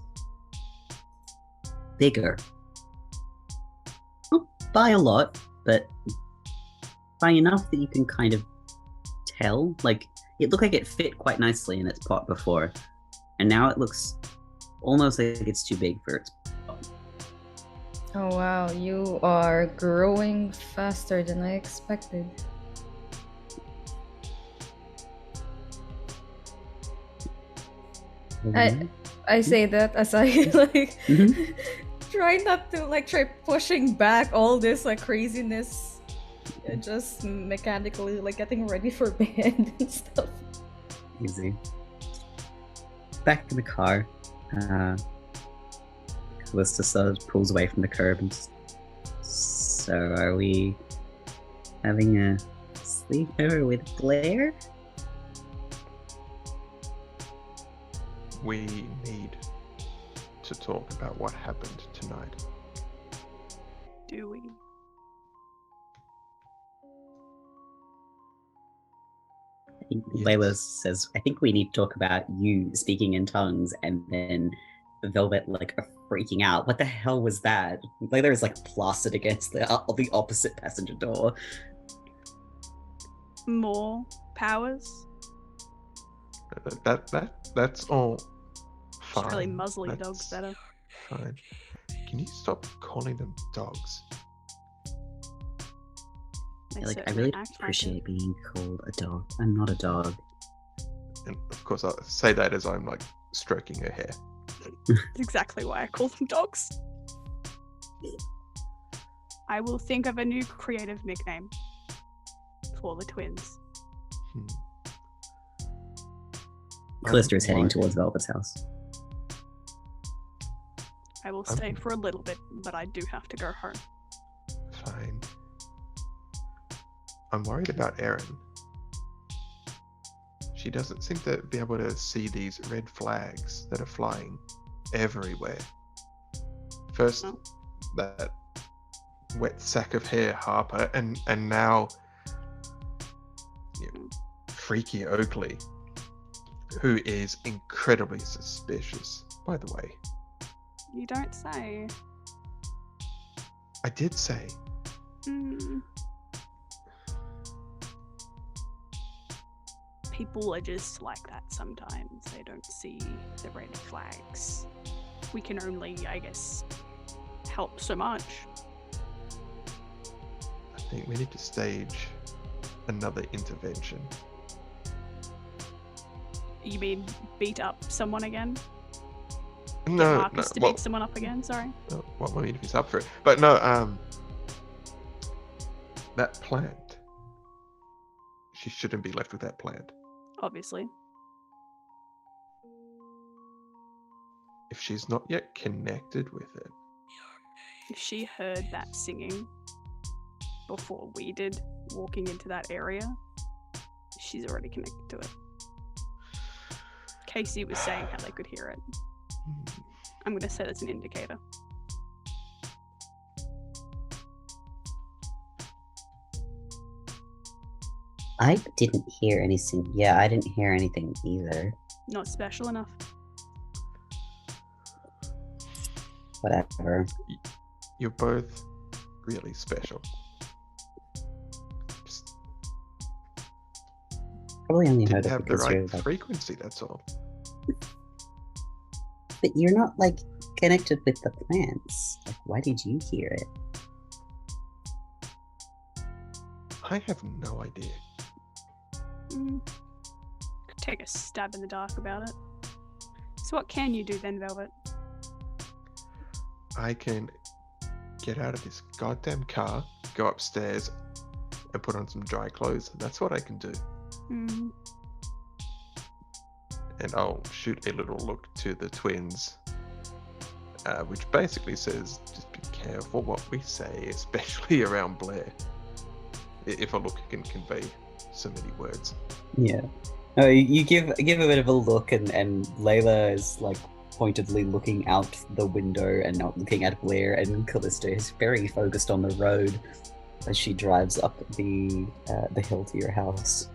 bigger. Not by a lot, but by enough that you can kind of tell. Like, it looked like it fit quite nicely in its pot before, and now it looks almost like it's too big for its pot. Oh wow, you are growing faster than I expected. I say that as I like try not to like try pushing back all this like craziness, just mechanically like getting ready for bed and stuff. Easy. Back in the car, Callista sort of pulls away from the curb and so are we having a sleepover with Blair? We need to talk about what happened tonight. Do we? Layla says, I think we need to talk about you speaking in tongues, and then Velvet like freaking out. What the hell was that? Layla is like plastered against the opposite passenger door. more powers. That's all Should fine. really muzzle your dogs That's better. Fine. Can you stop calling them dogs? They Like, I certainly really act like it. appreciate being called a dog. I'm not a dog. And of course, I say that as I'm like stroking her hair. That's exactly why I call them dogs. I will think of a new creative nickname for the twins. Callisto is heading Why? towards Velvet's house. I will stay for a little bit, but I do have to go home. Fine. I'm worried about Erin. She doesn't seem to be able to see these red flags that are flying everywhere. First, Oh. that wet sack of hair, Harper, and now Freaky Oakley, who is incredibly suspicious, by the way. You don't say. I did say. People are just like that sometimes. They don't see the red flags. We can only, I guess, help so much. I think we need to stage another intervention. You mean beat up someone again? No, Marcus to beat someone up again? Sorry. No, what I mean if he's up for it. But no, that plant. She shouldn't be left with that plant. Obviously. If she's not yet connected with it. If she heard that singing before we did, walking into that area, she's already connected to it. Casey was saying how they could hear it. I'm going to say that's an indicator. I didn't hear anything. Yeah, I didn't hear anything either. Not special enough. Whatever. You're both really special. Just Probably only heard didn't it have the because you're right like, frequency, that's all. but you're not like connected with the plants. Like, why did you hear it? I have no idea. Could take a stab in the dark about it. So what can you do then, Velvet? I can get out of this goddamn car, go upstairs, and put on some dry clothes. That's what I can do. Mm. And I'll shoot a little look to the twins, which basically says, just be careful what we say, especially around Blair. If a look can convey so many words. Yeah. No, you give a bit of a look, and Layla is like pointedly looking out the window and not looking at Blair, and Callisto is very focused on the road as she drives up the hill to your house.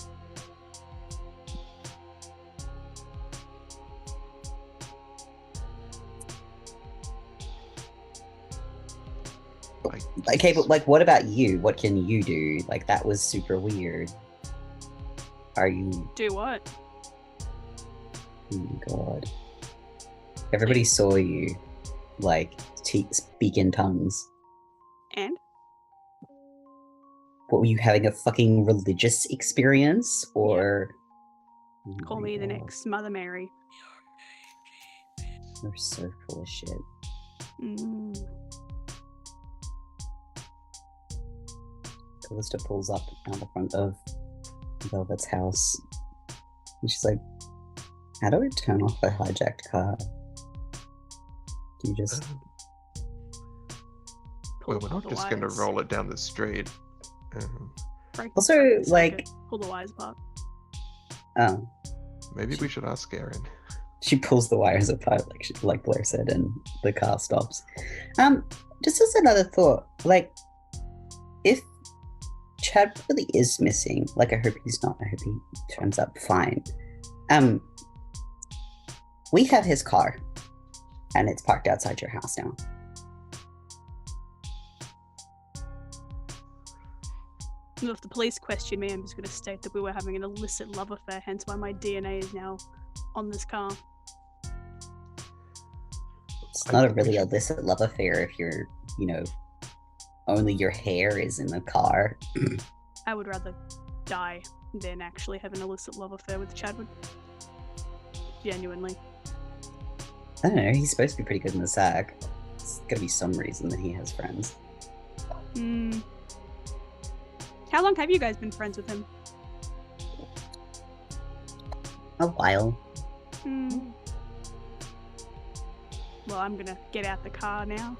Okay, but like, what about you? What can you do? Like, that was super weird. Are you? Do what? Oh my god! Everybody saw you, like, speak in tongues. And? What, were you having a fucking religious experience, or? Oh Call my me the God. next Mother Mary. You're so full of shit. Callista pulls up out the front of Velvet's house, and she's like, "How do I turn off a hijacked car? Do you just?" Well, we're not just going to wires. roll it down the street. Break Also, the circuit, like- pull the wires apart. Oh, Maybe we should ask Erin. she pulls the wires apart, like Blair said, and the car stops. Just as another thought, like, if Chad really is missing, like, I hope he's not. I hope he turns up fine. We have his car, and it's parked outside your house now. Well, if the police question me, I'm just going to state that we were having an illicit love affair, hence why my DNA is now on this car. It's I not a think we really should- illicit love affair if you're, only your hair is in the car. I would rather die than actually have an illicit love affair with Chadwick. Genuinely. I don't know, he's supposed to be pretty good in the sack. There's gotta be some reason that he has friends. How long have you guys been friends with him? A while. Well, I'm gonna get out the car now.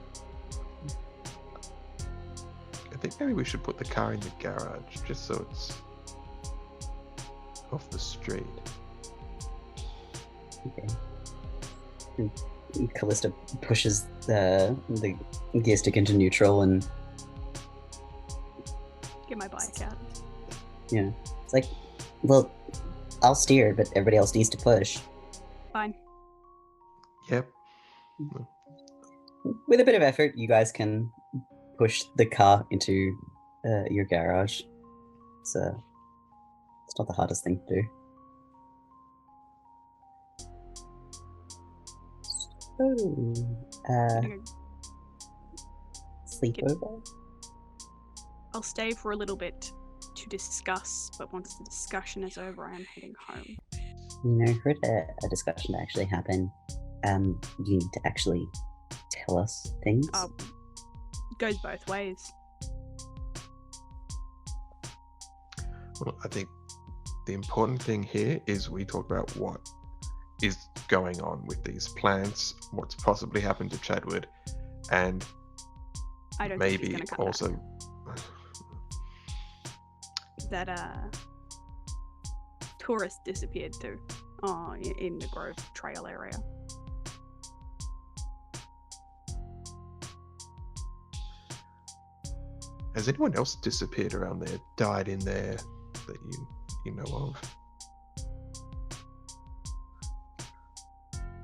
I think maybe we should put the car in the garage just so it's off the street. Okay. Callista pushes the gear stick into neutral and Get my bike out. it's like, well, I'll steer, but everybody else needs to push. Fine. Yep. With a bit of effort, you guys can push the car into your garage. It's not the hardest thing to do. So, sleepover? I'll stay for a little bit to discuss, but once the discussion is over, I am heading home. For a discussion to actually happen, you need to actually tell us things. Goes both ways. Well, I think the important thing here is we talk about what is going on with these plants, what's possibly happened to Chadwood, and I don't think he's maybe gonna come also back. That tourist disappeared too. In the Grove Trail area. has anyone else disappeared around there, died in there that you know of?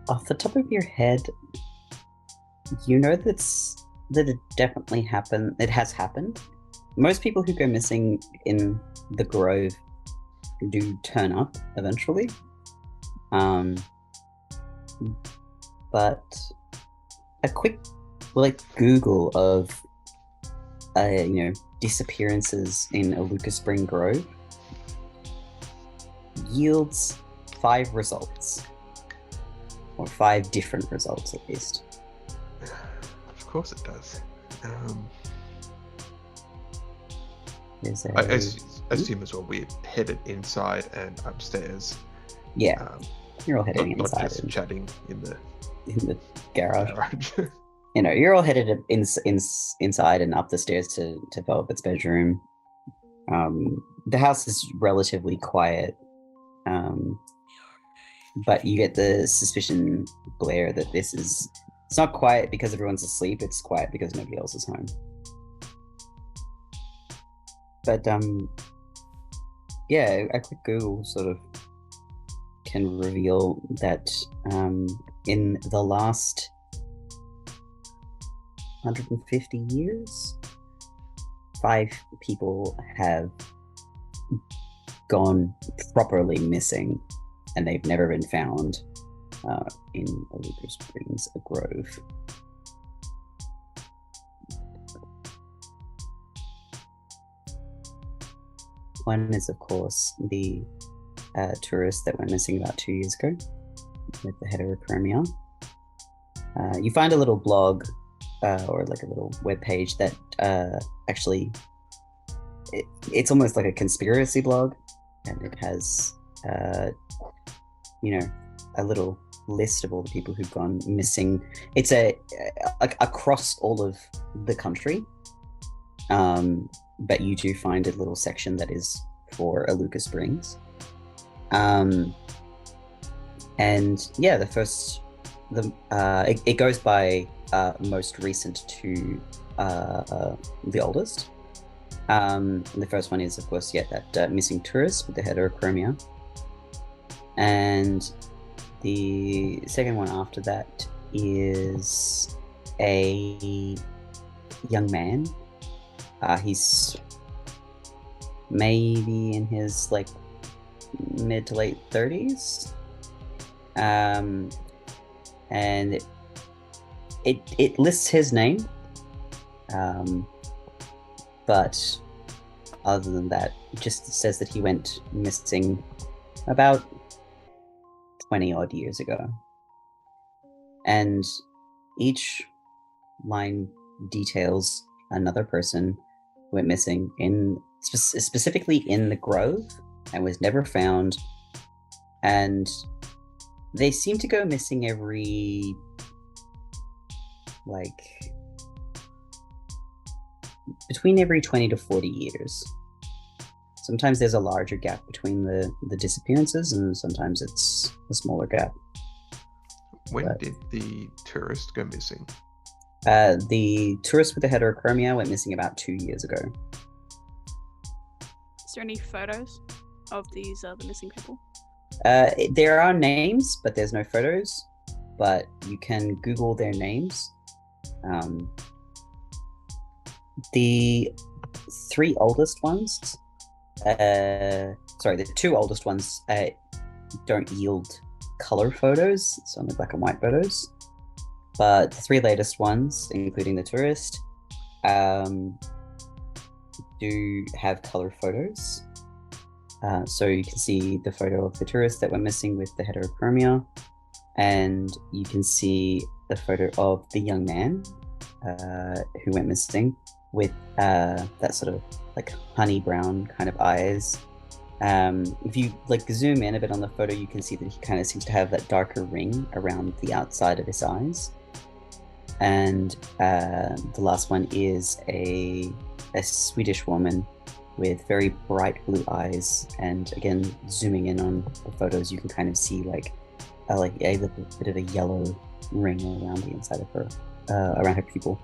Off the top of your head, you know that it definitely happened. It has happened. Most people who go missing in the Grove do turn up eventually. But a quick Google of disappearances in Iluka Spring Grove yields 5 results. Or 5 different results, at least. Of course it does. There's I assume as well we're headed inside and upstairs. Yeah, you're all heading Not inside just chatting in the in the garage. garage. You're all headed inside and up the stairs to Velvet's bedroom. The house is relatively quiet, but you get the suspicion, Blair, that it's not quiet because everyone's asleep. It's quiet because nobody else is home. But a quick Google sort of can reveal that in the last 150 years, 5 people have gone properly missing, and they've never been found in Iluka Springs, a grove. One is, of course, the tourist that went missing about 2 years ago with the heterochromia. You find a little blog or a little web page that actually it's almost like a conspiracy blog, and it has a little list of all the people who've gone missing. It's across all of the country, but you do find a little section that is for Iluka Springs. It goes by most recent to the oldest. The first one is, of course, that missing tourist with the heterochromia. And the second one after that is a young man. He's maybe in his like mid to late 30s. And it lists his name, but other than that, it just says that he went missing about 20 odd years ago. And each line details another person who went missing specifically in the grove and was never found. And they seem to go missing every between every 20 to 40 years. Sometimes there's a larger gap between the disappearances, and sometimes it's a smaller gap. When did the tourist go missing? The tourist with the heterochromia went missing about 2 years ago. Is there any photos of these the missing people? There are names, but there's no photos. But you can Google their names. The three oldest ones, the two oldest ones don't yield color photos. It's only black and white photos. But the three latest ones, including the tourist, do have color photos. So you can see the photo of the tourist that went missing with the heterochromia, and you can see the photo of the young man who went missing with that sort of like honey brown kind of eyes. If you like zoom in a bit on the photo, you can see that he kind of seems to have that darker ring around the outside of his eyes. And the last one is a Swedish woman with very bright blue eyes. And again, zooming in on the photos, you can kind of see a bit of a yellow ring around the inside of her, around her pupil.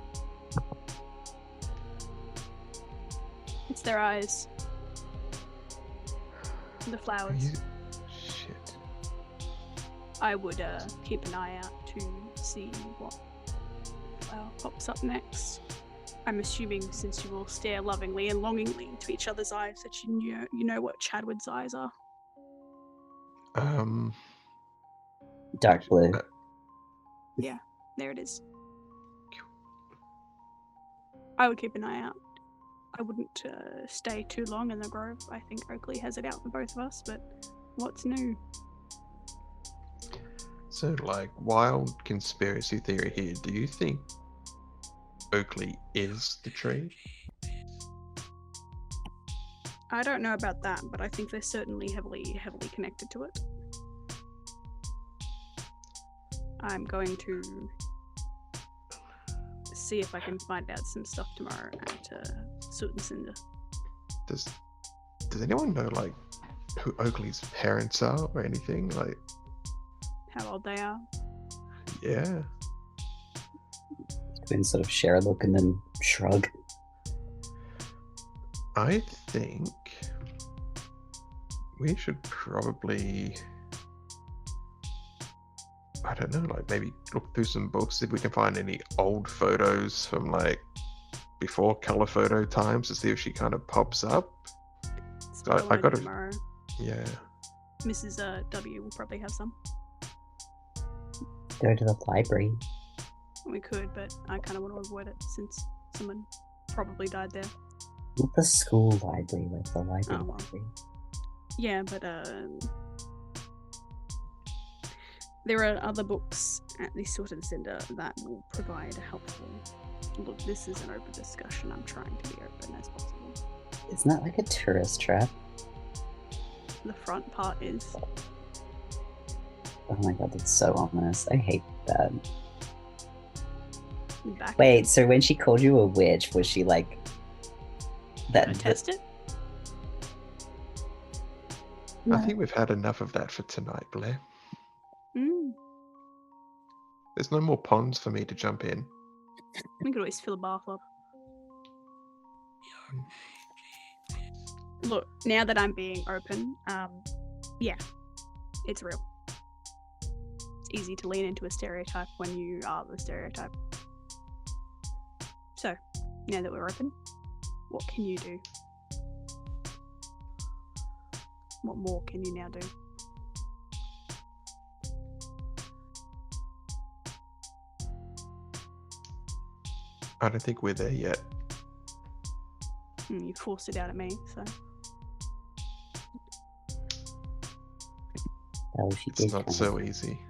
It's their eyes. The flowers. Shit. I would keep an eye out to see what flower pops up next. I'm assuming, since you all stare lovingly and longingly into each other's eyes, that you know what Chadwood's eyes are. Dark blue. Yeah, there it is. I would keep an eye out. I wouldn't stay too long in the grove. I think Oakley has it out for both of us, but what's new? So, wild conspiracy theory here. Do you think Oakley is the tree? I don't know about that, but I think they're certainly heavily connected to it. I'm going to see if I can find out some stuff tomorrow at Soot and Cinder. Does anyone know who Oakley's parents are or anything? How old they are? Yeah. Twins sort of share a look and then shrug. I think we should probably, I don't know, maybe look through some books if we can find any old photos from before color photo times to see if she kind of pops up. I got to tomorrow. Yeah. Mrs. W will probably have some. Go to the library. We could, but I kind of want to avoid it since someone probably died there. Not the school library, the library. Library. Yeah, but there are other books at the Sort and Cinder that will provide a helpful look. This is an open discussion. I'm trying to be open as possible. Isn't that like a tourist trap? The front part is. Oh my god, that's so ominous. I hate that. Back Wait, so when she called you a witch, was she like that? Can I test it? I think we've had enough of that for tonight, Blair. There's no more ponds for me to jump in. We could always fill a bath up. Look, now that I'm being open, yeah, it's real. It's easy to lean into a stereotype when you are the stereotype. So, now that we're open, what can you do? What more can you now do? I don't think we're there yet. You forced it out at me, so. Well, she It's did not kind so of- easy.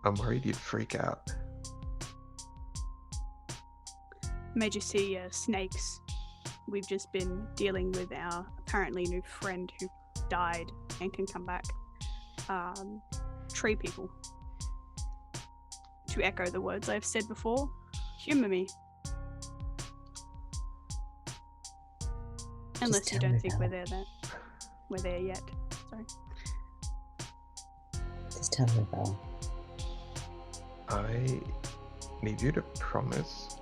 I'm worried you'd freak out. Made you see snakes. We've just been dealing with our apparently new friend who died and can come back. Tree people. To echo the words I've said before, humour me. Unless you tell don't me think about we're there yet. Sorry. Just tell her, Val. I need you to promise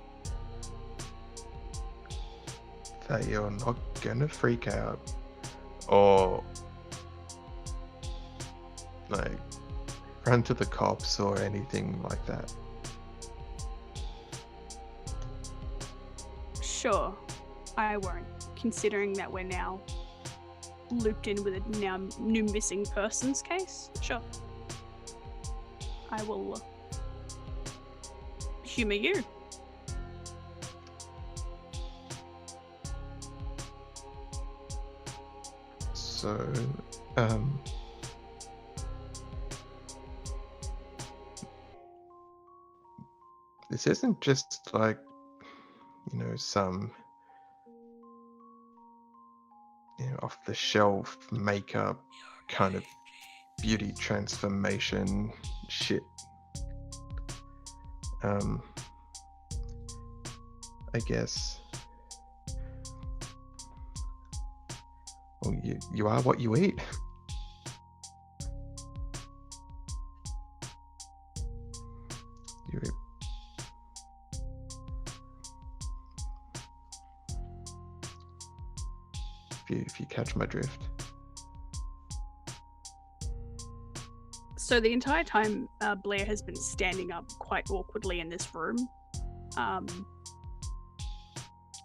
that you're not gonna freak out or like run to the cops or anything like that. Sure, I won't. Considering that we're now looped in with a now new missing persons case, sure. I will humour you. So, this isn't just like, some, off the shelf makeup kind of beauty transformation shit. I guess. Well, you are what you eat. You, if you catch my drift. So the entire time, Blair has been standing up quite awkwardly in this room.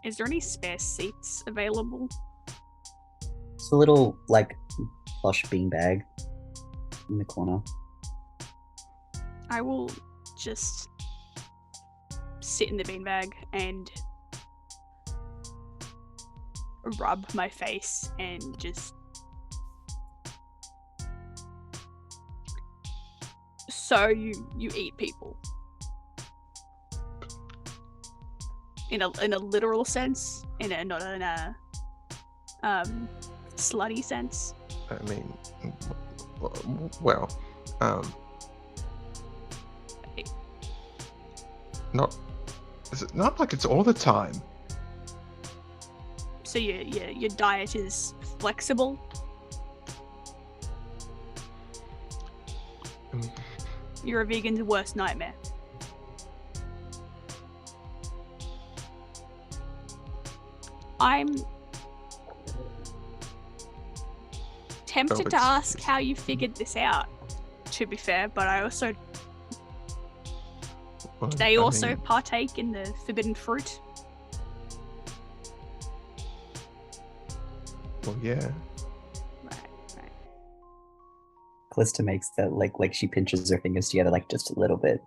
Is there any spare seats available? It's a little, like, plush beanbag in the corner. I will just sit in the beanbag and rub my face and just so you eat people in a literal sense, not in a slutty sense. I mean, well, not like it's all the time. So your diet is flexible. You're a vegan's worst nightmare. I'm tempted to ask how you figured this out, to be fair, but I also... Well, Do they I also mean, partake in the forbidden fruit? well, yeah. Right. Callista makes that, like she pinches her fingers together, like, just a little bit.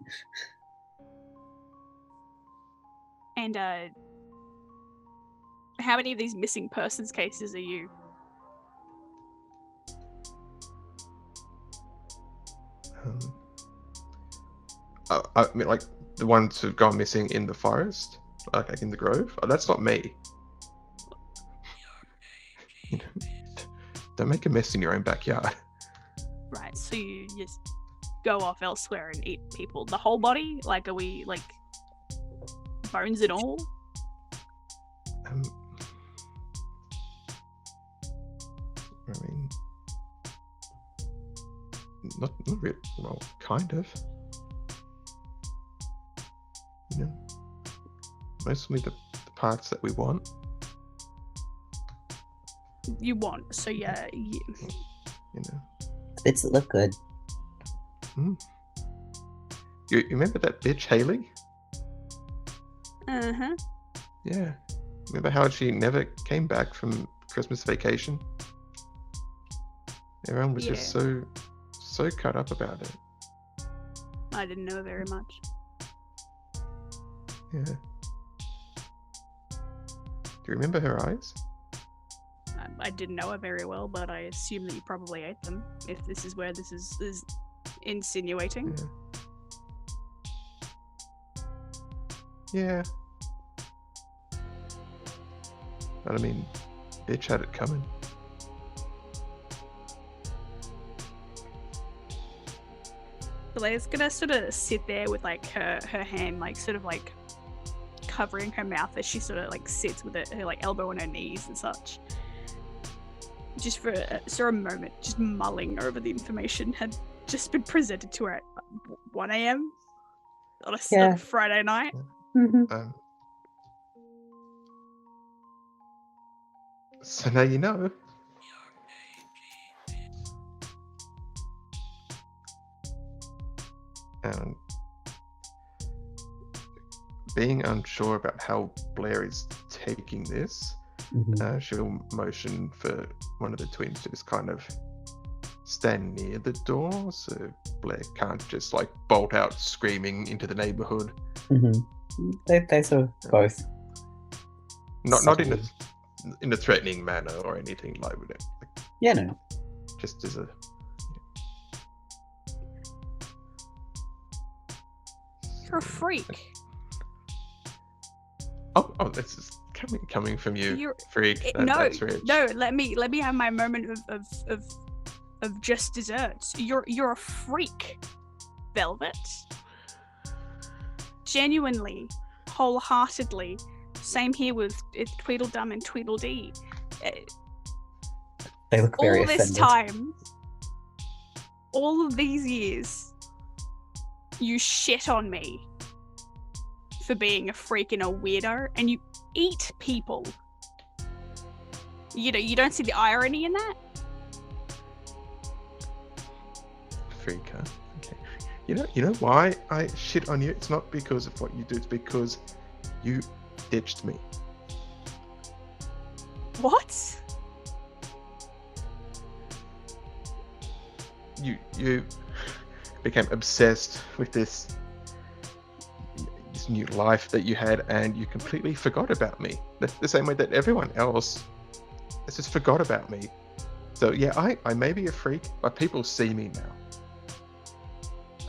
And how many of these missing persons cases are you? I mean, like the ones who've gone missing in the forest, like in the grove. Oh, that's not me. Don't make a mess in your own backyard. Right, so you just go off elsewhere and eat people. The whole body? Like, are we, like, bones and all? I mean, not really. Well, kind of. Mostly the parts that we want. You want, so yeah. Bits that look good. You remember that bitch Haley? Uh-huh. Yeah. Remember how she never came back from Christmas vacation? Everyone was just so cut up about it. I didn't know very much. Yeah. Do you remember her eyes? I didn't know her very well, but I assume that you probably ate them, if this is where this is insinuating. Yeah. But I mean, bitch had it coming. Blair's gonna sort of sit there with like her hand like sort of like covering her mouth as she sort of like sits with her like elbow on her knees and such. Just for a moment, just mulling over the information had just been presented to her at 1 a.m. on a Friday night. Mhm. So now you know. And being unsure about how Blair is taking this, Mhm. she'll motion for one of the twins to just kind of stand near the door so Blair can't just like bolt out screaming into the neighborhood. Mhm. They sort of both. Not in a threatening manner or anything like that. Yeah, no. Just as a. You're a freak. Oh, this is coming from you, freak. That's rich. No. Let me have my moment of just desserts. You're a freak, Velvet. Genuinely, wholeheartedly. Same here with Tweedledum and Tweedledee. They look very all this offended. time, all of these years, you shit on me for being a freak and a weirdo, and you eat people. You know, you don't see the irony in that? Freak, huh? Okay. You know why I shit on you? It's not because of what you do, it's because you ditched me. What? You became obsessed with this new life that you had, and you completely forgot about me. The same way that everyone else has just forgot about me. So yeah, I may be a freak, but people see me now.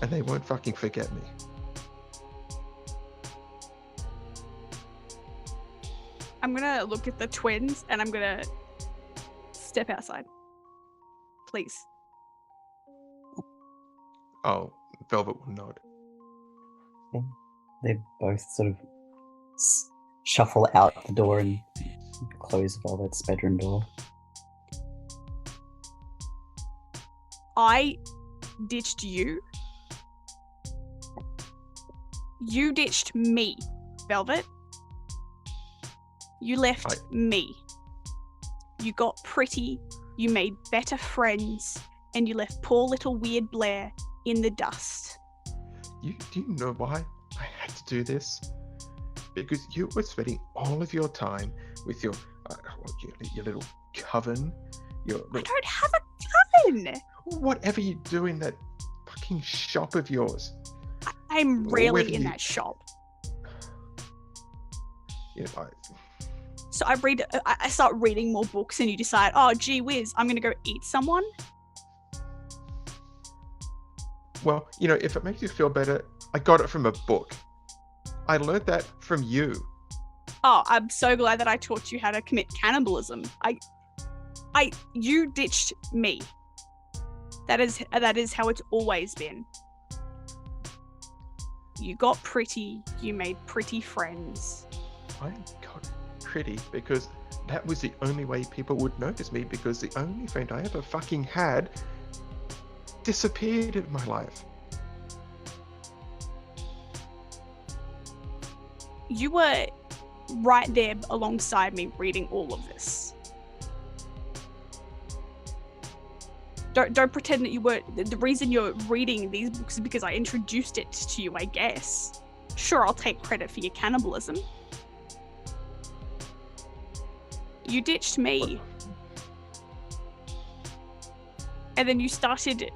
And they won't fucking forget me. I'm gonna look at the twins and I'm gonna step outside. Please. Oh, Velvet will nod. They both sort of shuffle out the door and close Velvet's bedroom door. I ditched you. You ditched me, Velvet. You left me. You got pretty, you made better friends, and you left poor little weird Blair in the dust. Do you know why I had to do this? Because you were spending all of your time with your little coven. I don't have a coven! Whatever you do in that fucking shop of yours. I'm rarely in that shop. Yeah, So I start reading more books and you decide, oh, gee whiz, I'm going to go eat someone? Well, if it makes you feel better, I got it from a book. I learned that from you. Oh, I'm so glad that I taught you how to commit cannibalism. You ditched me. That is how it's always been. You got pretty, you made pretty friends. I got pretty because that was the only way people would notice me, because the only friend I ever fucking had disappeared in my life. You were right there alongside me reading all of this. Don't pretend that you were. The reason you're reading these books is because I introduced it to you, I guess. Sure, I'll take credit for your cannibalism. You ditched me. And then you started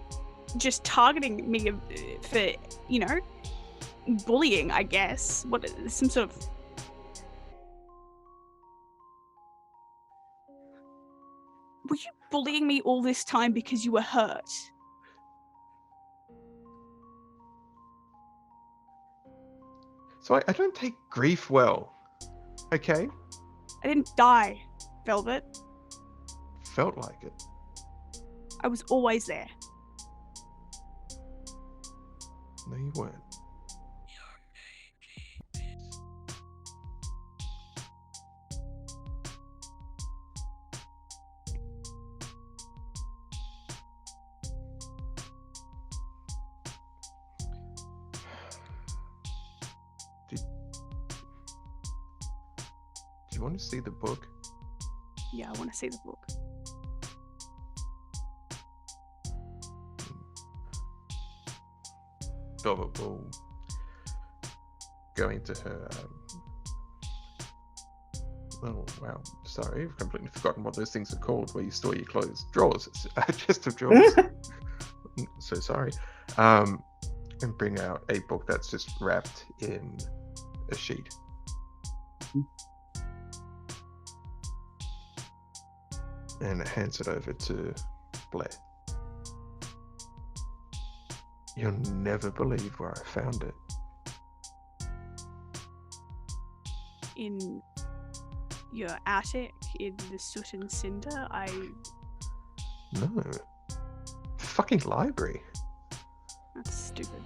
just targeting me for, bullying, I guess. What, some sort of... Were you bullying me all this time because you were hurt? So I don't take grief well. Okay? I didn't die, Velvet. Felt like it. I was always there. No, you weren't. Do you want to see the book? Yeah, I want to see the book. Velvet will go into her. Oh wow! Sorry, I've completely forgotten what those things are called. Where you store your clothes, drawers. It's a chest of drawers. So sorry. And bring out a book that's just wrapped in a sheet. And hands it over to Blair. You'll never believe where I found it. In your attic, in the soot and cinder, No. Fucking library. That's stupid.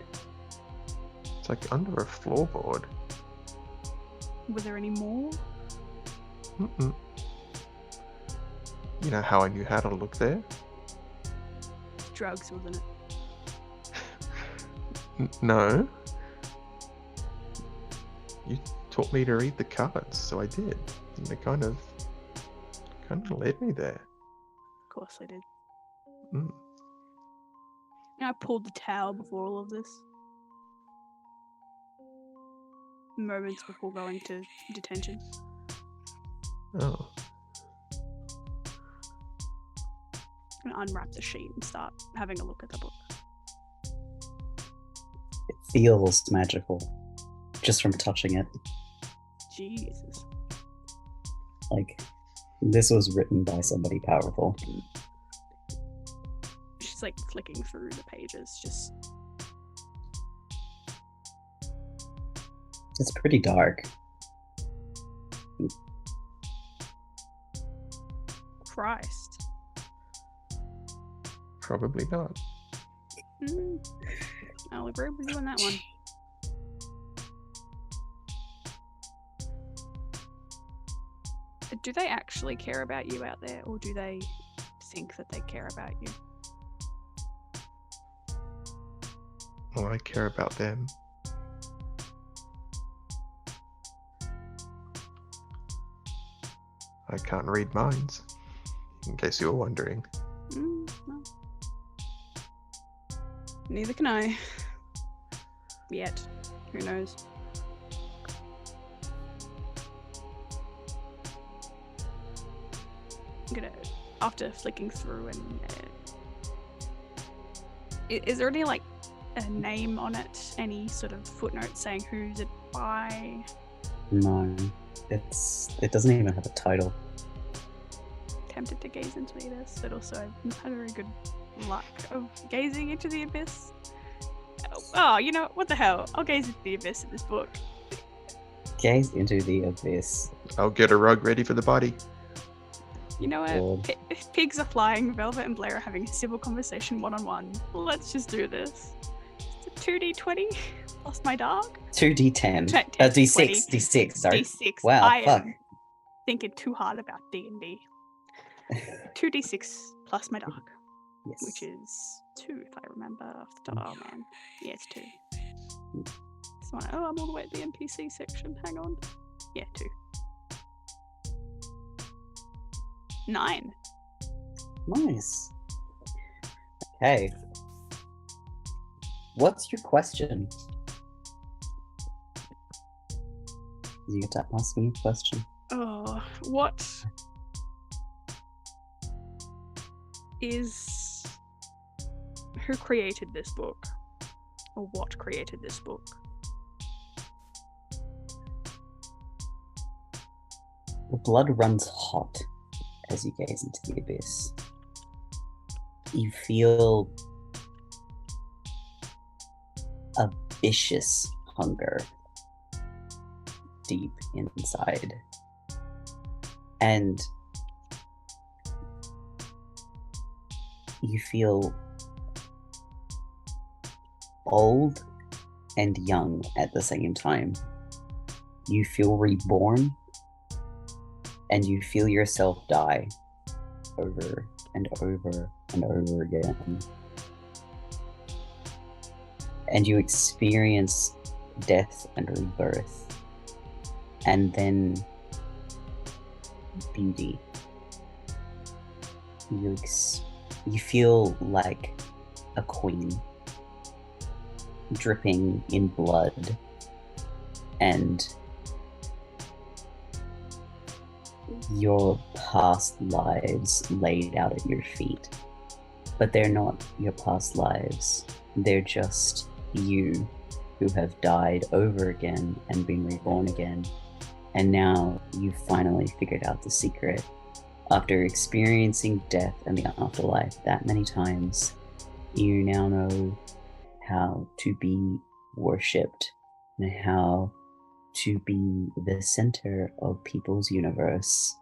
It's like under a floorboard. Were there any more? Mm-mm. You know how I knew how to look there? Drugs, wasn't it? No. You taught me to read the cards, so I did. And they kind of led me there. Of course I did. Mm. I pulled the towel before all of this. Moments before going to detention. Oh. I'm gonna unwrap the sheet and start having a look at the book. It feels magical just from touching it. Jesus. Like, this was written by somebody powerful. She's like flicking through the pages, just... It's pretty dark. Christ. Probably not. I'll agree with you on that one. Do they actually care about you out there, or do they think that they care about you? Well, I care about them. I can't read minds, in case you were wondering. No. Neither can I. Yet. Who knows? I'm gonna, after flicking through and... is there any, like, a name on it? Any sort of footnote saying who's it by? No, it doesn't even have a title. Tempted to gaze into the abyss, but also I've had very good luck of gazing into the abyss. Oh, you know, what the hell? I'll gaze into the abyss in this book. Gaze into the abyss. I'll get a rug ready for the body. You know God. what? Pigs are flying, Velvet and Blair are having a civil conversation one-on-one. Let's just do this. It's a 2d20 plus my dog. 2d10. 10, D6. 20. D6, sorry. D6. Wow, I fuck. am thinking too hard about D&D. 2d6 plus my dog, Yes. which is 2 if I remember off the top. Oh man, yeah, it's 2. This one, oh, I'm all the way at the NPC section. Hang on. Yeah, 2. 9. Nice. Okay. What's your question? You get to ask me a question. Oh, what is... Who created this book? Or what created this book? The blood runs hot as you gaze into the abyss. You feel a vicious hunger deep inside. And you feel old and young at the same time. You feel reborn, and you feel yourself die over and over and over again. And you experience death and rebirth, and then beauty. You feel like a queen, dripping in blood, and your past lives laid out at your feet. But they're not your past lives. They're just you who have died over again and been reborn again. And now you've finally figured out the secret. After experiencing death and the afterlife that many times, you now know how to be worshipped and how to be the center of people's universe.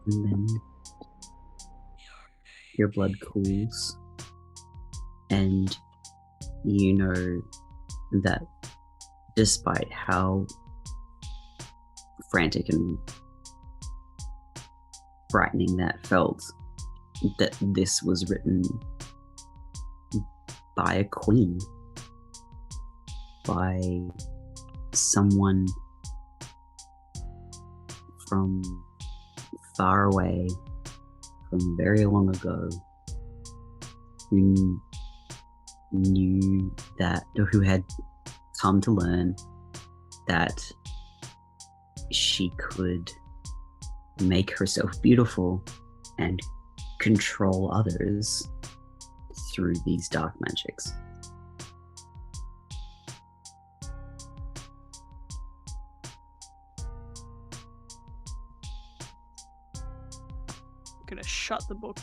And then your blood cools, and you know that despite how frantic and frightening that felt, that this was written by a queen, by someone from far away, from very long ago, who knew that, or who had come to learn that she could make herself beautiful and control others through these dark magics. Gonna shut the book.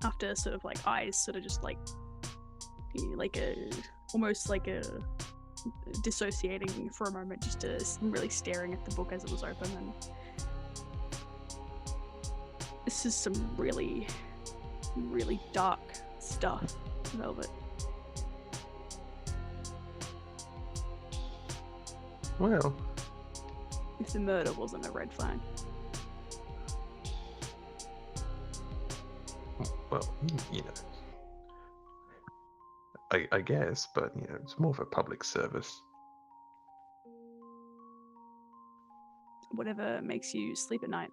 After sort of like eyes sort of just like, you know, like a, almost like a dissociating for a moment, just really staring at the book as it was open. And this is some really, really dark stuff, Velvet. Well, If the murder wasn't a red flag. well, you know, I guess, but you know, it's more of a public service. Whatever makes you sleep at night.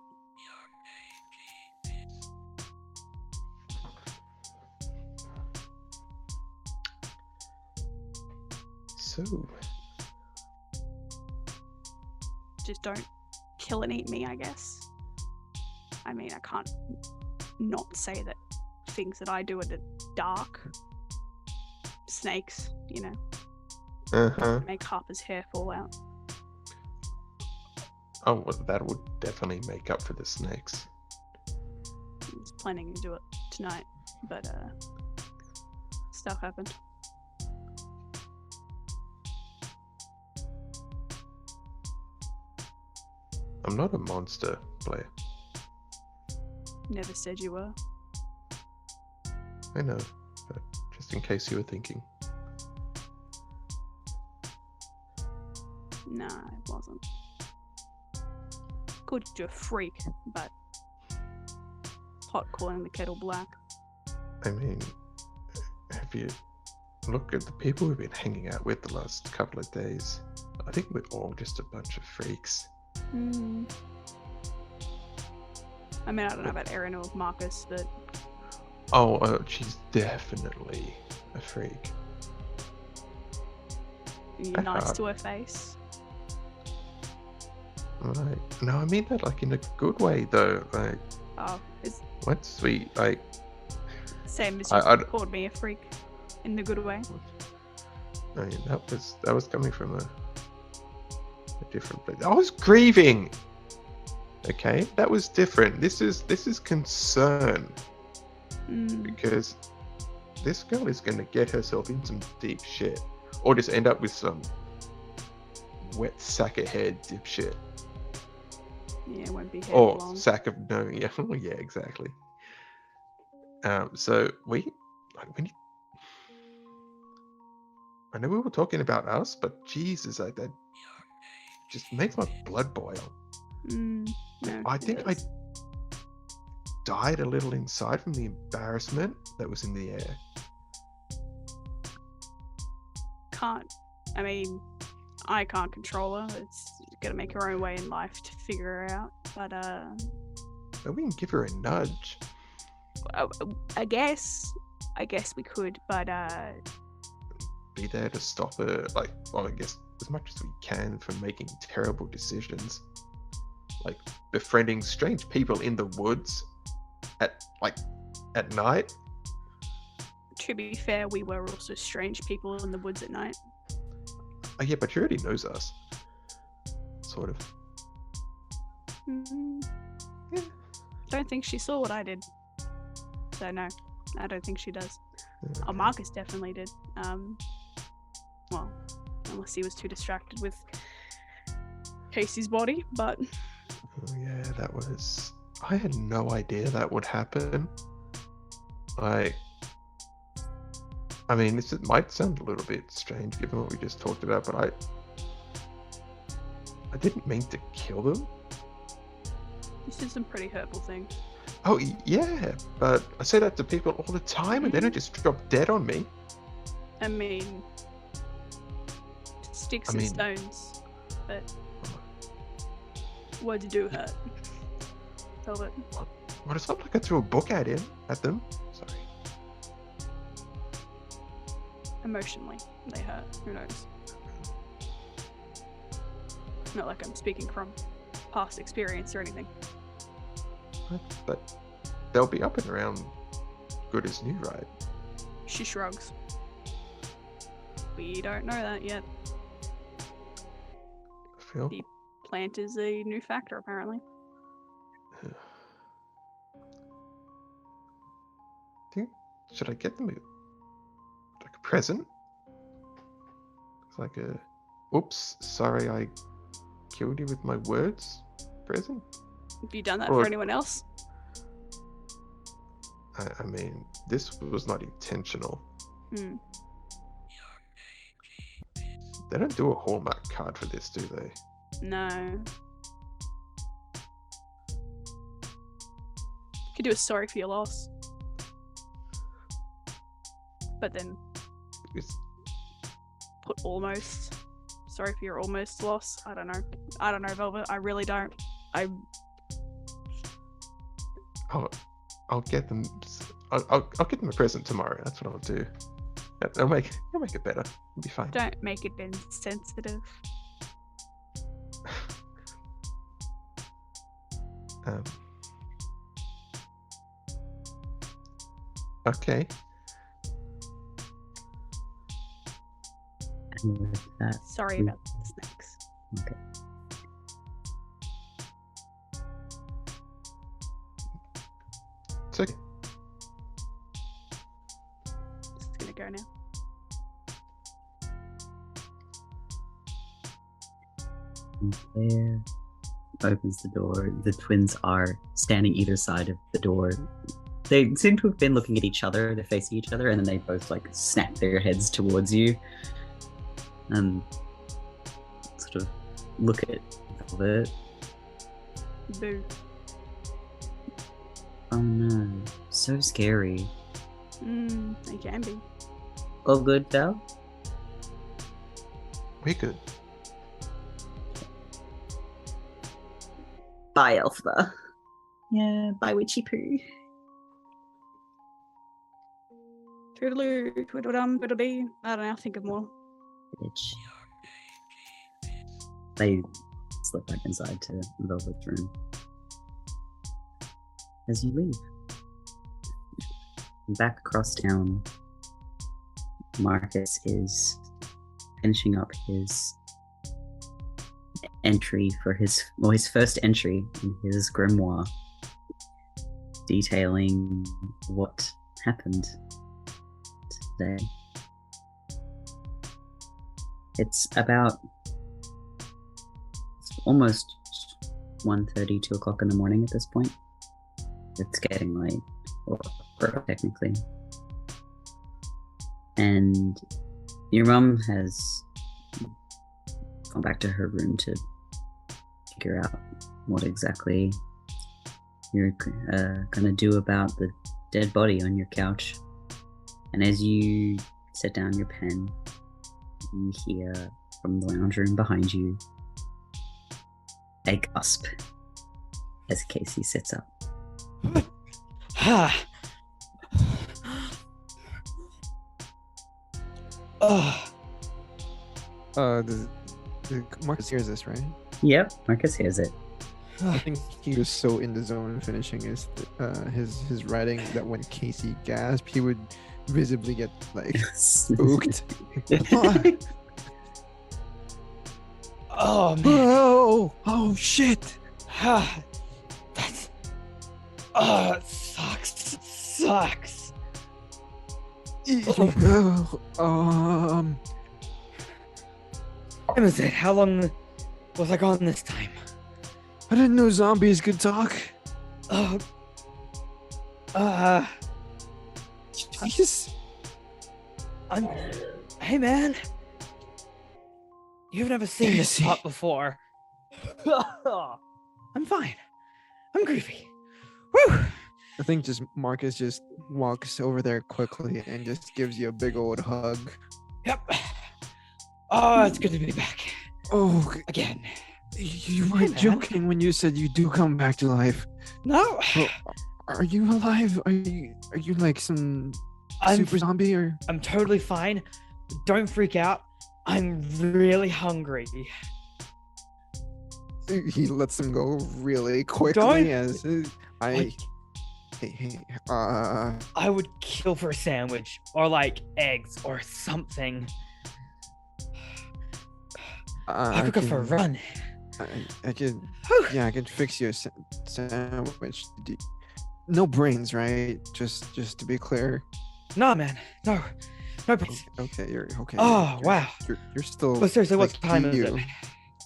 So, Just don't kill and eat me, I guess. I mean, I can't not say that things that I do are dark. Snakes, you know, make Harper's hair fall out. Oh, well, that would definitely make up for the snakes. I was planning to do it tonight, but stuff happened. I'm not a monster, Blair. Never said you were. I know, but just in case you were thinking. Nah, it wasn't. Called you a freak, but hot calling the kettle black. I mean, have you look at the people we've been hanging out with the last couple of days. I think we're all just a bunch of freaks. Mm. I mean, I don't know about Erin or Marcus, but She's definitely a freak. you're nice to her face. Like, no, I mean that like in a good way though. Like, It's what's sweet? Like, same as you called me a freak in the good way. I mean, that was coming from a different place. I was grieving. Okay, that was different. This is concern because this girl is going to get herself in some deep shit, or just end up with some wet sack of head dipshit. Yeah, it won't be here Or long. sack of no, yeah, yeah, exactly. So we need. I know we were talking about us, but Jesus, that just makes my blood boil. No, I think I died a little inside from the embarrassment that was in the air. I can't control her. It's gonna make her own way in life to figure her out. But we can give her a nudge. I guess we could, but be there to stop her, like, well, I guess as much as we can from making terrible decisions, like befriending strange people in the woods at night. To be fair, we were also strange people in the woods at night. Oh yeah, but she already knows us, sort of. Yeah. Don't think she saw what I did, so no, I don't think she does. Okay. Oh, Marcus definitely did. Well, unless he was too distracted with Casey's body, but oh yeah, that was. I had no idea that would happen. Like, I mean, it might sound a little bit strange given what we just talked about, but I didn't mean to kill them. you did some pretty hurtful things. Oh yeah, but I say that to people all the time, and then it just dropped dead on me. I mean, sticks and stones, but words do hurt. Tell it. What? It's not like I threw a book at them. Sorry. Emotionally, they hurt. Who knows? Not like I'm speaking from past experience or anything. But they'll be up and around good as new, right? She shrugs. We don't know that yet. Phil? The plant is a new factor, apparently. Should I get them like a present? It's like a, oops, sorry I killed you with my words present? Have you done that for anyone else? I mean, this was not intentional. Hmm. They don't do a Hallmark card for this, do they? No. Could do a sorry for your loss. But then put almost. Sorry for your almost loss. I don't know, Velvet. I really don't. I'll get them. I'll get them a present tomorrow. That's what I'll do. I'll make it better. It'll be fine. Don't make it insensitive. Okay. And with that, Sorry about the snakes. okay. It's okay. Just gonna go now. And Claire opens the door. The twins are standing either side of the door. They seem to have been looking at each other. They're facing each other, and then they both like snap their heads towards you and sort of look at Velvet. Boo. Oh no, so scary. They can be. All good, Val? We good. Bye, Elphaba. Yeah, bye, Witchy Poo. Toodaloo, twiddledum, twiddledee. I don't know, I'll think of more. Bitch. They slip back inside to Velvet's room. As you leave, back across town, Marcus is finishing up his entry for his first entry in his grimoire, detailing what happened today. It's almost 1:30, 2 o'clock in the morning at this point. It's getting late, or technically. And your mum has gone back to her room to figure out what exactly you're gonna do about the dead body on your couch. And as you set down your pen, you hear from the lounge room behind you a gasp as Casey sits up. Marcus hears this, right? Yep, Marcus hears it. I think he was so in the zone finishing his writing that when Casey gasped, he would visibly get like spooked. Oh man. Oh shit. That's it sucks. What was it? How long was I gone this time? I didn't know zombies could talk. Jeez. Hey man, you've never seen this Casey. spot before. I'm fine. I'm groovy. Woo! I think just Marcus just walks over there quickly and just gives you a big old hug. Yep. Oh, it's good to be back Oh, again. you Hey, weren't man. joking when you said you do come back to life. No, Oh, are you alive? Are you like some I'm super zombie or? I'm totally fine. Don't freak out. I'm really hungry. He lets them go really quickly Don't- as Like, I would kill for a sandwich or like eggs or something. I could go for a run. I could, Whew. yeah, I could fix you a sandwich. No brains, right? Just to be clear. No, man. No. No, please. Okay, you're okay. Oh, wow. You're still. But seriously, what like, time is you. it?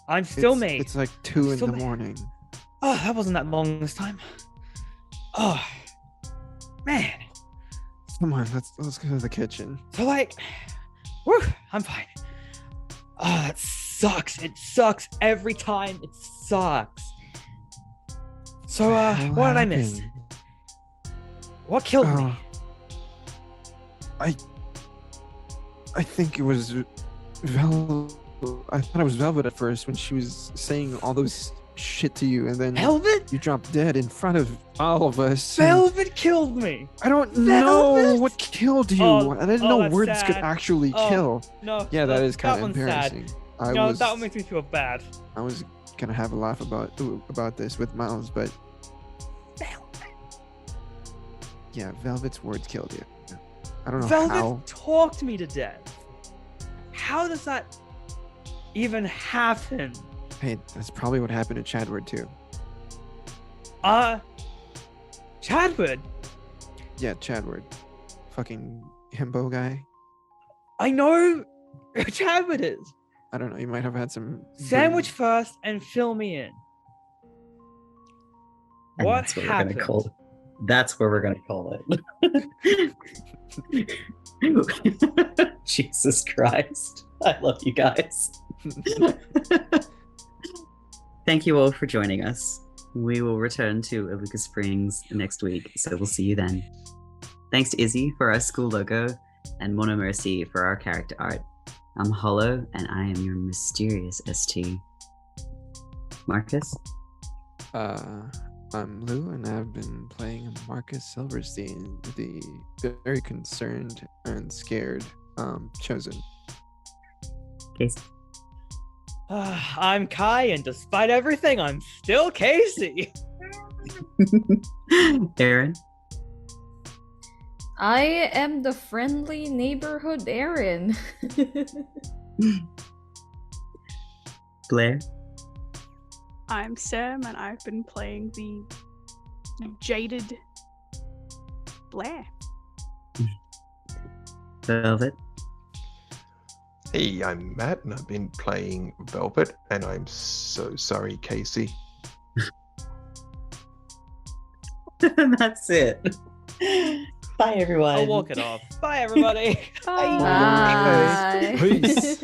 I'm still it's, me. It's like 2 in Still the me. morning. Oh, that wasn't that long this time. Oh, man. Come on, let's go to the kitchen. So like, whew, I'm fine. Oh, that sucks. It sucks every time. It sucks. So, what did I miss? happened? What killed me? I think it was Velvet. I thought it was Velvet at first when she was saying all those shit to you, and then Velvet? you dropped dead in front of all of us. and Velvet killed me. I don't know Velvet? what killed you. Oh, I didn't oh, know that's words could sad. actually Oh, kill. No. Yeah, that is kind of one's sad. embarrassing. No, that one makes me feel bad. I was gonna have a laugh about this with Miles, but yeah, Velvet's words killed you. I don't know Velvet how. talked me to death. How does that even happen? Hey, that's probably what happened to Chadward too. Chadwood. Yeah, Chadward, fucking himbo guy. I know who Chadwood is. I don't know. You might have had some Sandwich first and fill me in. And What that's what happened? we're gonna call it. That's where we're gonna call it. Jesus Christ. I love you guys. Thank you all for joining us. We will return to Iluka Springs next week, so we'll see you then. Thanks to Izzy for our school logo, and Monomercy for our character art. I'm Hollow, and I am your mysterious ST. Marcus? I'm Lou, and I've been playing Marcus Silverstein, the very concerned and scared chosen. Casey? I'm Kai, and despite everything, I'm still Casey. Aaron? I am the friendly neighborhood Aaron. Blair? I'm Sam, and I've been playing the jaded Blair. Velvet? Hey, I'm Matt, and I've been playing Velvet, and I'm so sorry, Casey. That's it. Bye, everyone. I'll walk it off. Bye, everybody. Bye. Bye. Peace.